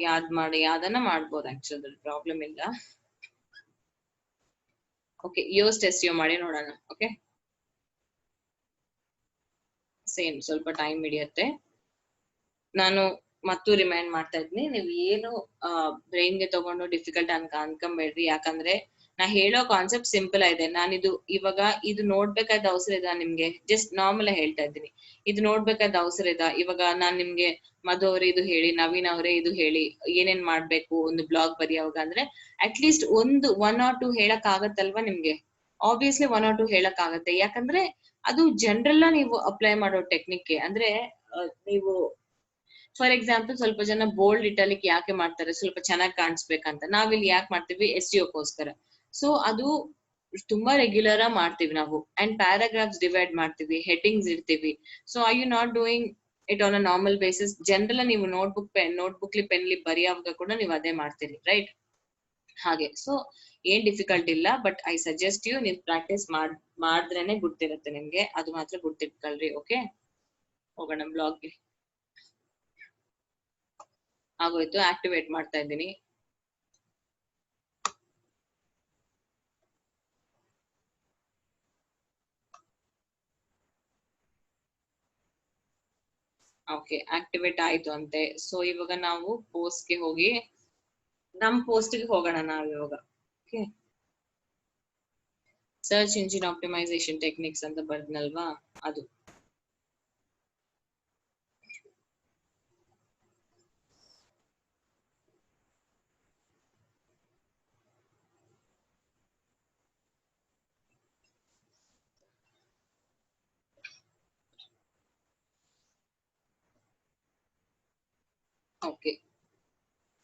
ಯಾವ್ದನ್ನ ಮಾಡ್ಬೋದು, ಆಕ್ಚುಲಿ ಪ್ರಾಬ್ಲಮ್ ಇಲ್ಲ. ಓಕೆ, ಯೂಸ್ಡ್ SEO ಮಾಡಿ ನೋಡೋಣ. ಓಕೆ, ಸೇಮ್ ಸ್ವಲ್ಪ ಟೈಮ್ ಹಿಡಿಯುತ್ತೆ. ನಾನು ಮತ್ತು ರಿಮೈಂಡ್ ಮಾಡ್ತಾ ಇದ್ದೀನಿ, ನೀವು ಏನು ಬ್ರೈನ್ ಗೆ ತಗೊಂಡು ಡಿಫಿಕಲ್ಟ್ ಅನ್ಕೊಂಬೇಡ್ರಿ. ಯಾಕಂದ್ರೆ ನಾ ಹೇಳೋ ಕಾನ್ಸೆಪ್ಟ್ ಸಿಂಪಲ್ ಆಗಿದೆ. ನಾನಿದು ಇವಾಗ ಇದು ನೋಡ್ಬೇಕಾದ ಅವಸರ ಇದೆ ನಿಮ್ಗೆ, ಜಸ್ಟ್ ನಾರ್ಮಲ್ ಹೇಳ್ತಾ ಇದ್ದೀನಿ. ಇದು ನೋಡ್ಬೇಕಾದ ಅವಸರ ಇದೆ. ಇವಾಗ ನಾನ್ ನಿಮ್ಗೆ ಮಧು ಅವರೇ ಇದು ಹೇಳಿ, ನವೀನ್ ಅವರೇ ಇದು ಹೇಳಿ, ಏನೇನ್ ಮಾಡ್ಬೇಕು ಒಂದು ಬ್ಲಾಗ್ ಬರೆಯುವಾಗ ಅಂದ್ರೆ ಅಟ್ ಲೀಸ್ಟ್ 1 or 2 ಹೇಳಕ್ ಆಗತ್ತಲ್ವಾ ನಿಮ್ಗೆ. ಆಬ್ವಿಯಸ್ಲಿ 1 or 2 ಹೇಳಕ್ ಆಗತ್ತೆ. ಯಾಕಂದ್ರೆ ಅದು ಜನರಲ್ ನೀವು ಅಪ್ಲೈ ಮಾಡೋ ಟೆಕ್ನಿಕ್. ಅಂದ್ರೆ ನೀವು ಫಾರ್ ಎಕ್ಸಾಂಪಲ್ ಸ್ವಲ್ಪ ಜನ ಬೋಲ್ಡ್ ಇಟಾಲಿಕ್ ಯಾಕೆ ಮಾಡ್ತಾರೆ, ಸ್ವಲ್ಪ ಚೆನ್ನಾಗಿ ಕಾಣಿಸ್ಬೇಕಂತ. ನಾವಿಲ್ಲಿ ಯಾಕೆ ಮಾಡ್ತೀವಿ, SEOಗೋಸ್ಕರ. ಸೊ ಅದು ತುಂಬಾ ರೆಗ್ಯುಲರ್ ಆಗಿ ಮಾಡ್ತೀವಿ ನಾವು. ಅಂಡ್ ಪ್ಯಾರಾಗ್ರಾಫ್ಸ್ ಡಿವೈಡ್ ಮಾಡ್ತೀವಿ, ಹೆಡ್ಡಿಂಗ್ಸ್ ಇಡ್ತೀವಿ. So I you not doing it on a normal basis? General ನೀವು ನೋಟ್ಬುಕ್ಲಿ ಪೆನ್ಲಿ ಬರೆಯುವಾಗ ಕೂಡ ನೀವು ಅದೇ ಮಾಡ್ತೀರಿ, ರೈಟ್? ಹಾಗೆ. ಸೊ ಏನ್ ಡಿಫಿಕಲ್ಟ್ ಇಲ್ಲ, ಬಟ್ ಐ ಸಜೆಸ್ಟ್ ಯು ನೀವು ಪ್ರಾಕ್ಟೀಸ್ ಮಾಡಿದ್ರೇನೆ ಗೊತ್ತಿರುತ್ತೆ ನಿಮ್ಗೆ. ಅದು ಮಾತ್ರ ಗೊತ್ತಿಟ್ಕೊಳ್ರಿ. ಓಕೆ, ಹೋಗೋಣ ಬ್ಲಾಗ್ಗೆ. ಆಗೋಯ್ತು, ಆಕ್ಟಿವೇಟ್ ಮಾಡ್ತಾ ಇದ್ದೀನಿ. ಓಕೆ, ಆಕ್ಟಿವೇಟ್ ಆಯ್ತು ಅಂತೆ. ಸೊ ಇವಾಗ ನಾವು ಪೋಸ್ಟ್ಗೆ ಹೋಗಿ ನಮ್ ಪೋಸ್ಟ್ಗೆ ಹೋಗೋಣ ನಾವು ಇವಾಗ. Okay, search engine optimisation techniques ಅಂತ ಬರ್ದ್ನಲ್ವಾ, ಅದು. Okay,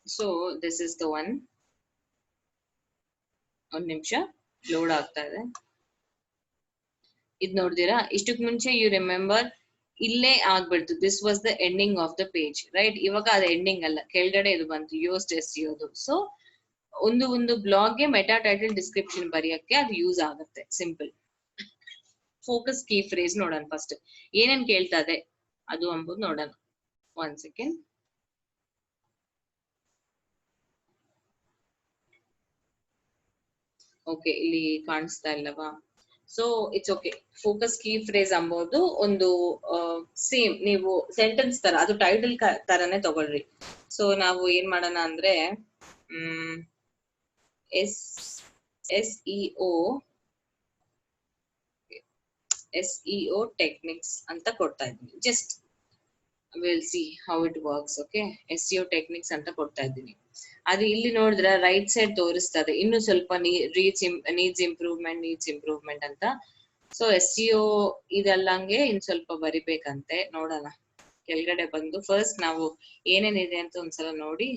so this is the one. ಒಂದ್ ನಿಮಿಷ ಲೋಡ್ ಆಗ್ತಾ ಇದೆ. ಇದ್ ನೋಡ್ದಿರಾ, ಇಷ್ಟಕ್ ಮುಂಚೆ ಯು ರಿಮೆಂಬರ್ ಇಲ್ಲೇ ಆಗ್ಬಿಡ್ತು, this was the ending of the page, right? ಇವಾಗ ಅದು ಎಂಡಿಂಗ್ ಅಲ್ಲ, ಕೆಳಗಡೆ ಇದು ಬಂತು, ಯೂಸ್ಡ್ SEOದು. ಸೊ ಒಂದು ಬ್ಲಾಗ್ಗೆ ಮೆಟಾ ಟೈಟಲ್ ಡಿಸ್ಕ್ರಿಪ್ಷನ್ ಬರೆಯಕ್ಕೆ ಅದು ಯೂಸ್ ಆಗುತ್ತೆ. ಸಿಂಪಲ್. ಫೋಕಸ್ ಕೀ ಫ್ರೇಸ್ ನೋಡೋಣ ಫಸ್ಟ್, ಏನೇನ್ ಕೇಳ್ತಾ ಇದೆ ಅದು ಅಂಬುದು ನೋಡೋಣ. 1 ಸೆಕೆಂಡ್. ಓಕೆ, ಇಲ್ಲಿ ಕಾಣಿಸ್ತಾ ಇಲ್ಲವಾ? So it's okay. Focus key phrase ಅಂಬೋದು ಒಂದು ಸೇಮ್ ನೀವು ಸೆಂಟೆನ್ಸ್ ತರ, ಅದು ಟೈಟಲ್ ತರನೇ ತಗೊಳ್ರಿ. ಸೊ ನಾವು ಏನ್ ಮಾಡೋಣ ಅಂದ್ರೆ SEO ಟೆಕ್ನಿಕ್ಸ್ ಅಂತ ಕೊಡ್ತಾ ಇದ್ದೀನಿ. Just will see how it works. Okay, SEO techniques ಅಂತ ಕೊಡ್ತಾ ಇದ್ದೀನಿ. ಅದು ಇಲ್ಲಿ ನೋಡಿದ್ರೆ ರೈಟ್ ಸೈಡ್ ತೋರಿಸ್ತದೆ ಇನ್ನು ಸ್ವಲ್ಪ ನೀಡ್ಸ್ ಇಂಪ್ರೂವ್ಮೆಂಟ್ ಅಂತ. ಸೊ SEO ಇದಲ್ಲಂಗೆ ಇನ್ ಸ್ವಲ್ಪ ಬರಿಬೇಕಂತೆ. ನೋಡೋಣ, ಕೆಳಗಡೆ ಬಂದು ಫಸ್ಟ್ ನಾವು ಏನೇನಿದೆ ಅಂತ ಒಂದ್ಸಲ ನೋಡಿ.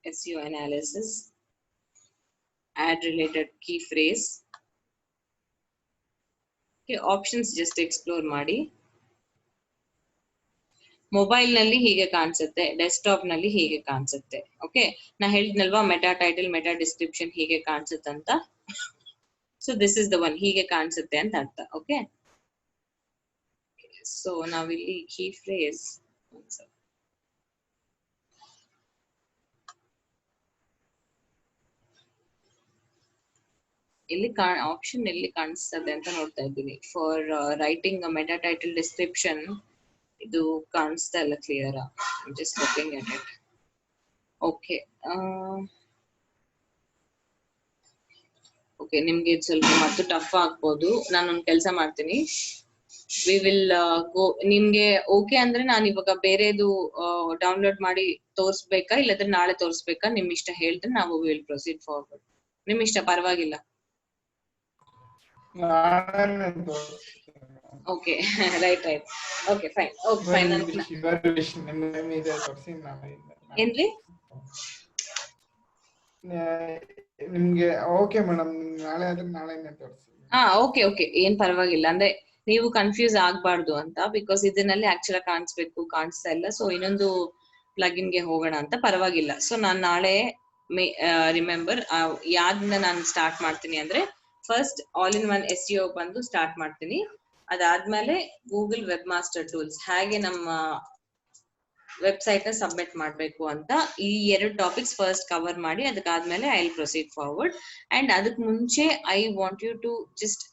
SEO analysis, add related key phrase. Options just explore ಮಾಡಿ. ಮೊಬೈಲ್ ನಲ್ಲಿ ಹೀಗೆ ಕಾಣಿಸುತ್ತೆ, ಡೆಸ್ಕ್ಟಾಪ್ ನಲ್ಲಿ ಹೀಗೆ ಕಾಣಿಸುತ್ತೆ. ಓಕೆ, ನಾ ಹೇಳಿದ್ನಲ್ವಾ ಮೆಟಾ ಟೈಟಲ್ ಮೆಟಾ ಡಿಸ್ಕ್ರಿಪ್ಷನ್ ಹೀಗೆ ಕಾಣಿಸುತ್ತಂತ. So this is the one, ಹೀಗೆ ಕಾಣಿಸುತ್ತೆ ಅಂತ ಅರ್ಥ. ಓಕೆ, ಸೊ ನಾವಿಲ್ಲಿ ಕೀ ಫ್ರೇಸ್ ಇಲ್ಲಿ ಆಪ್ಷನ್ ಎಲ್ಲಿ ಕಾಣಿಸ್ತದೆ ಅಂತ ನೋಡ್ತಾ ಇದ್ದೀನಿ. For writing meta title description ಇದು ಕಾಣಿಸ್ತಾ ಇಲ್ಲ clear. Just looking at it. Okay, okay, ನಿಮ್ಗೆ ಇದು ಸ್ವಲ್ಪ ಮತ್ತು ಟಫ್ ಆಗ್ಬೋದು. ನಾನೊಂದು ಕೆಲಸ ಮಾಡ್ತೀನಿ, ವಿ ವಿಲ್ ಗೋ. ನಿಮ್ಗೆ ಓಕೆ ಅಂದ್ರೆ ನಾನು ಇವಾಗ ಬೇರೆದು ಡೌನ್ಲೋಡ್ ಮಾಡಿ ತೋರಿಸ್ಬೇಕಾ, ಇಲ್ಲದ್ರೆ ನಾಳೆ ತೋರಿಸ್ಬೇಕಾ? ನಿಮ್ ಇಷ್ಟ ಹೇಳಿದ್ರೆ ನಾವು ವಿಲ್ ಪ್ರೊಸೀಡ್ ಫಾರ್ವರ್ಡ್. ನಿಮ್ ಇಷ್ಟ, ಪರವಾಗಿಲ್ಲ. Okay, right. Okay, fine. Okay, fine. ಏನ್ರಿ ನಿಮ್ಗೆ ಓಕೆ ಮೇಡಮ್, ನಾಳೆ ಆದ್ರೆ ನಾಳೆನೇ ತೋರಿಸಿ. ಓಕೆ, ಏನ್ ಪರವಾಗಿಲ್ಲ. ಅಂದ್ರೆ ನೀವು ಕನ್ಫ್ಯೂಸ್ ಆಗ್ಬಾರ್ದು ಅಂತ, ಬಿಕಾಸ್ ಇದನ್ನಲ್ಲಿ ಆಕ್ಚುಲಿ ಕಾಣಿಸ್ತಾ ಇಲ್ಲ. ಸೊ ಇನ್ನೊಂದು ಪ್ಲಗಿನ್ ಗೆ ಹೋಗೋಣ ಅಂತ. ಪರವಾಗಿಲ್ಲ. ಸೊ ನಾನ್ ನಾಳೆ ರಿಮೆಂಬರ್ ಯಾವ್ದನ್ನ ನಾನು ಸ್ಟಾರ್ಟ್ ಮಾಡ್ತೀನಿ ಅಂದ್ರೆ, first all in one SEO ಬಂದು ಸ್ಟಾರ್ಟ್ ಮಾಡ್ತೀನಿ. ಅದಾದ್ಮೇಲೆ ಗೂಗಲ್ ವೆಬ್ ಮಾಸ್ಟರ್ ಟೂಲ್ಸ್ ಹೇಗೆ ನಮ್ಮ ವೆಬ್ಸೈಟ್ ನ ಸಬ್ಮಿಟ್ ಮಾಡ್ಬೇಕು ಅಂತ, ಈ 2 ಟಾಪಿಕ್ಸ್ ಫಸ್ಟ್ ಕವರ್ ಮಾಡಿ ಅದಕ್ಕಾದ್ಮೇಲೆ I will proceed forward. And ಅದಕ್ ಮುಂಚೆ I want you to just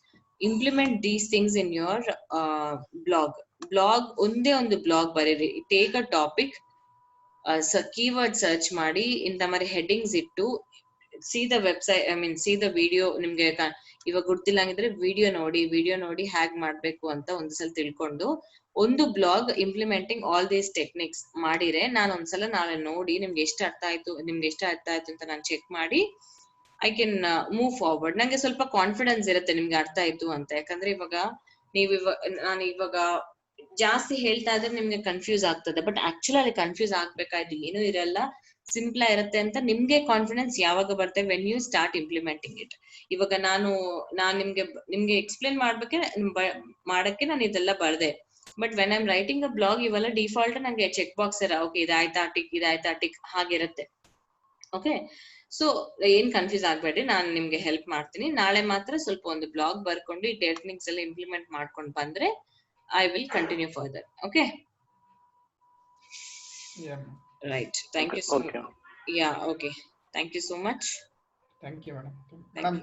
implement these things in your blog. ಒಂದೇ ಒಂದು ಬ್ಲಾಗ್ ಬರೀರಿ. Take a topic, keyword search ಮಾಡಿ, ಇಂತ ಮರಿ ಹೆಡ್ಡಿಂಗ್ಸ್ ಇಟ್ಟು, see the website, see the video. ನಿಮ್ಗೆ ಇವಾಗ ಗೊತ್ತಿಲ್ಲ ಹಂಗಿದ್ರೆ ವಿಡಿಯೋ ನೋಡಿ ಹ್ಯಾಗ್ ಮಾಡ್ಬೇಕು ಅಂತ ಒಂದ್ಸಲ ತಿಳ್ಕೊಂಡು ಒಂದು blog implementing all these techniques ಮಾಡಿದ್ರೆ ನಾನು ಒಂದ್ಸಲ ನಾಳೆ ನೋಡಿ ನಿಮ್ಗೆ ಎಷ್ಟು ಅರ್ಥ ಆಯ್ತು ಅಂತ ನಾನು ಚೆಕ್ ಮಾಡಿ ಐ ಕ್ಯಾನ್ ಮೂವ್ ಫಾರ್ವರ್ಡ್. ನಂಗೆ ಸ್ವಲ್ಪ ಕಾನ್ಫಿಡೆನ್ಸ್ ಇರುತ್ತೆ ನಿಮ್ಗೆ ಅರ್ಥ ಆಯ್ತು ಅಂತ. ಯಾಕಂದ್ರೆ ಇವಾಗ ನಾನು ಇವಾಗ ಜಾಸ್ತಿ ಹೇಳ್ತಾ ಇದ್ರೆ ನಿಮ್ಗೆ ಕನ್ಫ್ಯೂಸ್ ಆಗ್ತದೆ, ಬಟ್ ಆಕ್ಚುಲಿ ಅಲ್ಲಿ ಕನ್ಫ್ಯೂಸ್ ಆಗ್ಬೇಕಾಯ್ತು ಏನು ಇರಲ್ಲ, ಸಿಂಪಲ್ ಇರುತ್ತೆ ಅಂತ ನಿಮ್ಗೆ ಕಾನ್ಫಿಡೆನ್ಸ್ ಯಾವಾಗ ಬರುತ್ತೆ when you start implementing it. ಇವಾಗ ನಾನ್ ನಿಮ್ಗೆ ಎಕ್ಸ್ಪ್ಲೇನ್ ಮಾಡಕ್ಕೆ ನಾನು ಇದೆಲ್ಲ ಬರ್ದೆ, but when I am writing a blog ಇವೆಲ್ಲ ಡಿಫಾಲ್ಟ್ ನಂಗೆ ಚೆಕ್ ಬಾಕ್ಸ್ ಓಕೆ ಇದಾಯ್ತಾ ಟಿಕ್ ಹಾಗಿರುತ್ತೆ. ಓಕೆ, ಸೊ ಏನ್ ಕನ್ಫ್ಯೂಸ್ ಆಗ್ಬೇಡ್ರಿ, ನಾನು ನಿಮ್ಗೆ ಹೆಲ್ಪ್ ಮಾಡ್ತೀನಿ. ನಾಳೆ ಮಾತ್ರ ಸ್ವಲ್ಪ ಒಂದು ಬ್ಲಾಗ್ ಬರ್ಕೊಂಡು ಈ ಟೆಕ್ನಿಕ್ಸ್ ಎಲ್ಲ ಇಂಪ್ಲಿಮೆಂಟ್ ಮಾಡ್ಕೊಂಡು ಬಂದ್ರೆ I will continue further. Okay, right. Thank you so much. Yeah, okay, thank you so much. Thank you madam.